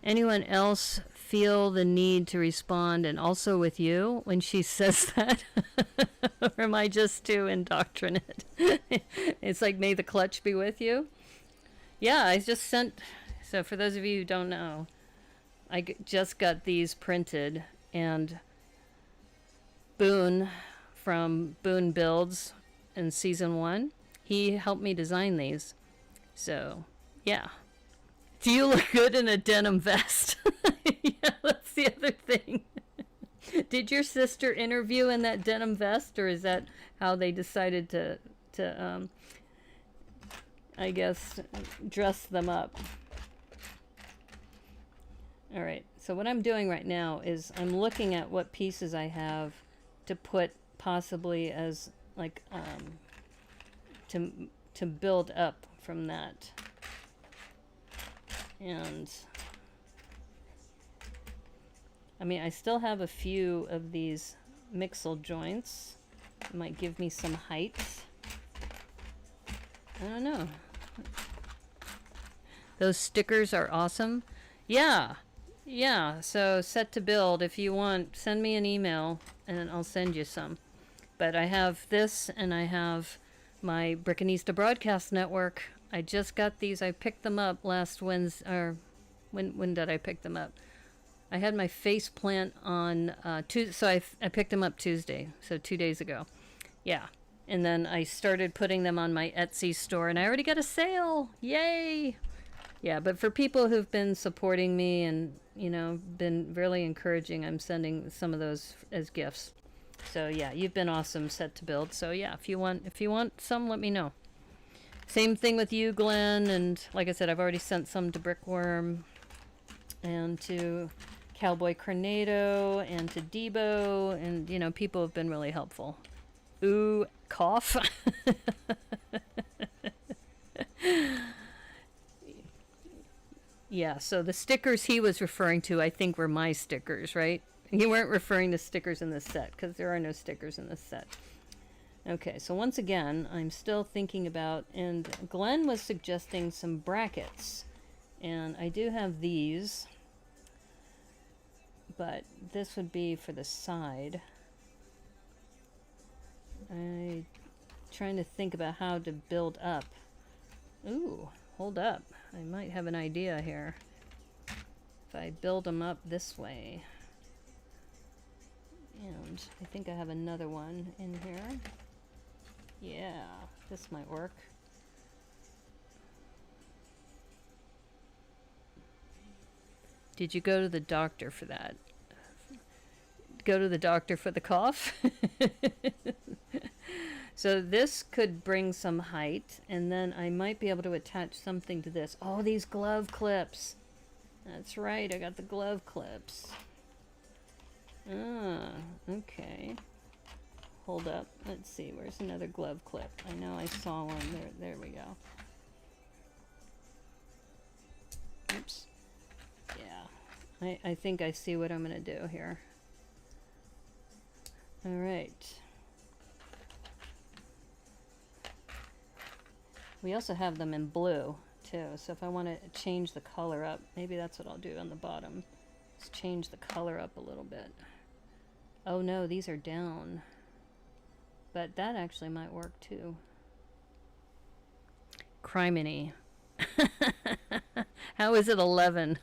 Anyone else feel the need to respond and also with you when she says that? Or am I just too indoctrinate? It's like, may the clutch be with you. Yeah, I just sent, so for those of you who don't know, I just got these printed, and Boone from Boone Builds in season 1, he helped me design these. So, yeah. Do you look good in a denim vest? Yeah, that's the other thing. Did your sister interview in that denim vest, or is that how they decided to I guess, dress them up? All right, so what I'm doing right now is I'm looking at what pieces I have to put possibly as like to build up from that. And I mean, I still have a few of these mixel joints. It might give me some height. I don't know. Those stickers are awesome. Yeah. Yeah, so set to build. If you want, send me an email and I'll send you some. But I have this, and I have my Brickanista Broadcast Network. I just got these. I picked them up last Wednesday, or when did I pick them up? I had my face plant on Tuesday, so I picked them up Tuesday, so 2 days ago. Yeah, and then I started putting them on my Etsy store, and I already got a sale. Yay! Yeah, but for people who've been supporting me and, you know, been really encouraging, I'm sending some of those as gifts. So yeah, you've been awesome, set to build. So yeah, if you want some, let me know. Same thing with you, Glenn, and like I said, I've already sent some to Brickworm and to Cowboy Cornado and to Debo, and you know, people have been really helpful. Ooh, cough. Yeah, so the stickers he was referring to, I think, were my stickers, right? You weren't referring to stickers in this set, because there are no stickers in this set. Okay, so once again, I'm still thinking about, and Glenn was suggesting some brackets. And I do have these, but this would be for the side. I'm trying to think about how to build up. Ooh, hold up. I might have an idea here. If I build them up this way. And I think I have another one in here. Yeah, this might work. Did you go to the doctor for that? Go to the doctor for the cough? So this could bring some height, and then I might be able to attach something to this. Oh, these glove clips. That's right, I got the glove clips. Ah, okay. Hold up. Let's see, where's another glove clip? I know I saw one. There we go. Oops. Yeah. I think I see what I'm going to do here. All right. We also have them in blue too, so if I want to change the color up, maybe that's what I'll do on the bottom. Just change the color up a little bit. Oh no, these are down. But that actually might work too. Criminy. How is it 11?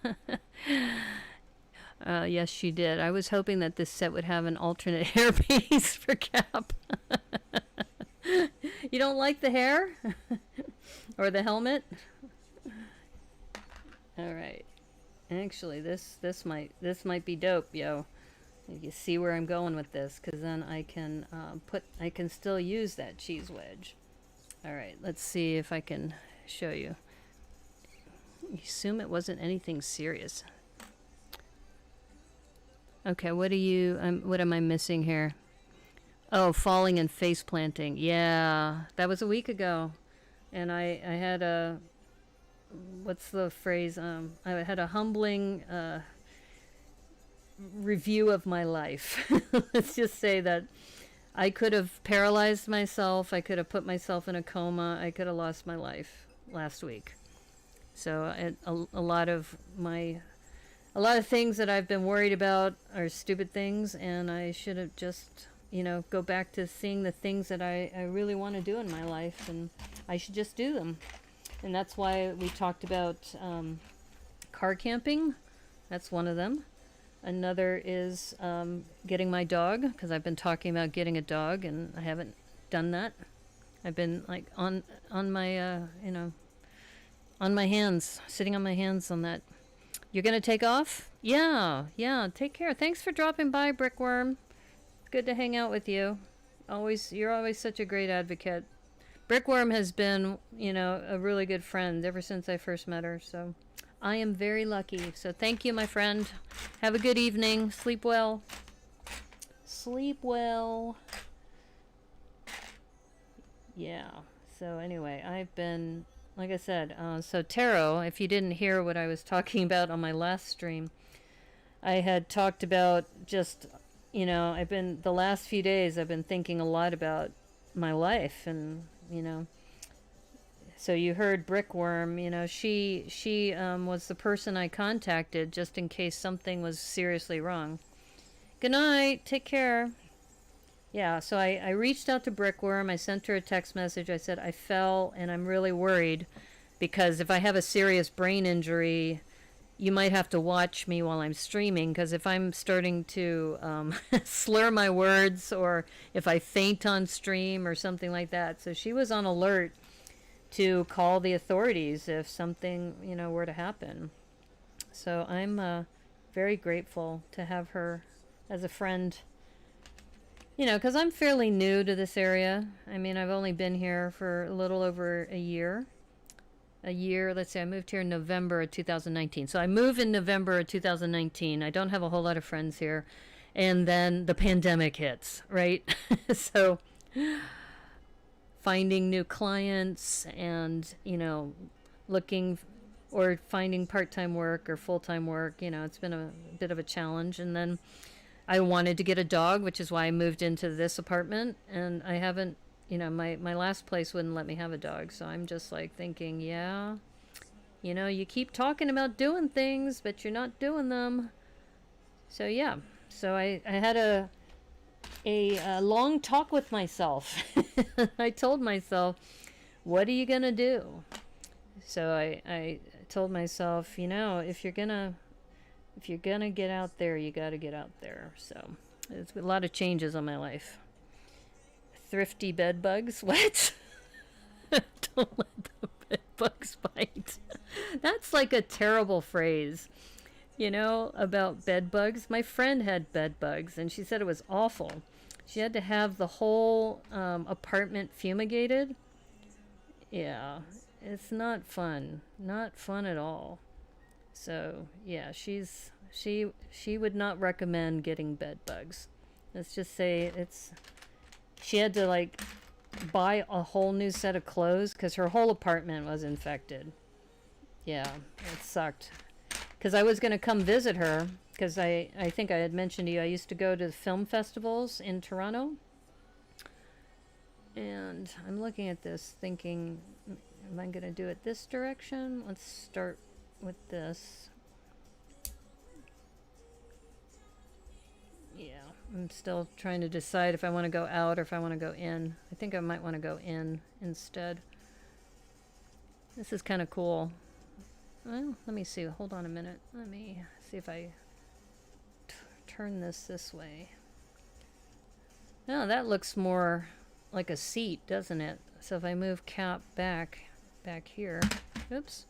Yes, she did. I was hoping that this set would have an alternate hairpiece for Cap. You don't like the hair? Or the helmet? All right. Actually, this might be dope, yo. You see where I'm going with this, because then I can still use that cheese wedge. All right, let's see if I can show you. You assume it wasn't anything serious. Okay, what am I missing here? Oh, falling and face planting. Yeah, that was a week ago, and I had a, what's the phrase? I had a humbling review of my life. Let's just say that I could have paralyzed myself. I could have put myself in a coma. I could have lost my life last week. So a lot of things that I've been worried about are stupid things, and I should have just, go back to seeing the things that I really want to do in my life, and I should just do them. And that's why we talked about car camping. That's one of them. Another is getting my dog, because I've been talking about getting a dog, and I haven't done that. I've been like on my on my hands, sitting on my hands on that. You're gonna take off? Yeah. Take care. Thanks for dropping by, Brickworm. It's good to hang out with you. You're always such a great advocate. Brickworm has been, a really good friend ever since I first met her. So I am very lucky. So thank you, my friend. Have a good evening. Sleep well. Sleep well. Yeah. So anyway, I've been, like I said, so tarot, if you didn't hear what I was talking about on my last stream, I had talked about just, the last few days, I've been thinking a lot about my life, and, so you heard Brickworm, she was the person I contacted just in case something was seriously wrong. Good night. Take care. Yeah, so I reached out to Brickworm. I sent her a text message. I said, I fell and I'm really worried because if I have a serious brain injury, you might have to watch me while I'm streaming, because if I'm starting to slur my words, or if I faint on stream or something like that. So she was on alert to call the authorities if something, were to happen. So I'm very grateful to have her as a friend. Because I'm fairly new to this area. I mean, I've only been here for a little over a year. Let's say I moved here in November of 2019. So I moved in November of 2019. I don't have a whole lot of friends here. And then the pandemic hits, right? So finding new clients and, looking or finding part-time work or full-time work, it's been a bit of a challenge. And then I wanted to get a dog, which is why I moved into this apartment, and I haven't, my last place wouldn't let me have a dog, so I'm just like thinking, yeah, you keep talking about doing things, but you're not doing them. So yeah, so I had a long talk with myself. I told myself, what are you gonna do? So I told myself, if you're gonna get out there, you got to get out there. So it's a lot of changes on my life. Thrifty bed bugs. What? Don't let the bed bugs bite. That's like a terrible phrase, about bed bugs. My friend had bed bugs, and she said it was awful. She had to have the whole apartment fumigated. Yeah, it's not fun. Not fun at all. So yeah, she would not recommend getting bed bugs. Let's just say she had to like buy a whole new set of clothes because her whole apartment was infected. Yeah, it sucked. because I was going to come visit her, because I think I had mentioned to you I used to go to the film festivals in Toronto. And I'm looking at this thinking, am I going to do it this direction? Let's start with this. Yeah, I'm still trying to decide if I want to go out or if I want to go in. I think I might want to go in instead. This is kind of cool. Well, let me see. Hold on a minute. Let me see if I turn this way. Oh, that looks more like a seat, doesn't it? So if I move Cap back here. Oops.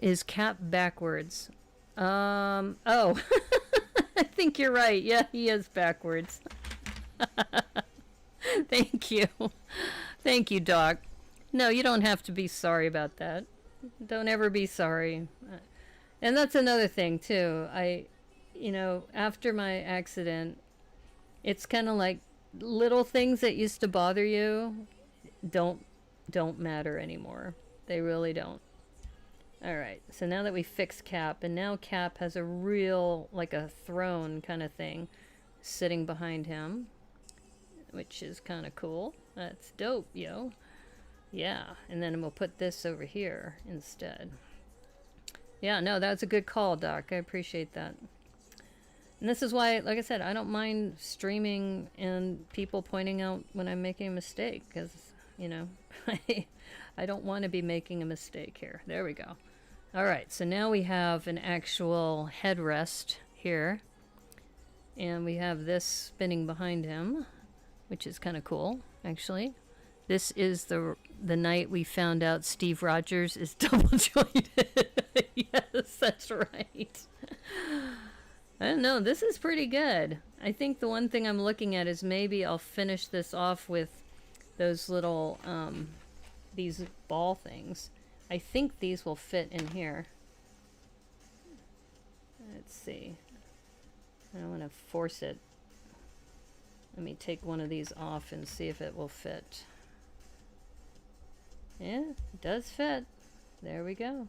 Is Cap backwards? Oh. I think you're right. Yeah, he is backwards. Thank you. Thank you, Doc. No, you don't have to be sorry about that. Don't ever be sorry. And that's another thing, too. After my accident, it's kind of like little things that used to bother you don't matter anymore. They really don't. All right, so now that we fixed Cap, and now Cap has a real, like a throne kind of thing sitting behind him, which is kind of cool. That's dope, yo. Yeah, and then we'll put this over here instead. Yeah, no, that's a good call, Doc. I appreciate that. And this is why, like I said, I don't mind streaming and people pointing out when I'm making a mistake, because, I don't want to be making a mistake here. There we go. All right, so now we have an actual headrest here. And we have this spinning behind him, which is kind of cool, actually. This is the night we found out Steve Rogers is double jointed. Yes, that's right. I don't know, this is pretty good. I think the one thing I'm looking at is maybe I'll finish this off with those little, these ball things. I think these will fit in here. Let's see. I don't want to force it. Let me take one of these off and see if it will fit. Yeah, it does fit. There we go.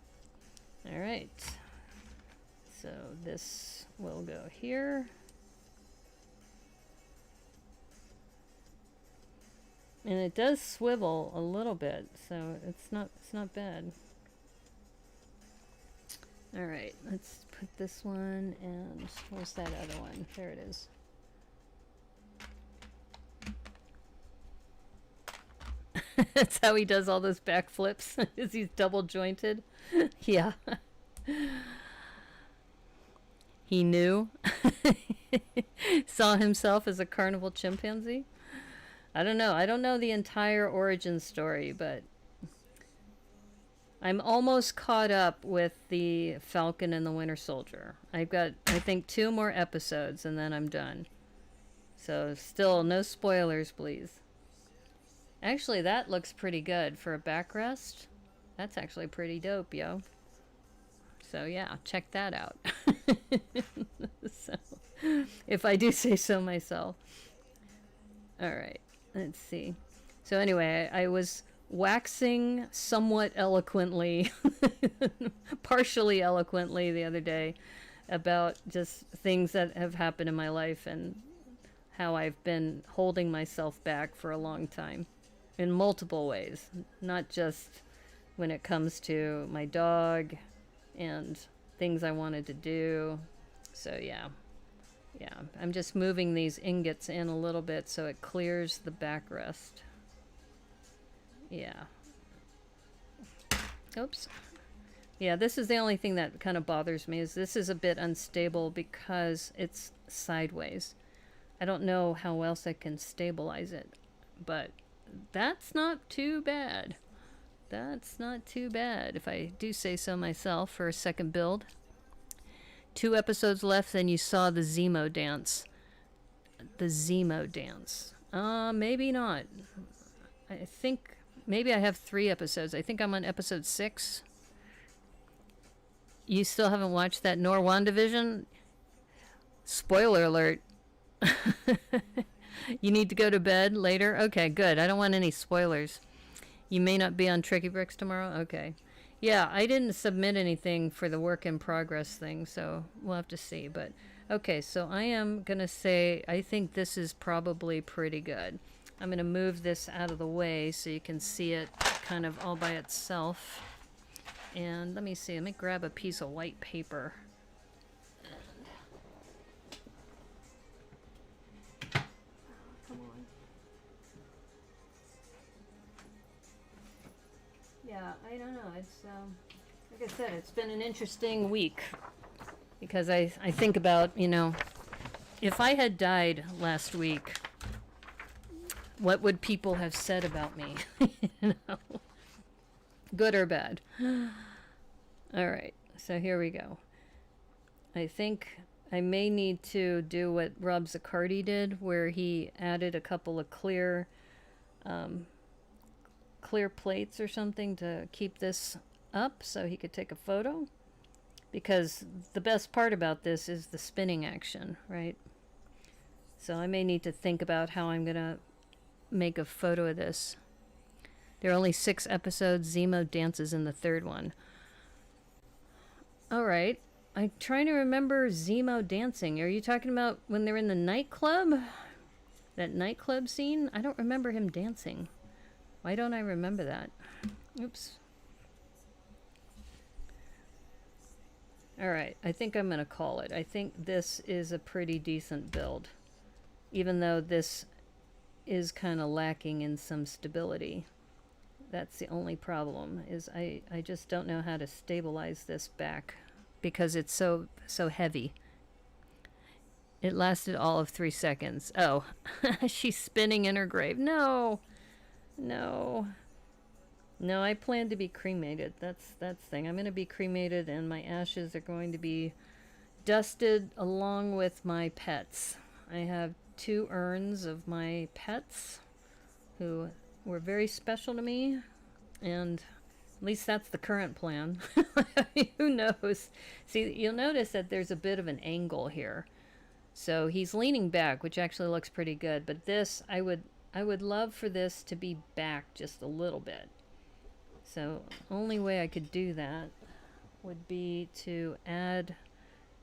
All right. So this will go here. And it does swivel a little bit, so it's not bad. All right, let's put this one, and where's that other one? There it is. That's how he does all those backflips. Is he's double jointed? Yeah. He knew. Saw himself as a carnival chimpanzee. I don't know. I don't know the entire origin story, but I'm almost caught up with the Falcon and the Winter Soldier. I've got, I think, 2 more episodes, and then I'm done. So still, no spoilers, please. Actually, that looks pretty good for a backrest. That's actually pretty dope, yo. So yeah, check that out. So, if I do say so myself. All right, let's see. So anyway, I was waxing somewhat eloquently, partially eloquently the other day about just things that have happened in my life and how I've been holding myself back for a long time in multiple ways, not just when it comes to my dog and things I wanted to do. So yeah, I'm just moving these ingots in a little bit so it clears the backrest. Yeah. Oops. Yeah, this is the only thing that kind of bothers me, is this is a bit unstable because it's sideways. I don't know how else I can stabilize it, but that's not too bad. That's not too bad, if I do say so myself, for a second build. 2 episodes left, then you saw the Zemo dance. The Zemo dance. Maybe not. I think maybe I have 3 episodes. I think I'm on episode 6. You still haven't watched that nor WandaVision? Spoiler alert. You need to go to bed later? Okay, good. I don't want any spoilers. You may not be on Tricky Bricks tomorrow? Okay. Yeah, I didn't submit anything for the work in progress thing, so we'll have to see. But okay, so I am going to say I think this is probably pretty good. I'm going to move this out of the way so you can see it kind of all by itself. And let me see, let me grab a piece of white paper. Come on. Yeah, I don't know. It's like I said, it's been an interesting week because I think about, you know, if I had died last week, what would people have said about me? You know, good or bad. All right, so here we go. I think I may need to do what Rob Zaccardi did, where he added a couple of clear plates or something to keep this up so he could take a photo. Because the best part about this is the spinning action, right? So I may need to think about how I'm going to make a photo of this. There are only 6 episodes. Zemo dances in the 3rd one. All right. I'm trying to remember Zemo dancing. Are you talking about when they're in the nightclub? That nightclub scene? I don't remember him dancing. Why don't I remember that? Oops. All right. I think I'm going to call it. I think this is a pretty decent build. Even though this is kind of lacking in some stability. That's the only problem, is I just don't know how to stabilize this back because it's so heavy. It lasted all of 3 seconds. Oh, she's spinning in her grave. No, I plan to be cremated. That's the thing. I'm going to be cremated and my ashes are going to be dusted along with my pets. I have 2 urns of my pets who were very special to me, and at least that's the current plan. Who knows? See, you'll notice that there's a bit of an angle here. So he's leaning back, which actually looks pretty good, but this, I would love for this to be back just a little bit. So only way I could do that would be to add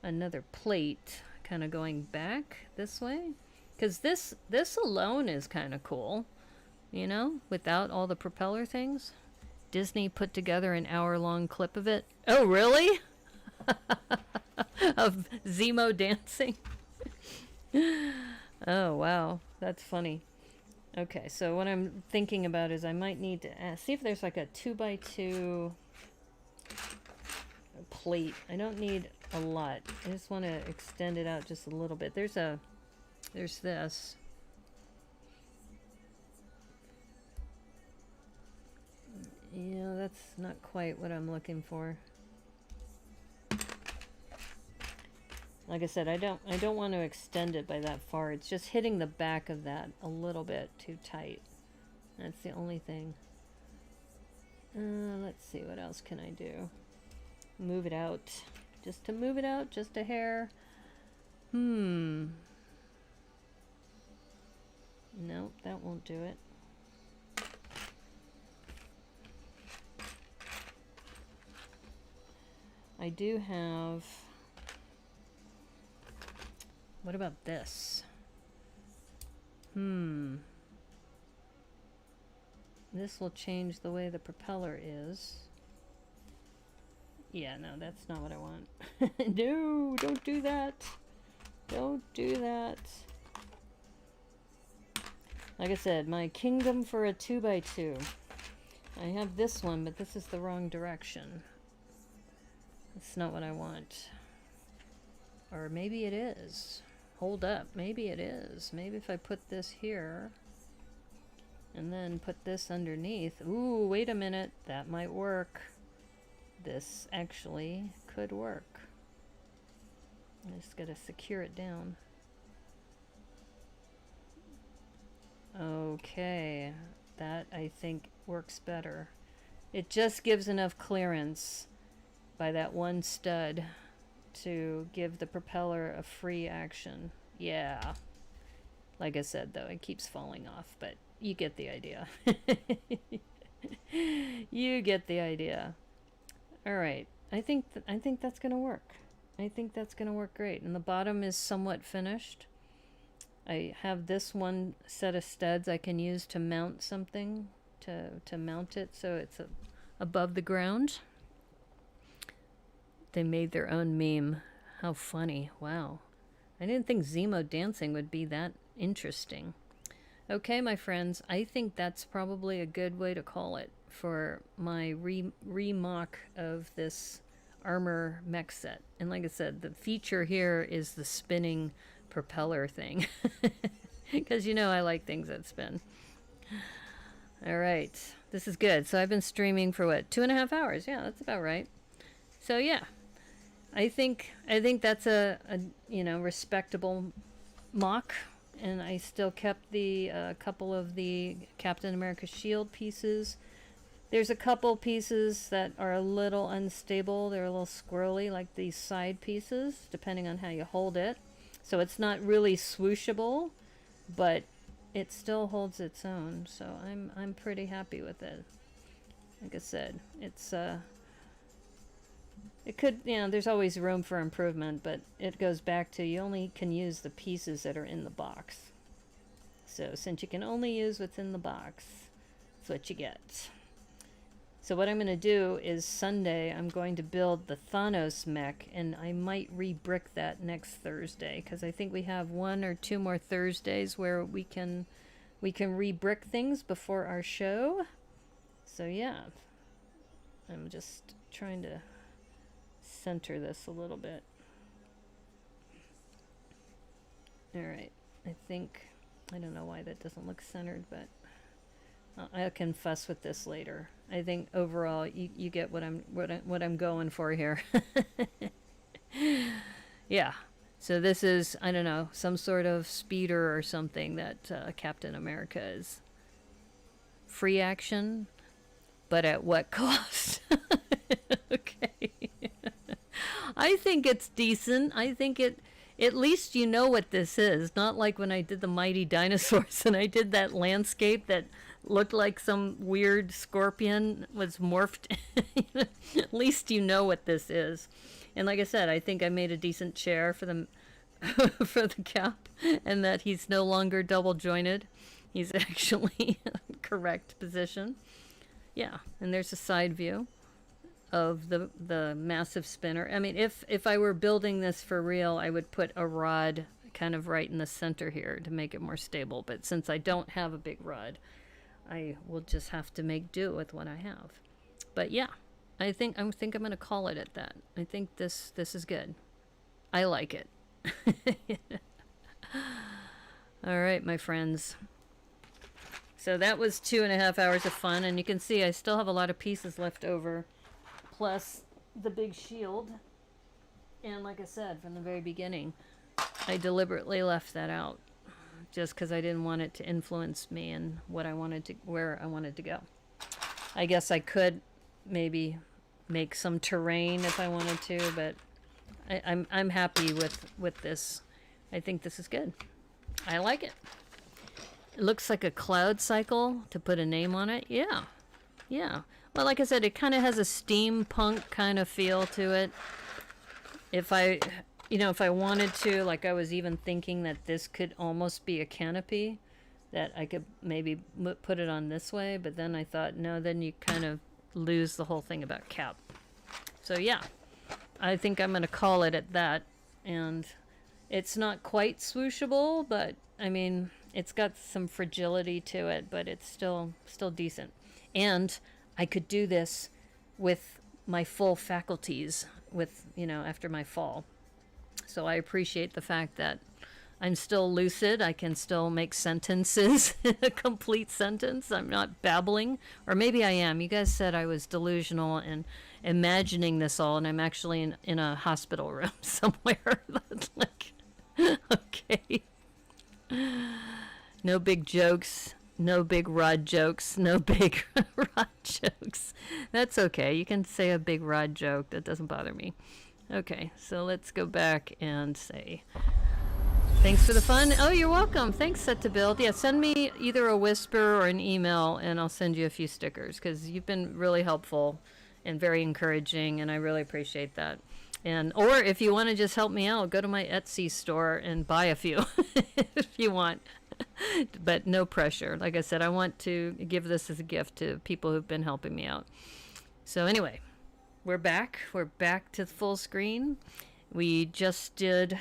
another plate kind of going back this way. Because this alone is kind of cool, you know, without all the propeller things. Disney put together an hour-long clip of it. Oh, really? Of Zemo dancing? Oh, wow. That's funny. Okay, so what I'm thinking about is I might need to see if there's like a 2x2 plate. I don't need a lot. I just want to extend it out just a little bit. There's this. Yeah, that's not quite what I'm looking for. Like I said, I don't want to extend it by that far. It's just hitting the back of that a little bit too tight. That's the only thing. Let's see, what else can I do? Move it out. Just to move it out, just a hair. No, that won't do it. I do have... What about this? This will change the way the propeller is. Yeah, no, that's not what I want. No, don't do that. Don't do that. Like I said, my kingdom for a 2x2. I have this one, but this is the wrong direction. That's not what I want. Or maybe it is. Hold up, maybe it is. Maybe if I put this here and then put this underneath. Ooh, wait a minute, that might work. This actually could work. I just gotta secure it down. Okay, that I think works better. It just gives enough clearance by that one stud to give the propeller a free action. Yeah. Like I said, though, it keeps falling off, but you get the idea. You get the idea. All right. I think that's gonna work. I think that's gonna work great. And the bottom is somewhat finished. I have this one set of studs I can use to mount something, to mount it so it's above the ground. They made their own meme. How funny. Wow. I didn't think Zemo dancing would be that interesting. Okay, my friends, I think that's probably a good way to call it for my remock of this armor mech set. And like I said, the feature here is the spinning propeller thing. Because you know I like things that spin. All right, this is good. So I've been streaming for what, 2.5 hours? Yeah, that's about right. So yeah, I think that's a respectable mock. And I still kept the couple of the Captain America shield pieces. There's a couple pieces that are a little unstable. They're a little squirrely, like these side pieces, depending on how you hold it. So it's not really swooshable, but it still holds its own. So I'm pretty happy with it. Like I said, it's it could, there's always room for improvement, but it goes back to you only can use the pieces that are in the box. So since you can only use what's in the box, that's what you get. So what I'm going to do is Sunday, I'm going to build the Thanos mech, and I might re-brick that next Thursday, because I think we have 1 or 2 more Thursdays where we can re-brick things before our show. So yeah, I'm just trying to center this a little bit. All right, I don't know why that doesn't look centered, but I can fuss with this later. I think overall you get what I'm going for here. Yeah. So this is, I don't know, some sort of speeder or something that Captain America is. Free action, but at what cost? Okay. I think it's decent. I think at least you know what this is. Not like when I did the Mighty Dinosaurs and I did that landscape that looked like some weird scorpion was morphed. At least you know what this is. And like I said, I think I made a decent chair for the for the Cap, and that he's no longer double jointed. He's actually correct position. Yeah, and there's a side view of the massive spinner. I mean, if I were building this for real, I would put a rod kind of right in the center here to make it more stable. But since I don't have a big rod, I will just have to make do with what I have. But yeah, I think I'm going to call it at that. I think this is good. I like it. All right, my friends. So that was 2.5 hours of fun, and you can see I still have a lot of pieces left over, plus the big shield. And like I said from the very beginning, I deliberately left that out just because I didn't want it to influence me and where I wanted to go. I guess I could maybe make some terrain if I wanted to, but I'm happy with this. I think this is good. I like it. It looks like a cloud cycle, to put a name on it. Yeah. Well, like I said, it kind of has a steampunk kind of feel to it. If I wanted to, like, I was even thinking that this could almost be a canopy, that I could maybe put it on this way, but then I thought, no, then you kind of lose the whole thing about Cap. So yeah, I think I'm going to call it at that. And it's not quite swooshable, but I mean, it's got some fragility to it, but it's still decent. And I could do this with my full faculties after my fall. So I appreciate the fact that I'm still lucid. I can still make sentences, a complete sentence. I'm not babbling, or maybe I am. You guys said I was delusional and imagining this all, and I'm actually in a hospital room somewhere. Like, okay. No big jokes. No big rod jokes. No big rod jokes. That's okay. You can say a big rod joke. That doesn't bother me. Okay, so let's go back and say thanks for the fun. Oh, you're welcome. Thanks, Set to Build. Yeah, send me either a whisper or an email, and I'll send you a few stickers, because you've been really helpful and very encouraging, and I really appreciate that. And or if you want to just help me out, go to my Etsy store and buy a few if you want. But no pressure. Like I said, I want to give this as a gift to people who've been helping me out. So anyway, we're back. We're back to full screen. We just did,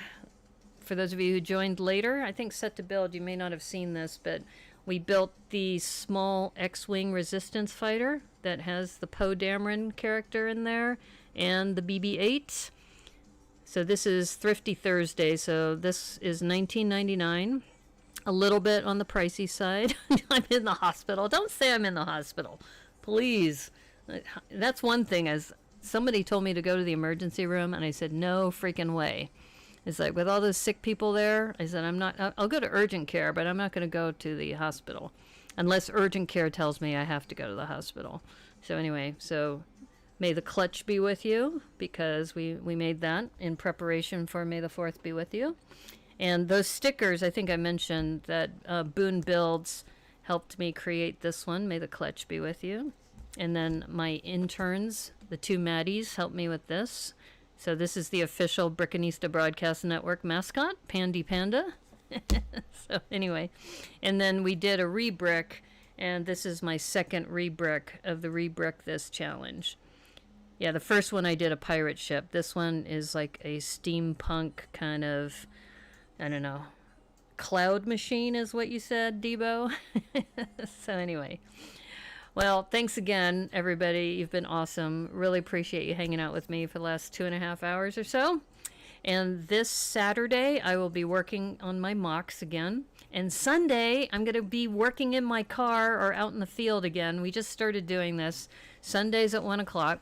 for those of you who joined later, I think set to build, you may not have seen this, but we built the small X-Wing resistance fighter that has the Poe Dameron character in there and the BB-8. So this is Thrifty Thursday, so this is $19.99. A little bit on the pricey side. I'm in the hospital. Don't say I'm in the hospital. Please. That's one thing, as somebody told me to go to the emergency room, and I said, no freaking way. It's like, with all those sick people there, I said, I'll go to urgent care, but I'm not going to go to the hospital. Unless urgent care tells me I have to go to the hospital. So anyway, so may the clutch be with you, because we made that in preparation for May the 4th be with you. And those stickers, I think I mentioned that Boone Builds helped me create this one. May the clutch be with you. And then my interns, the two Maddies, helped me with this. So this is the official Brickanista Broadcast Network mascot, Pandy Panda. So anyway, and then we did a rebrick, and this is my second rebrick of the Rebrick This challenge. Yeah, the first one I did a pirate ship. This one is like a steampunk kind of, I don't know, cloud machine is what you said, Debo. So anyway, well, thanks again, everybody. You've been awesome. Really appreciate you hanging out with me for the last 2.5 hours or so. And this Saturday, I will be working on my mocks again. And Sunday, I'm going to be working in my car or out in the field again. We just started doing this Sundays at 1 o'clock.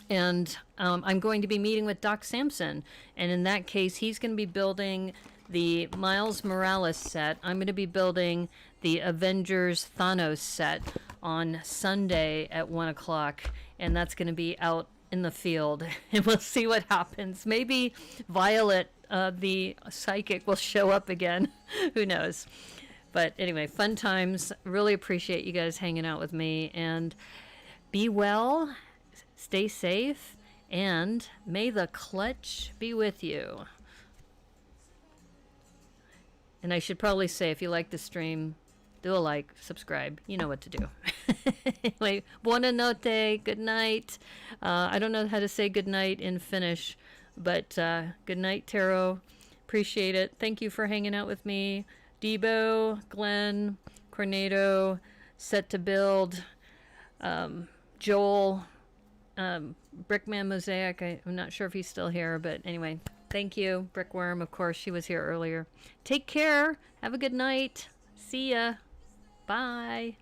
And I'm going to be meeting with Doc Sampson. And in that case, he's going to be building the Miles Morales set. I'm going to be building the Avengers Thanos set on Sunday at 1 o'clock. And that's going to be out in the field. And we'll see what happens. Maybe Violet, the psychic, will show up again. Who knows? But anyway, fun times. Really appreciate you guys hanging out with me. And be well. Stay safe, and may the clutch be with you. And I should probably say, if you like the stream, do a like, subscribe. You know what to do. Anyway, buona notte, good night. I don't know how to say good night in Finnish, but good night, Taro. Appreciate it. Thank you for hanging out with me. Debo, Glenn, Cornado, Set to Build, Joel, Brickman Mosaic. I'm not sure if he's still here, but anyway, thank you. Brickworm, of course, she was here earlier. Take care. Have a good night. See ya. Bye.